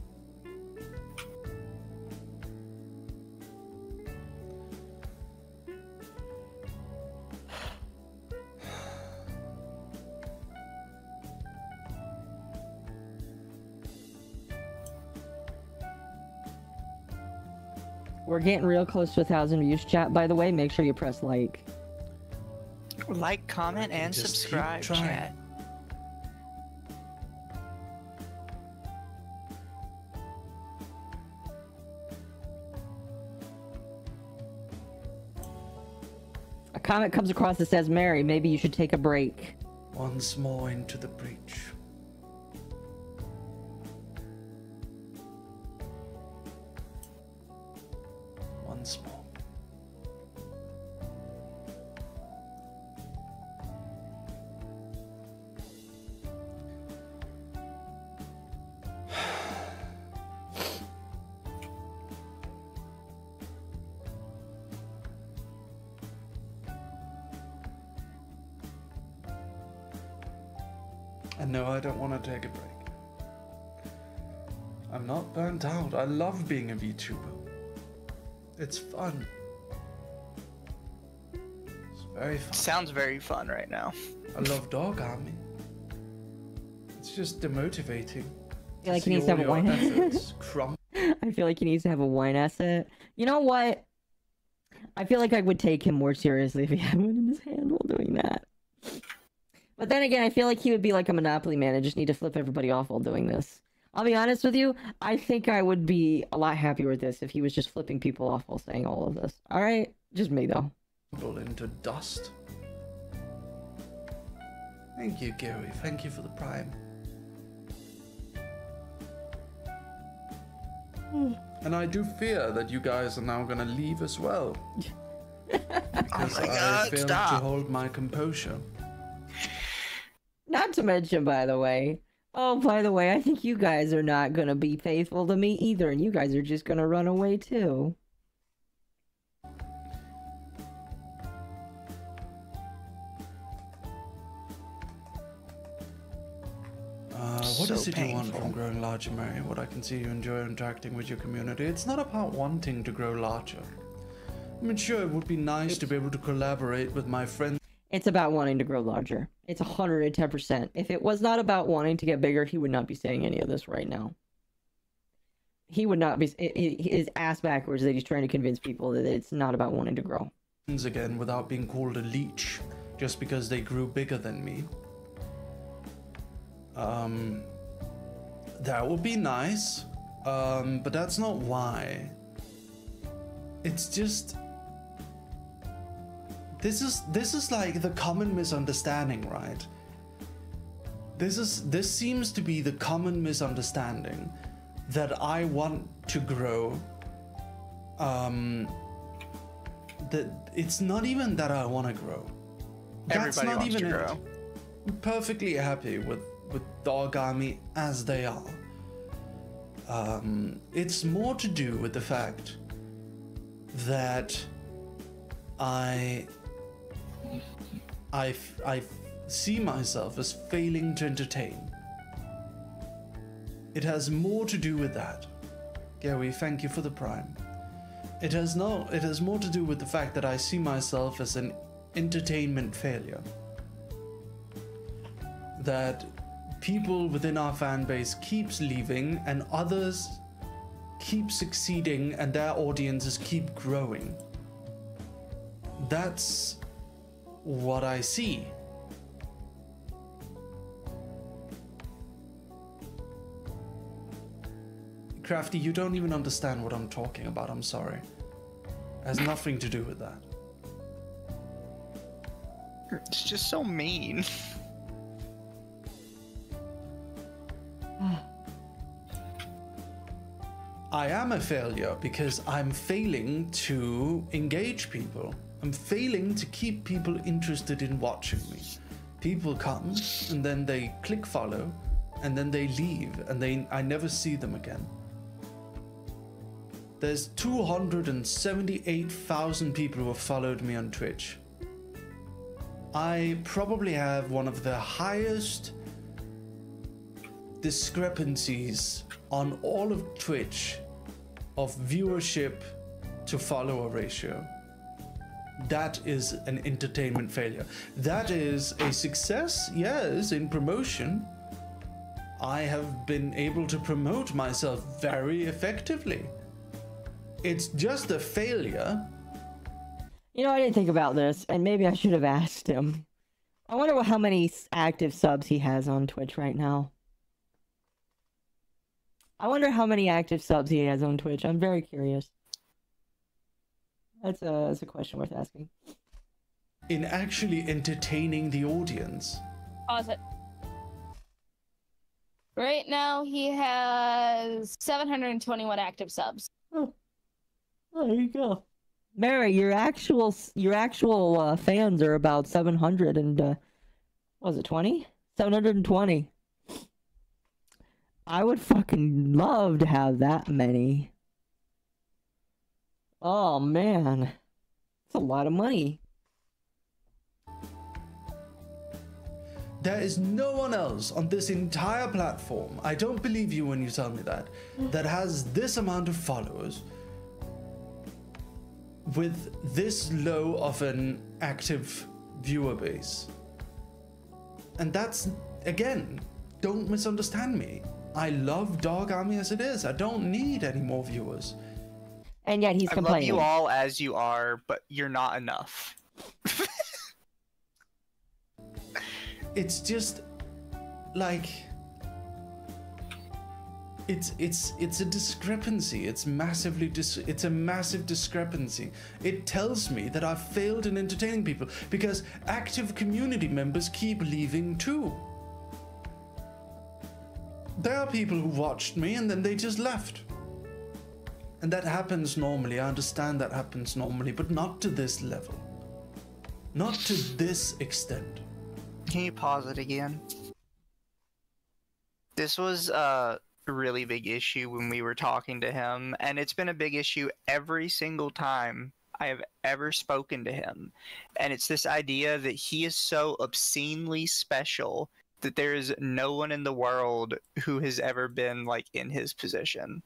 We're getting real close to 1,000 views, chat, by the way. Make sure you press like. Like, comment, and Just subscribe, keep trying. chat. A comment comes across that says, Mary, maybe you should take a break. Once more into the breach. Once more. And no, I don't want to take a break. I'm not burnt out. I love being a VTuber. It's fun. It's very fun. Sounds very fun right now. I love Dog Army. It's just demotivating. I feel like he needs to have a wine. I feel like he needs to have a wine asset. You know what? I feel like I would take him more seriously if he had one in his hand while doing that. But then again, I feel like he would be like a Monopoly man and just need to flip everybody off while doing this. I'll be honest with you, I think I would be a lot happier with this if he was just flipping people off while saying all of this. Alright? Just me, though. Into dust. Thank you, Gary. Thank you for the prime. And I do fear that you guys are now gonna leave as well. Because Oh my God, I failed stop. to hold my composure. Not to mention, by the way, I think you guys are not gonna be faithful to me either, and you guys are just gonna run away too. What So is it you want painful. from growing larger, Mary? What I can see you enjoy interacting with your community. It's not about wanting to grow larger. I mean, sure, it would be nice to be able to collaborate with my friends. It's about wanting to grow larger. It's 110%. If it was not about wanting to get bigger, he would not be saying any of this right now. He would not be... His ass backwards that he's trying to convince people that it's not about wanting to grow. Again without being called a leech just because they grew bigger than me. That would be nice, but that's not why. It's just this is like the common misunderstanding, right? This seems to be the common misunderstanding that I want to grow. That it's not even that I want to grow. That's Everybody not wants even to it. grow. I'm perfectly happy with Dog Army as they are. It's more to do with the fact that I see myself as failing to entertain. It has more to do with that. Gary, thank you for the prime. It has more to do with the fact that I see myself as an entertainment failure. That people within our fan base keeps leaving and others keep succeeding and their audiences keep growing. That's what I see. Crafty, you don't even understand what I'm talking about, I'm sorry. It has nothing to do with that. It's just so mean. I am a failure because I'm failing to engage people. I'm failing to keep people interested in watching me. People come and then they click follow and then they leave and I never see them again. There's 278,000 people who have followed me on Twitch. I probably have one of the highest discrepancies on all of Twitch of viewership to follower ratio. That is an entertainment failure. That is a success, yes, in promotion. I have been able to promote myself very effectively. It's just a failure. You know, I didn't think about this, and maybe I should have asked him. I wonder how many active subs he has on Twitch right now. I wonder how many active subs he has on Twitch. I'm very curious. That's a question worth asking. In actually entertaining the audience. Pause it. Right now, he has 721 active subs. Oh, there you go. Mary, your actual fans are about 700 and what was it, 20? 720. I would fucking love to have that many. Oh man, that's a lot of money. There is no one else on this entire platform, I don't believe you when you tell me that has this amount of followers with this low of an active viewer base. And that's, again, don't misunderstand me. I love Dog Army as it is. I don't need any more viewers. And yet he's complaining. I love you all as you are, but you're not enough. It's just like it's a discrepancy. It's a massive discrepancy. It tells me that I've failed in entertaining people because active community members keep leaving too. There are people who watched me and then they just left. And that happens normally. I understand that happens normally, but not to this level. Not to this extent. Can you pause it again? This was a really big issue when we were talking to him, and it's been a big issue every single time I have ever spoken to him. And it's this idea that he is so obscenely special that there is no one in the world who has ever been like in his position.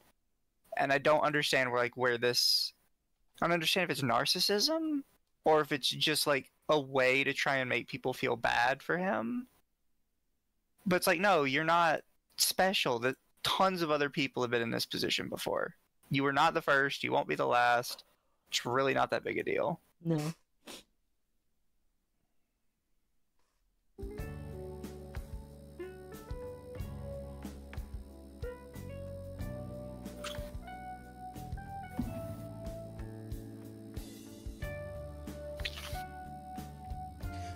And I don't understand I don't understand if it's narcissism or if it's just like a way to try and make people feel bad for him. But it's like, no, you're not special. That tons of other people have been in this position before. You were not the first, you won't be the last. It's really not that big a deal. No.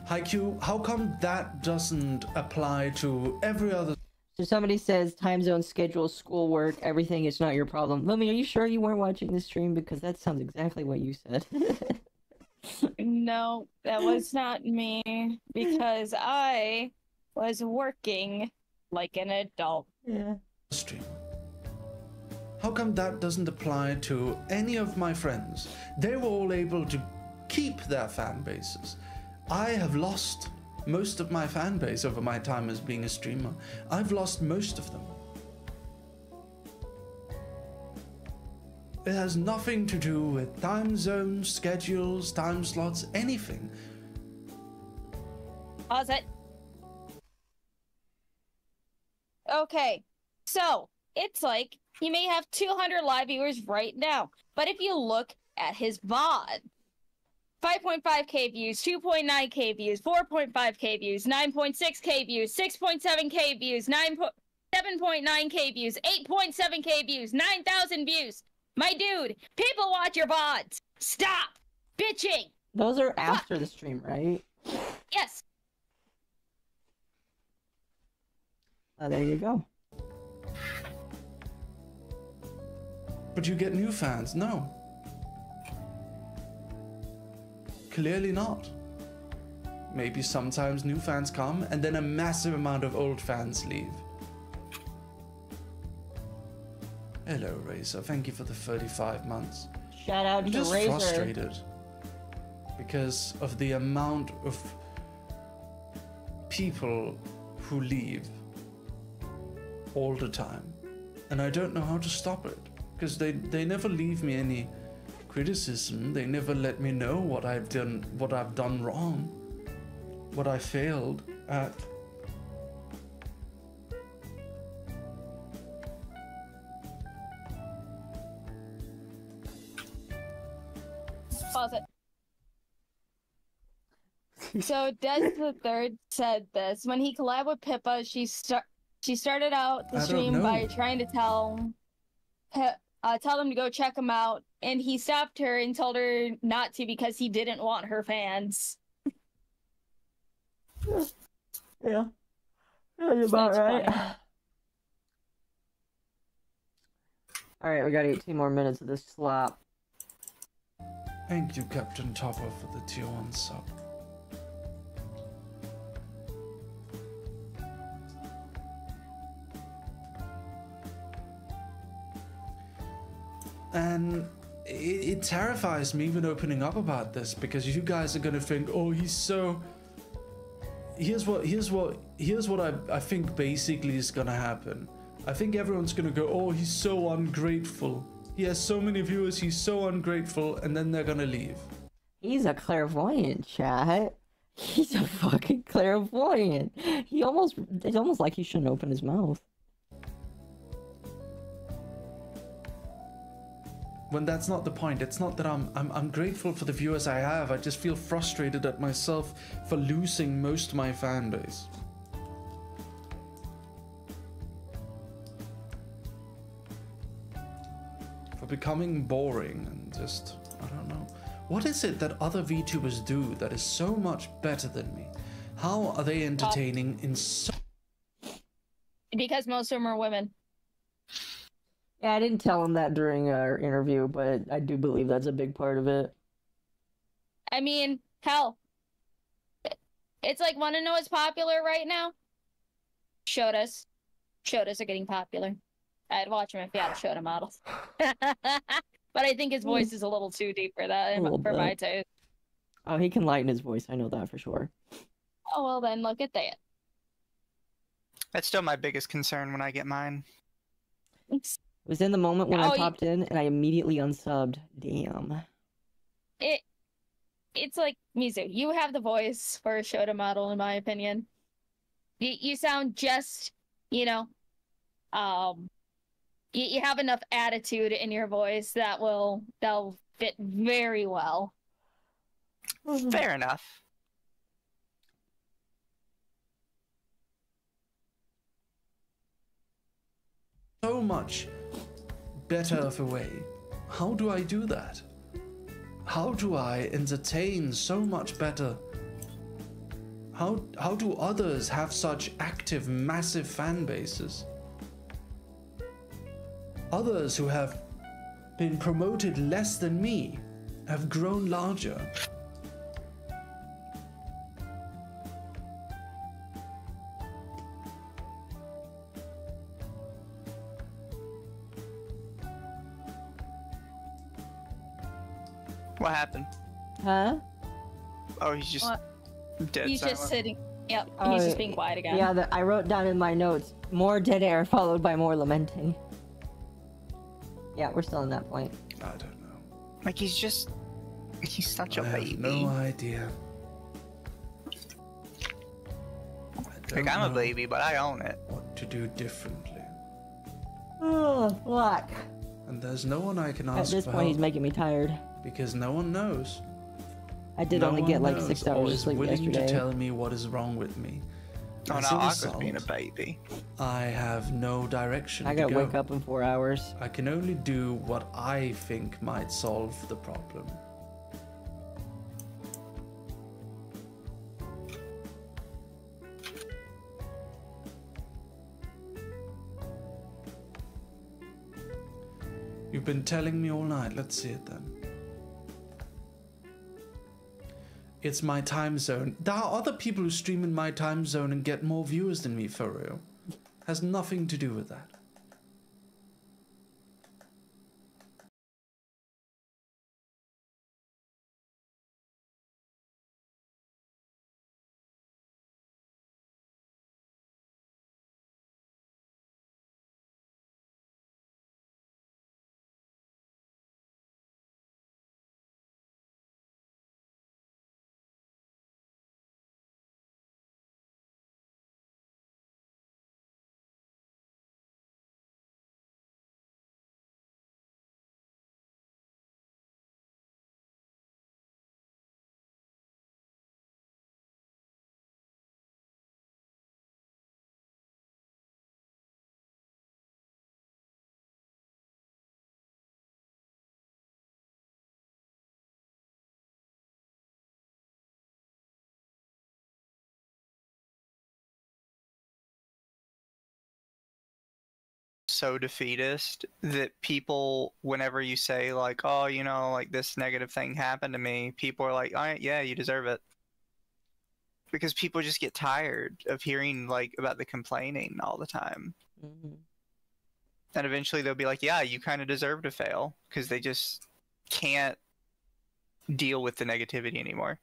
Haikyuu, how come that doesn't apply to every other? So somebody says time zone, schedule, schoolwork, everything is not your problem. Lumi, are you sure you weren't watching this stream? Because that sounds exactly what you said. No, that was not me because I was working like an adult. Yeah. Stream. How come that doesn't apply to any of my friends? They were all able to keep their fan bases. I have lost most of my fan base over my time as being a streamer. I've lost most of them. It has nothing to do with time zones, schedules, time slots, anything. Pause it. Okay, so it's like he may have 200 live viewers right now, but if you look at his VOD, 5.5k views, 2.9k views, 4.5k views, 9.6k views, 6.7k views, 7.9k views, 8.7k views, 9,000 views. My dude, people watch your VODs. Stop bitching. Those are after the stream, right? Yes. There you go. But you get new fans? No. Clearly not. Maybe sometimes new fans come and then a massive amount of old fans leave. Hello, Razor. Thank you for the 35 months. Shout out I'm to just Razor. frustrated because of the amount of people who leave all the time, and I don't know how to stop it because they never leave me any criticism. They never let me know what I've done wrong, what I failed at. Pause it. So Des the Third said this when he collabed with Pippa. She started out the stream by trying to tell them to go check him out, and he stopped her and told her not to because he didn't want her fans. Yeah, that's about right. All right, we got 18 more minutes of this slop. Thank you, Captain Topper, for the tier 1 sub. And it terrifies me even opening up about this because you guys are gonna think, oh, he's so. Here's what I think basically is gonna happen. I think everyone's gonna go, oh, he's so ungrateful. He has so many viewers, he's so ungrateful, and then they're gonna leave. He's a clairvoyant, chat. He's a fucking clairvoyant. It's almost like he shouldn't open his mouth. When that's not the point. It's not that I'm grateful for the viewers I have. I just feel frustrated at myself for losing most of my fan base. For becoming boring and just, I don't know. What is it that other VTubers do that is so much better than me? How are they entertaining in so... Because most of them are women. Yeah, I didn't tell him that during our interview, but I do believe that's a big part of it. I mean, hell. It's like, want to know what's popular right now? Shotas. Shotas are getting popular. I'd watch him if he had a Shota model. But I think his voice is a little too deep for that, for my taste. Oh, he can lighten his voice. I know that for sure. Oh, well then, look at that. That's still my biggest concern when I get mine. It was in the moment when I popped in and I immediately unsubbed. Damn. It's like, Mizu, you have the voice for a Shota model, in my opinion. You sound just, you have enough attitude in your voice that'll fit very well. Fair enough. So much better of a way. How do I do that? How do I entertain so much better? How do others have such active, massive fan bases? Others who have been promoted less than me have grown larger. What happened? Huh? Oh, he's just dead. He's silent. just sitting. Yep, he's just being quiet again. Yeah, I wrote down in my notes, more dead air followed by more lamenting. Yeah, we're still in that point. I don't know. Like, he's such a baby. I have no idea. Like, I'm a baby, but I own it. What to do differently. Oh, fuck. And there's no one I can ask At this for point, he's help making me tired. because no one knows. I did no only one get like knows 6 or hours of is sleep willing yesterday. to tell me what is wrong with me. Oh As no, a Aqua's being a result, baby. I have no direction I to gotta go. wake up in 4 hours. I can only do what I think might solve the problem. You've been telling me all night. Let's see it then. It's my time zone. There are other people who stream in my time zone and get more viewers than me, for real. Has nothing to do with that. So defeatist that people, whenever you say like, oh, you know, like this negative thing happened to me, people are like, all right, yeah, you deserve it. Because people just get tired of hearing like about the complaining all the time. Mhm. And eventually they'll be like, yeah, you kind of deserve to fail, because they just can't deal with the negativity anymore.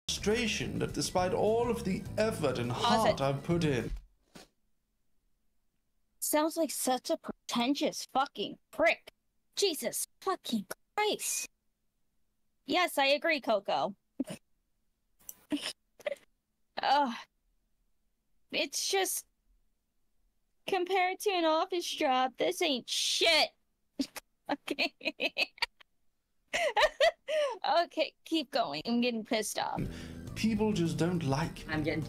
Frustration that despite all of the effort and heart I've put in. Sounds like such a pretentious fucking prick. Jesus fucking Christ. Yes, I agree, Coco. It's just, compared to an office job, this ain't shit. Okay. Okay, keep going. I'm getting pissed off. People just don't like me. I'm getting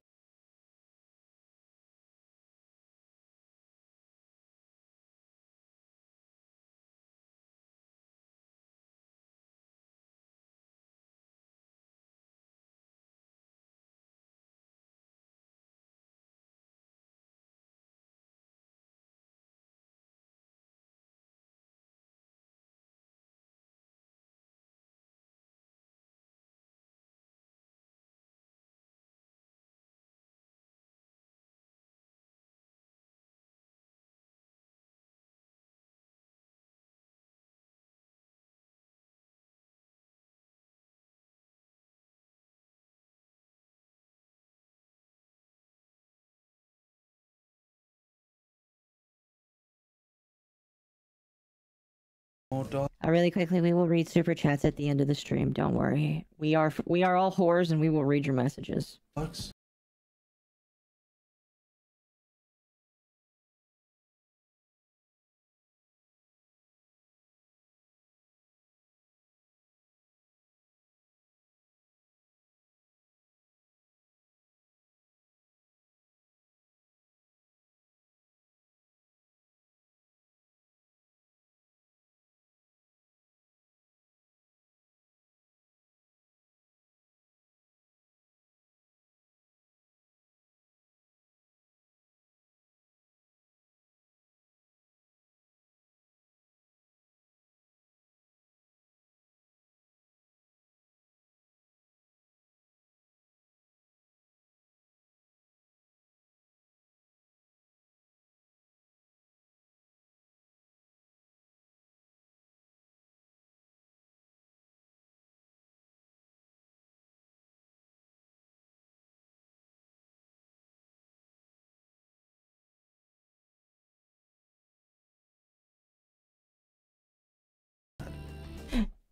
really quickly, we will read super chats at the end of the stream. Don't worry. We are all whores, and we will read your messages. Dogs.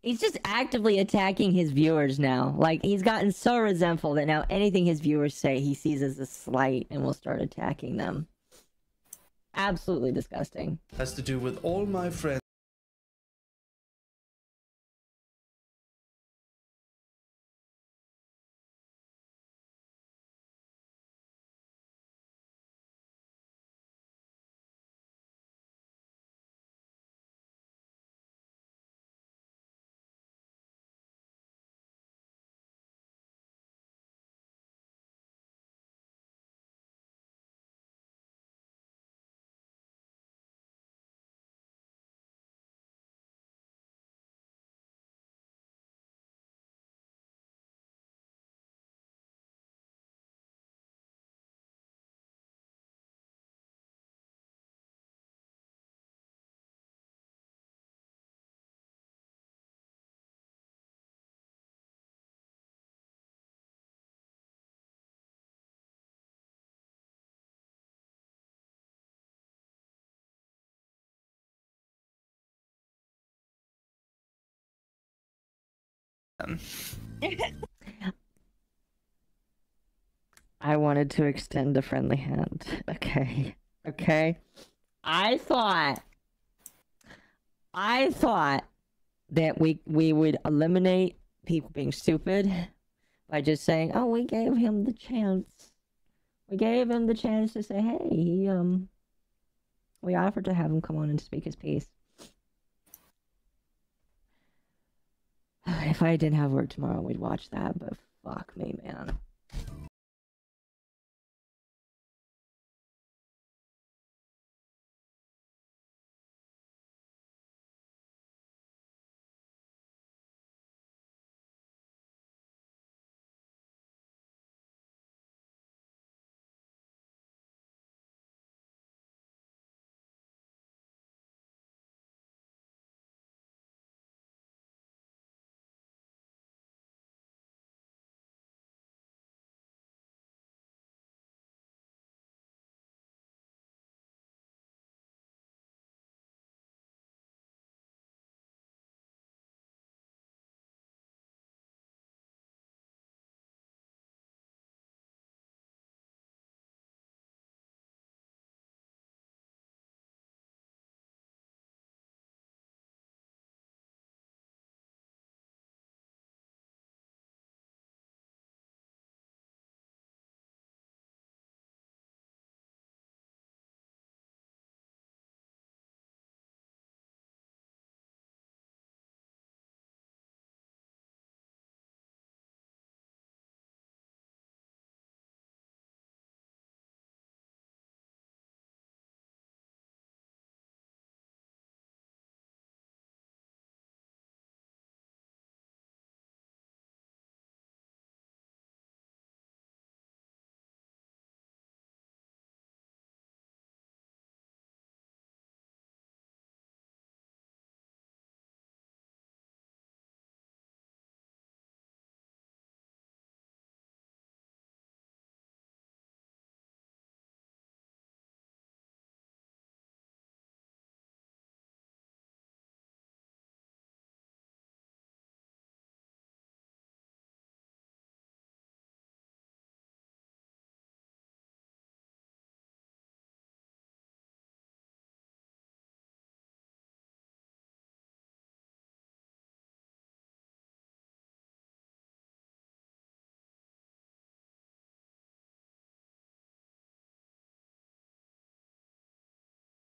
He's just actively attacking his viewers now. Like, he's gotten so resentful that now anything his viewers say he sees as a slight and will start attacking them. Absolutely disgusting. Has to do with all my friends. I wanted to extend a friendly hand. Okay. Okay. I thought that we would eliminate people being stupid by just saying, oh, we gave him the chance. We gave him the chance to say, hey, we offered to have him come on and speak his piece. If I didn't have work tomorrow, we'd watch that, but fuck me, man.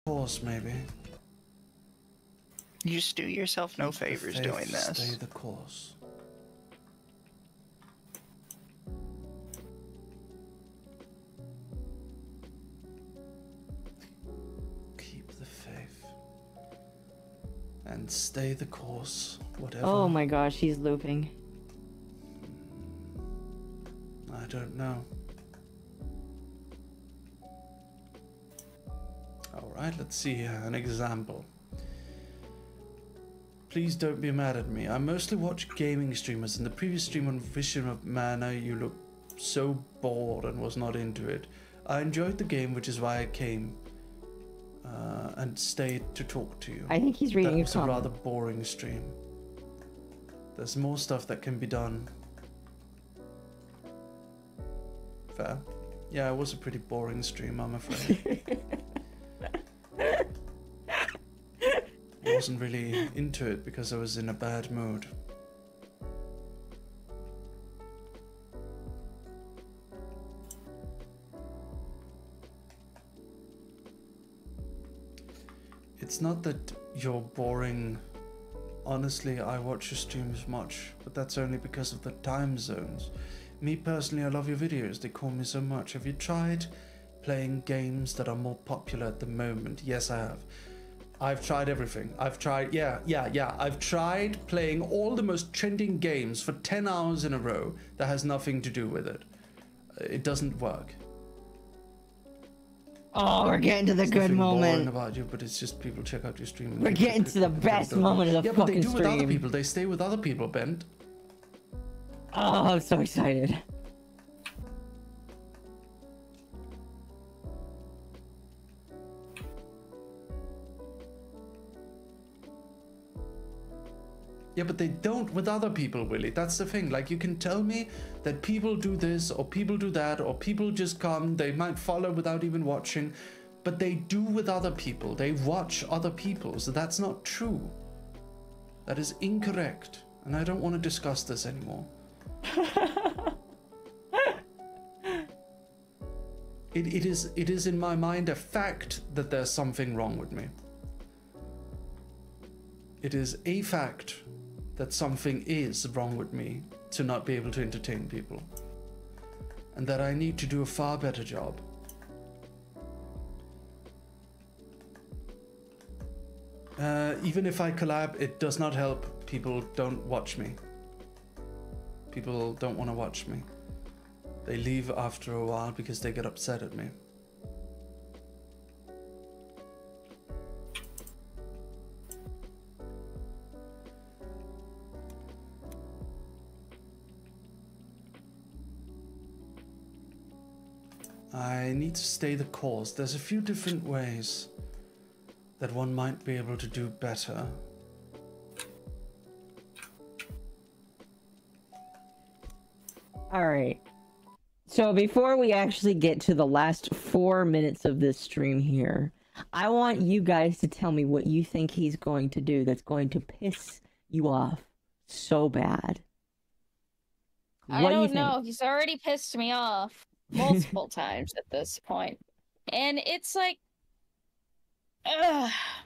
Course, maybe. You just do yourself no Keep the favors faith, doing this. Stay the course. Keep the faith. And stay the course, whatever. Oh my gosh, he's looping. I don't know. Alright, let's see here. An example. Please don't be mad at me. I mostly watch gaming streamers. In the previous stream on Vision of Mana, you looked so bored and was not into it. I enjoyed the game, which is why I came and stayed to talk to you. I think he's reading That a was a comment. rather boring stream. There's more stuff that can be done. Fair. Yeah, it was a pretty boring stream, I'm afraid. I wasn't really into it because I was in a bad mood. It's not that you're boring. Honestly, I watch your streams much, but that's only because of the time zones. Me personally, I love your videos. They call me so much. Have you tried playing games that are more popular at the moment? Yes, I have. I've tried everything. I've tried, I've tried playing all the most trending games for 10 hours in a row that has nothing to do with it. It doesn't work. Oh, we're getting to the good moment. About you, but it's just people check out your stream. We're getting to the best moment of the fucking stream. Yeah, but they do with other people. They stay with other people, Bent. Oh, I'm so excited. Yeah, but they don't with other people, Willie. That's the thing. Like, you can tell me that people do this, or people do that, or people just come, they might follow without even watching, but they do with other people. They watch other people, so that's not true. That is incorrect, and I don't want to discuss this anymore. It is in my mind a fact that there's something wrong with me. It is a fact that something is wrong with me to not be able to entertain people, and that I need to do a far better job. Even if I collab, it does not help. People don't watch me. People don't want to watch me. They leave after a while because they get upset at me. I need to stay the course. There's a few different ways that one might be able to do better. All right. So before we actually get to the last 4 minutes of this stream here, I want you guys to tell me what you think he's going to do that's going to piss you off so bad. I don't know. He's already pissed me off multiple times at this point. And it's like,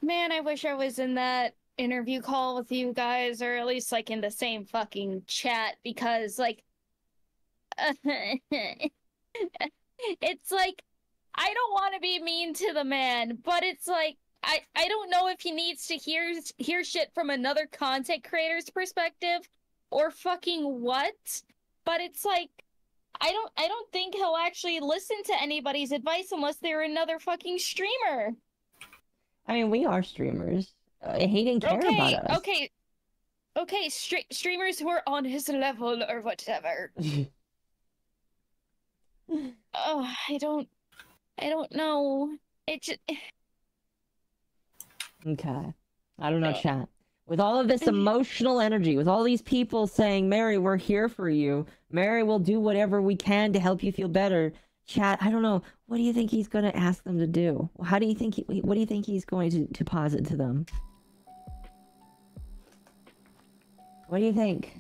man, I wish I was in that interview call with you guys, or at least like in the same fucking chat, because like, it's like, I don't want to be mean to the man, but it's like, I don't know if he needs to hear shit from another content creator's perspective or fucking what, but it's like, I don't think he'll actually listen to anybody's advice unless they're another fucking streamer. I mean, we are streamers. He didn't care about us. Okay, streamers who are on his level or whatever. Oh, I don't know. It just... Okay. I don't know, chat. With all of this emotional energy, with all these people saying, Mary, we're here for you. Mary will do whatever we can to help you feel better. Chat, I don't know. What do you think he's going to ask them to do? How do you think what do you think he's going to posit to them? What do you think?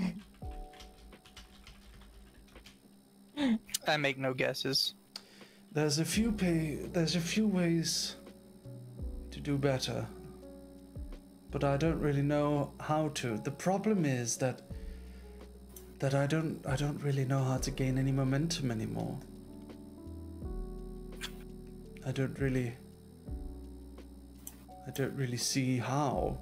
I make no guesses. There's a few ways to do better, but I don't really know how to. The problem is that I don't really know how to gain any momentum anymore. I don't really see how.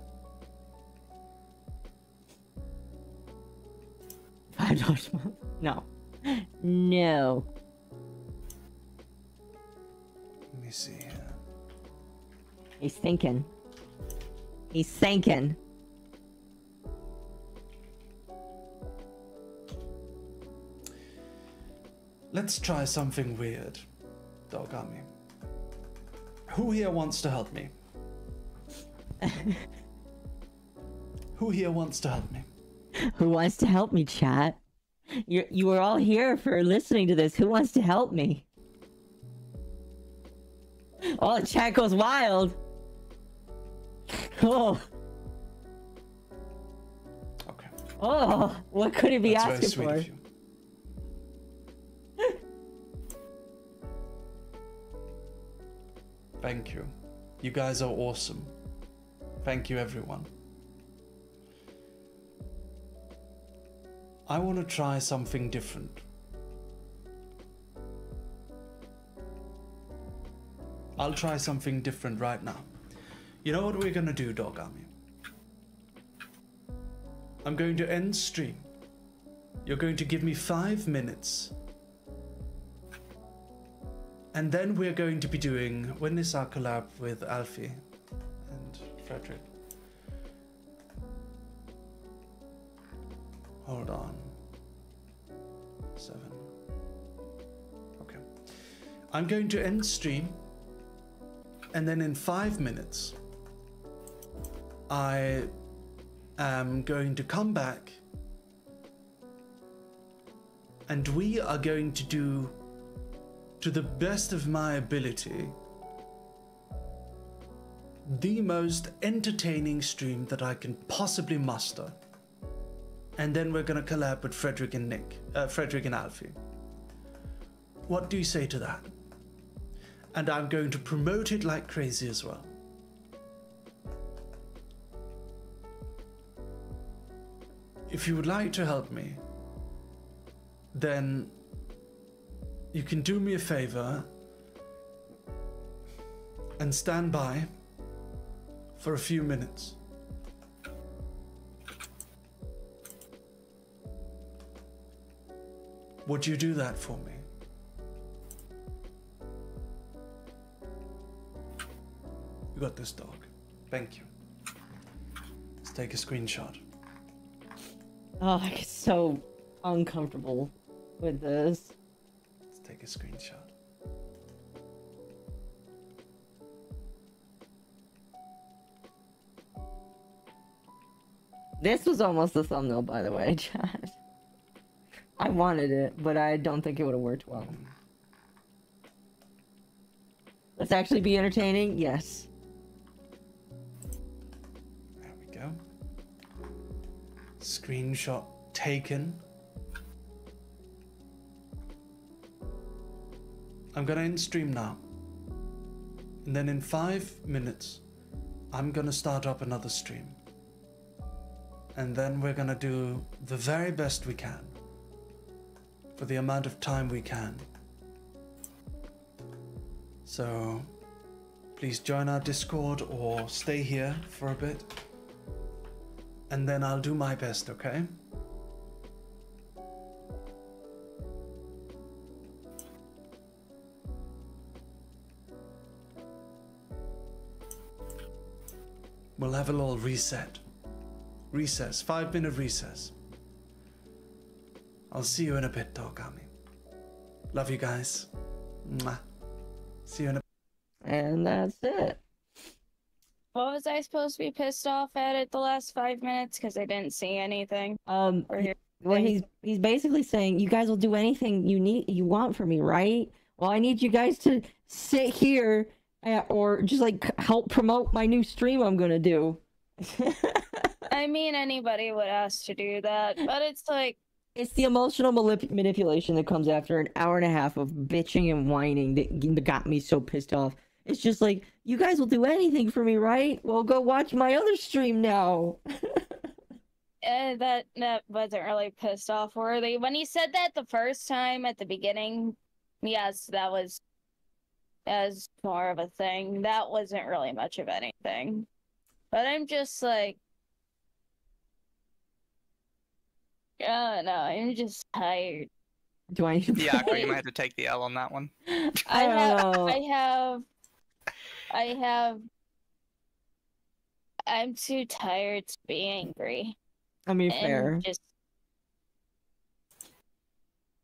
I don't know. No. No. Let me see here. He's thinking. He's thinking. Let's try something weird, Dog Army. Who here wants to help me? Who here wants to help me? Who wants to help me, chat? You are all here for listening to this. Who wants to help me? Oh, the chat goes wild. Oh. Okay. Oh, what could he be That's asking very sweet for? of you. Thank you. You guys are awesome. Thank you, everyone. I want to try something different. I'll try something different right now. You know what we're gonna do, Dog Army? I'm going to end stream. You're going to give me 5 minutes. And then we're going to be doing, when is our collab with Alfie and Frederick? Hold on. 7. Okay. I'm going to end stream. And then in 5 minutes, I am going to come back. And we are going to do, to the best of my ability, the most entertaining stream that I can possibly muster. And then we're gonna collab with Frederick and Alfie. What do you say to that? And I'm going to promote it like crazy as well. If you would like to help me, then you can do me a favor and stand by for a few minutes. Would you do that for me? You got this, dog. Thank you. Let's take a screenshot. Oh, I get so uncomfortable with this. Let's take a screenshot. This was almost the thumbnail, by the way, chat. I wanted it, but I don't think it would have worked well. Let's actually be entertaining? Yes. There we go. Screenshot taken. I'm gonna end stream now. And then in 5 minutes, I'm gonna start up another stream. And then we're gonna do the very best we can. For the amount of time we can. So, please join our Discord or stay here for a bit. And then I'll do my best, okay? We'll have a little reset. Recess, 5-minute recess. I'll see you in a bit, Dog Army. Love you guys. Mwah. See you in a bit. And that's it. What was I supposed to be pissed off at the last 5 minutes? Because I didn't see anything. Or hear Well, anything. he's basically saying, you guys will do anything you want from me, right? Well, I need you guys to sit here or just like help promote my new stream I'm gonna do. I mean, anybody would ask to do that, but it's like, It's the emotional manipulation that comes after an hour and a half of bitching and whining that got me so pissed off. It's just like, you guys will do anything for me, right? Well, go watch my other stream now. that wasn't really pissed off worthy. When he said that the first time at the beginning, yes, that was more of a thing. That wasn't really much of anything. But I'm just like, oh no, I'm just tired. Do I need to Yeah, Aqua, you might have to take the L on that one. I don't know. I'm too tired to be angry. I mean, And fair.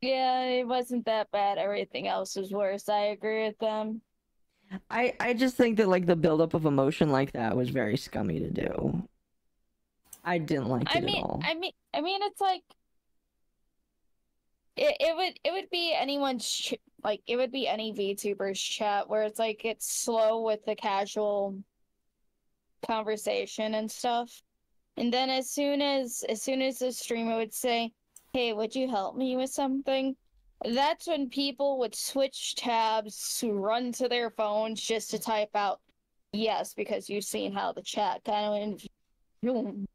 Yeah, it wasn't that bad. Everything else was worse. I agree with them. I just think that like the buildup of emotion like that was very scummy to do. I didn't like it at all. I mean, it's like it would be anyone's like it would be any VTuber's chat where it's like it's slow with the casual conversation and stuff, and then as soon as the streamer would say, "Hey, would you help me with something?" That's when people would switch tabs to run to their phones just to type out yes, because you've seen how the chat kind of.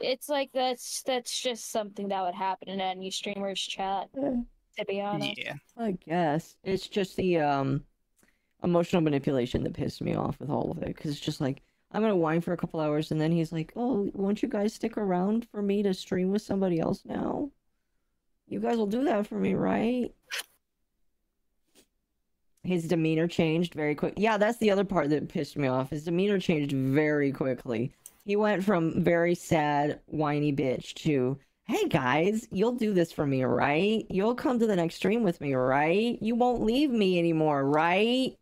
It's like that's just something that would happen in any streamer's chat, to be honest. Yeah. I guess it's just the emotional manipulation that pissed me off with all of it, because it's just like, I'm gonna whine for a couple hours, and then he's like, "Oh, won't you guys stick around for me to stream with somebody else now? You guys will do that for me, right?" His demeanor changed very quick. Yeah, that's the other part that pissed me off. His demeanor changed very quickly. He went from very sad, whiny bitch to, "Hey guys, you'll do this for me, right? You'll come to the next stream with me, right? You won't leave me anymore, right?"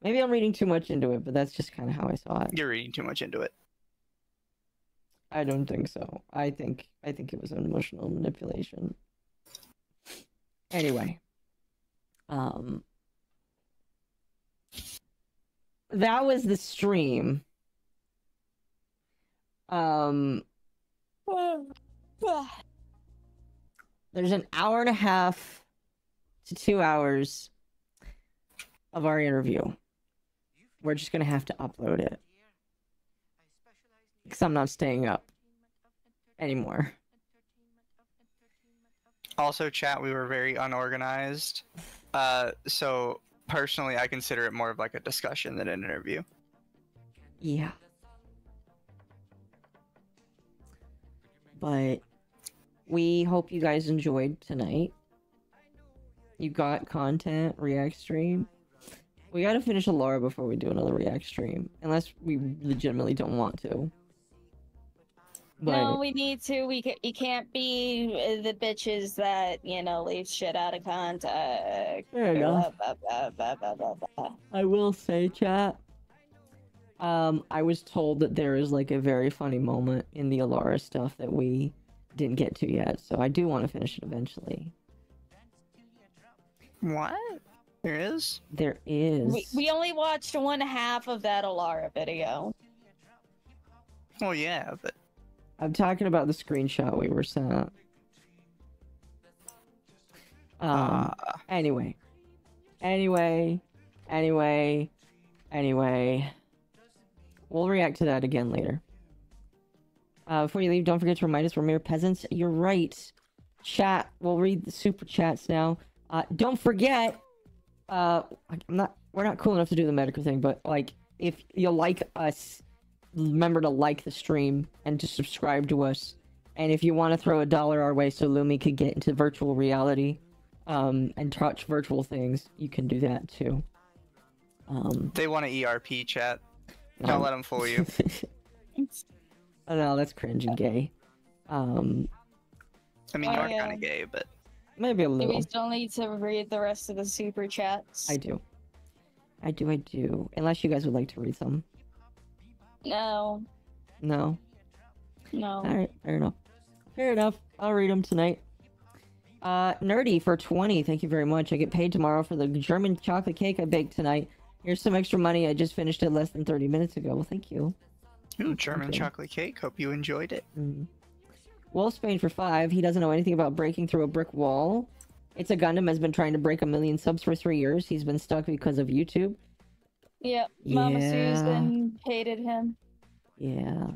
Maybe I'm reading too much into it, but that's just kind of how I saw it. You're reading too much into it. I don't think so. I think it was an emotional manipulation. Anyway. That was the stream. There's an hour and a half to 2 hours of our interview. We're just gonna have to upload it, because I'm not staying up anymore. Also, chat, we were very unorganized. So personally, I consider it more of like a discussion than an interview. Yeah. But we hope you guys enjoyed tonight. You got content, react stream. We gotta finish Alara before we do another react stream, unless we legitimately don't want to. But... No, we need to. You can't be the bitches that, you know, leave shit out of context. Fair enough. I will say, chat, I was told that there is like a very funny moment in the Alara stuff that we didn't get to yet, so I do want to finish it eventually. What? There is? There is. We only watched one half of that Alara video. Well, yeah, but... I'm talking about the screenshot we were sent. Anyway. We'll react to that again later. Before you leave, don't forget to remind us we're mere peasants. You're right. Chat, we'll read the super chats now. Don't forget, we're not cool enough to do the medical thing, but like, if you like us, remember to like the stream and to subscribe to us. And if you want to throw $1 our way so Lumi could get into virtual reality, and touch virtual things, you can do that too. They want an ERP, chat. Don't let them fool you. Oh, no, that's cringe and gay. I mean, you are kind of gay, but... Maybe a little. We still need to read the rest of the super chats. I do. Unless you guys would like to read some. No. No? No. Alright, fair enough. I'll read them tonight. Nerdy for 20, thank you very much. I get paid tomorrow for the German chocolate cake I baked tonight. Here's some extra money. I just finished it less than 30 minutes ago. Well, thank you. Ooh, German chocolate cake. Hope you enjoyed it. Wolfsbane for 5. He doesn't know anything about breaking through a brick wall. It's a Gundam has been trying to break 1 million subs for 3 years. He's been stuck because of YouTube. Yep, Mama Susan hated him. Yeah.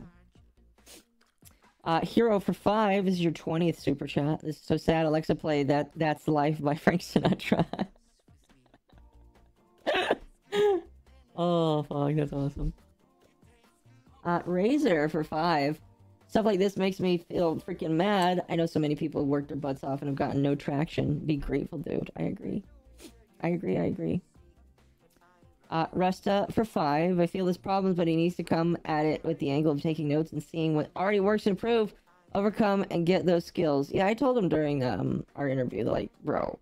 Hero for 5 is your 20th super chat. This is so sad. Alexa, play That's Life by Frank Sinatra. Oh, fuck, that's awesome. Razor for 5. Stuff like this makes me feel freaking mad. I know so many people have worked their butts off and have gotten no traction. Be grateful, dude. I agree. Rusta for 5. I feel there's problems, but he needs to come at it with the angle of taking notes and seeing what already works and improve, overcome, and get those skills. Yeah, I told him during our interview, like, bro,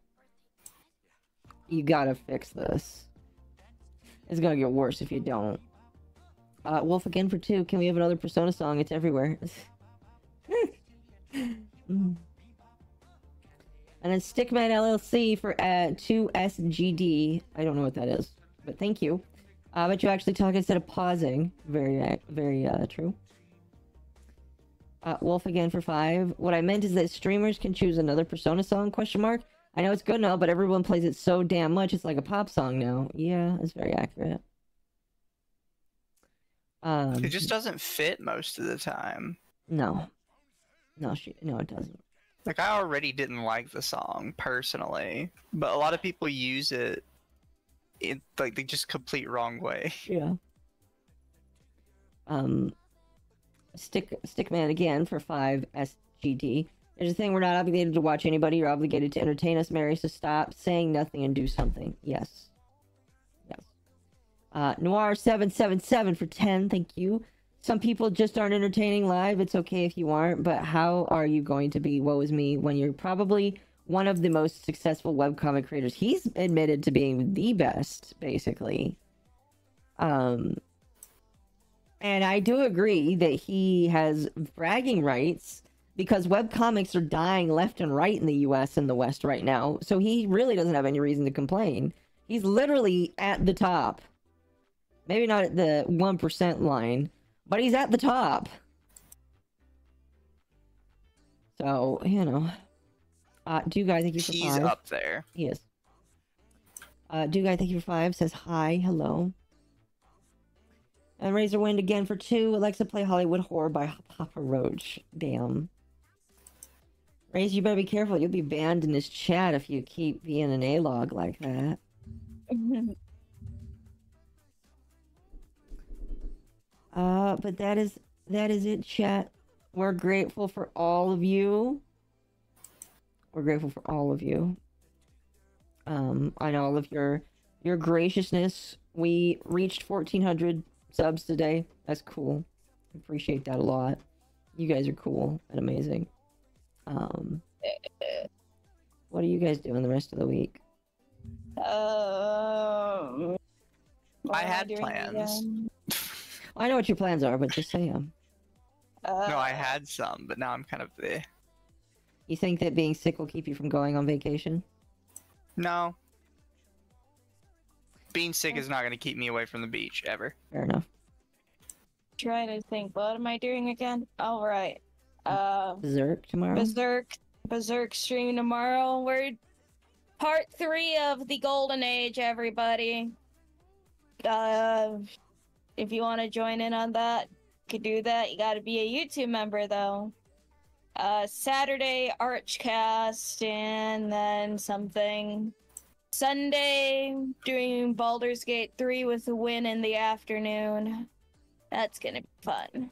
you gotta fix this. It's gonna get worse if you don't. Wolf again for 2. Can we have another Persona song? It's everywhere. And then Stickman LLC for 2SGD. I don't know what that is, but thank you. But you actually talk instead of pausing. Very true. Wolf again for 5. What I meant is that streamers can choose another Persona song, question mark. I know it's good now, but everyone plays it so damn much, it's like a pop song now. Yeah, that's very accurate. It just doesn't fit most of the time. No. No, it doesn't. Like, I already didn't like the song, personally, but a lot of people use it in, like, the just complete wrong way. Yeah. Stickman again for 5 SGD. There's a thing, we're not obligated to watch anybody, you're obligated to entertain us, Mary, so stop saying nothing and do something. Yes. Yes. Noir777 for 10, thank you. Some people just aren't entertaining live, it's okay if you aren't, but how are you going to be, woe is me, when you're probably one of the most successful webcomic creators? He's admitted to being the best, basically. And I do agree that he has bragging rights, because webcomics are dying left and right in the US and the West right now, so he really doesn't have any reason to complain. He's literally at the top. Maybe not at the 1% line, but he's at the top. So, you know. Do you guys thank you for 5? He's up there. He is. Do you guys thank you for 5? Says hi, hello. And Razorwind again for 2. Alexa, play Hollywood Horror by Papa Roach. Damn. Raze, you better be careful. You'll be banned in this chat if you keep being an A-log like that. But that is it, chat. We're grateful for all of you. We're grateful for all of you. And all of your graciousness. We reached 1,400 subs today. That's cool. I appreciate that a lot. You guys are cool and amazing. What are you guys doing the rest of the week? I had plans. I know what your plans are, but just say them. No, I had some, but now I'm kind of the... You think that being sick will keep you from going on vacation? No. Being sick is not going to keep me away from the beach, ever. Fair enough. Trying to think, what am I doing again? All right. Berserk tomorrow? Berserk stream tomorrow. We're part 3 of the Golden Age, everybody. If you want to join in on that, you could do that. You gotta be a YouTube member, though. Saturday, Archcast, and then something. Sunday, doing Baldur's Gate 3 with a win in the afternoon. That's gonna be fun.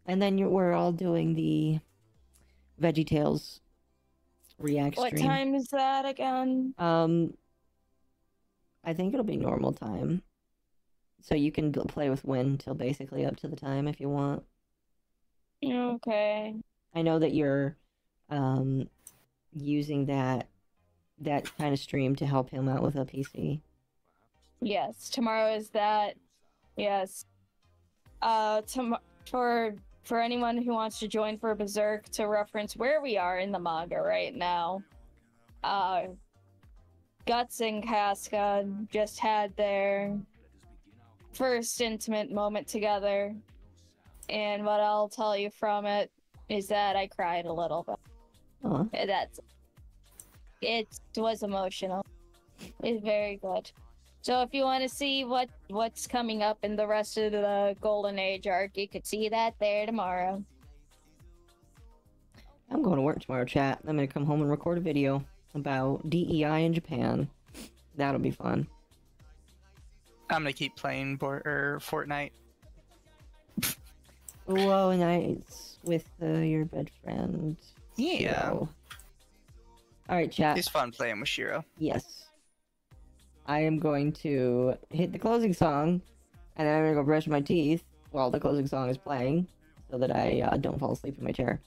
And then we're all doing the VeggieTales React stream. What time is that again? I think it'll be normal time. So you can play with Win till basically up to the time if you want. Okay. I know that you're using that kind of stream to help him out with a PC. Yes, tomorrow is that. Yes. For anyone who wants to join for Berserk, to reference where we are in the manga right now, Guts and Casca just had their first intimate moment together, and what I'll tell you from it is that I cried a little bit. It was emotional. It's very good. So if you want to see what's coming up in the rest of the Golden Age arc, you could see that there tomorrow. I'm going to work tomorrow, chat. I'm going to come home and record a video about DEI in Japan. That'll be fun. I'm going to keep playing Fortnite. Whoa, nights with your bed friend. Yeah. Shiro. All right, chat. It's fun playing with Shiro. Yes. I am going to hit the closing song, and then I'm going to go brush my teeth while the closing song is playing, so that I don't fall asleep in my chair.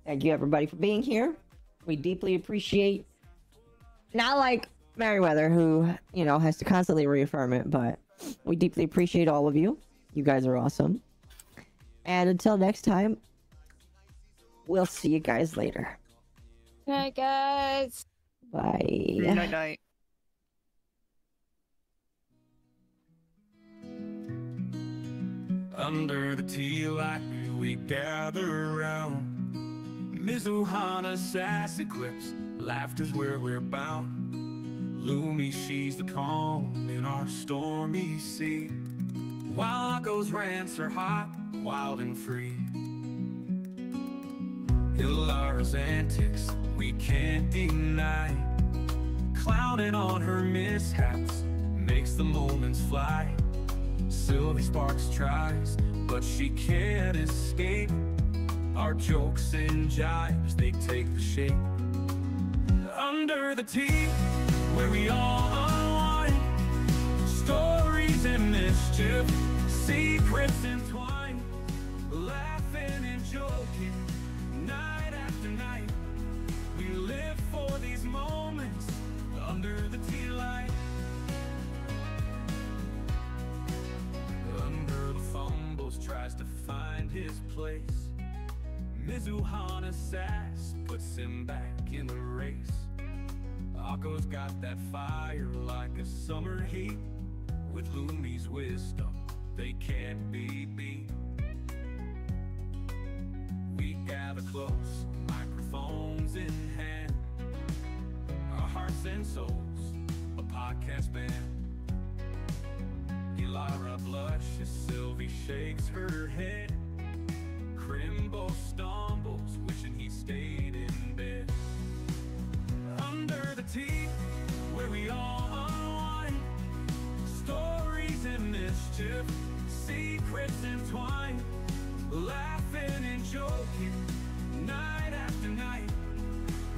Thank you, everybody, for being here. We deeply appreciate, not like Merryweather, who, has to constantly reaffirm it, but we deeply appreciate all of you. You guys are awesome. And until next time, we'll see you guys later. Hi, guys. Bye. Night night. Under the tea light, we gather around. Mizuhana sassy quips, laughter's where we're bound. Lumi, she's the calm in our stormy sea. While Akko's rants are hot, wild and free. Ilara's antics, we can't deny. Clowning on her mishaps makes the moments fly. Sylvie Sparks tries, but she can't escape. Our jokes and jibes, they take the shape. Under the tea, where we all unwind. Stories and mischief, secrets entwined. Laughing and joking, night after night. We live for these moments, under the tea light. Under the fumbles, tries to find his place. Mizuhana sass puts him back in the race. Akko's got that fire like a summer heat. With Lumi's wisdom, they can't be beat. We gather close, microphones in hand. Our hearts and souls, a podcast band. Elara blushes, Sylvie shakes her head. Crimbo stumbles, wishing he stayed in bed. Under the tea, where we all unwind. Stories and mischief, secrets entwined. Laughing and joking, night after night.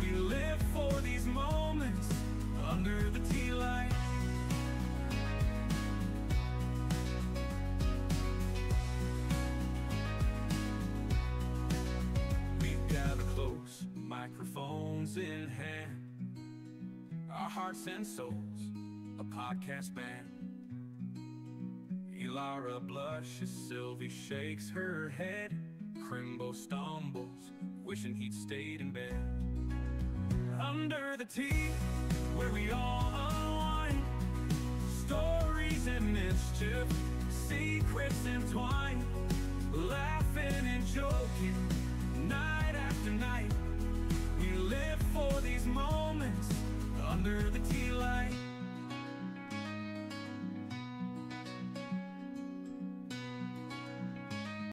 We live for these moments, under the tea light. Microphones in hand, our hearts and souls, a podcast band. Elara blushes, Sylvie shakes her head. Crimbo stumbles, wishing he'd stayed in bed. Under the tea, where we all unwind. Stories and mischief, secrets entwined. Laughing and joking.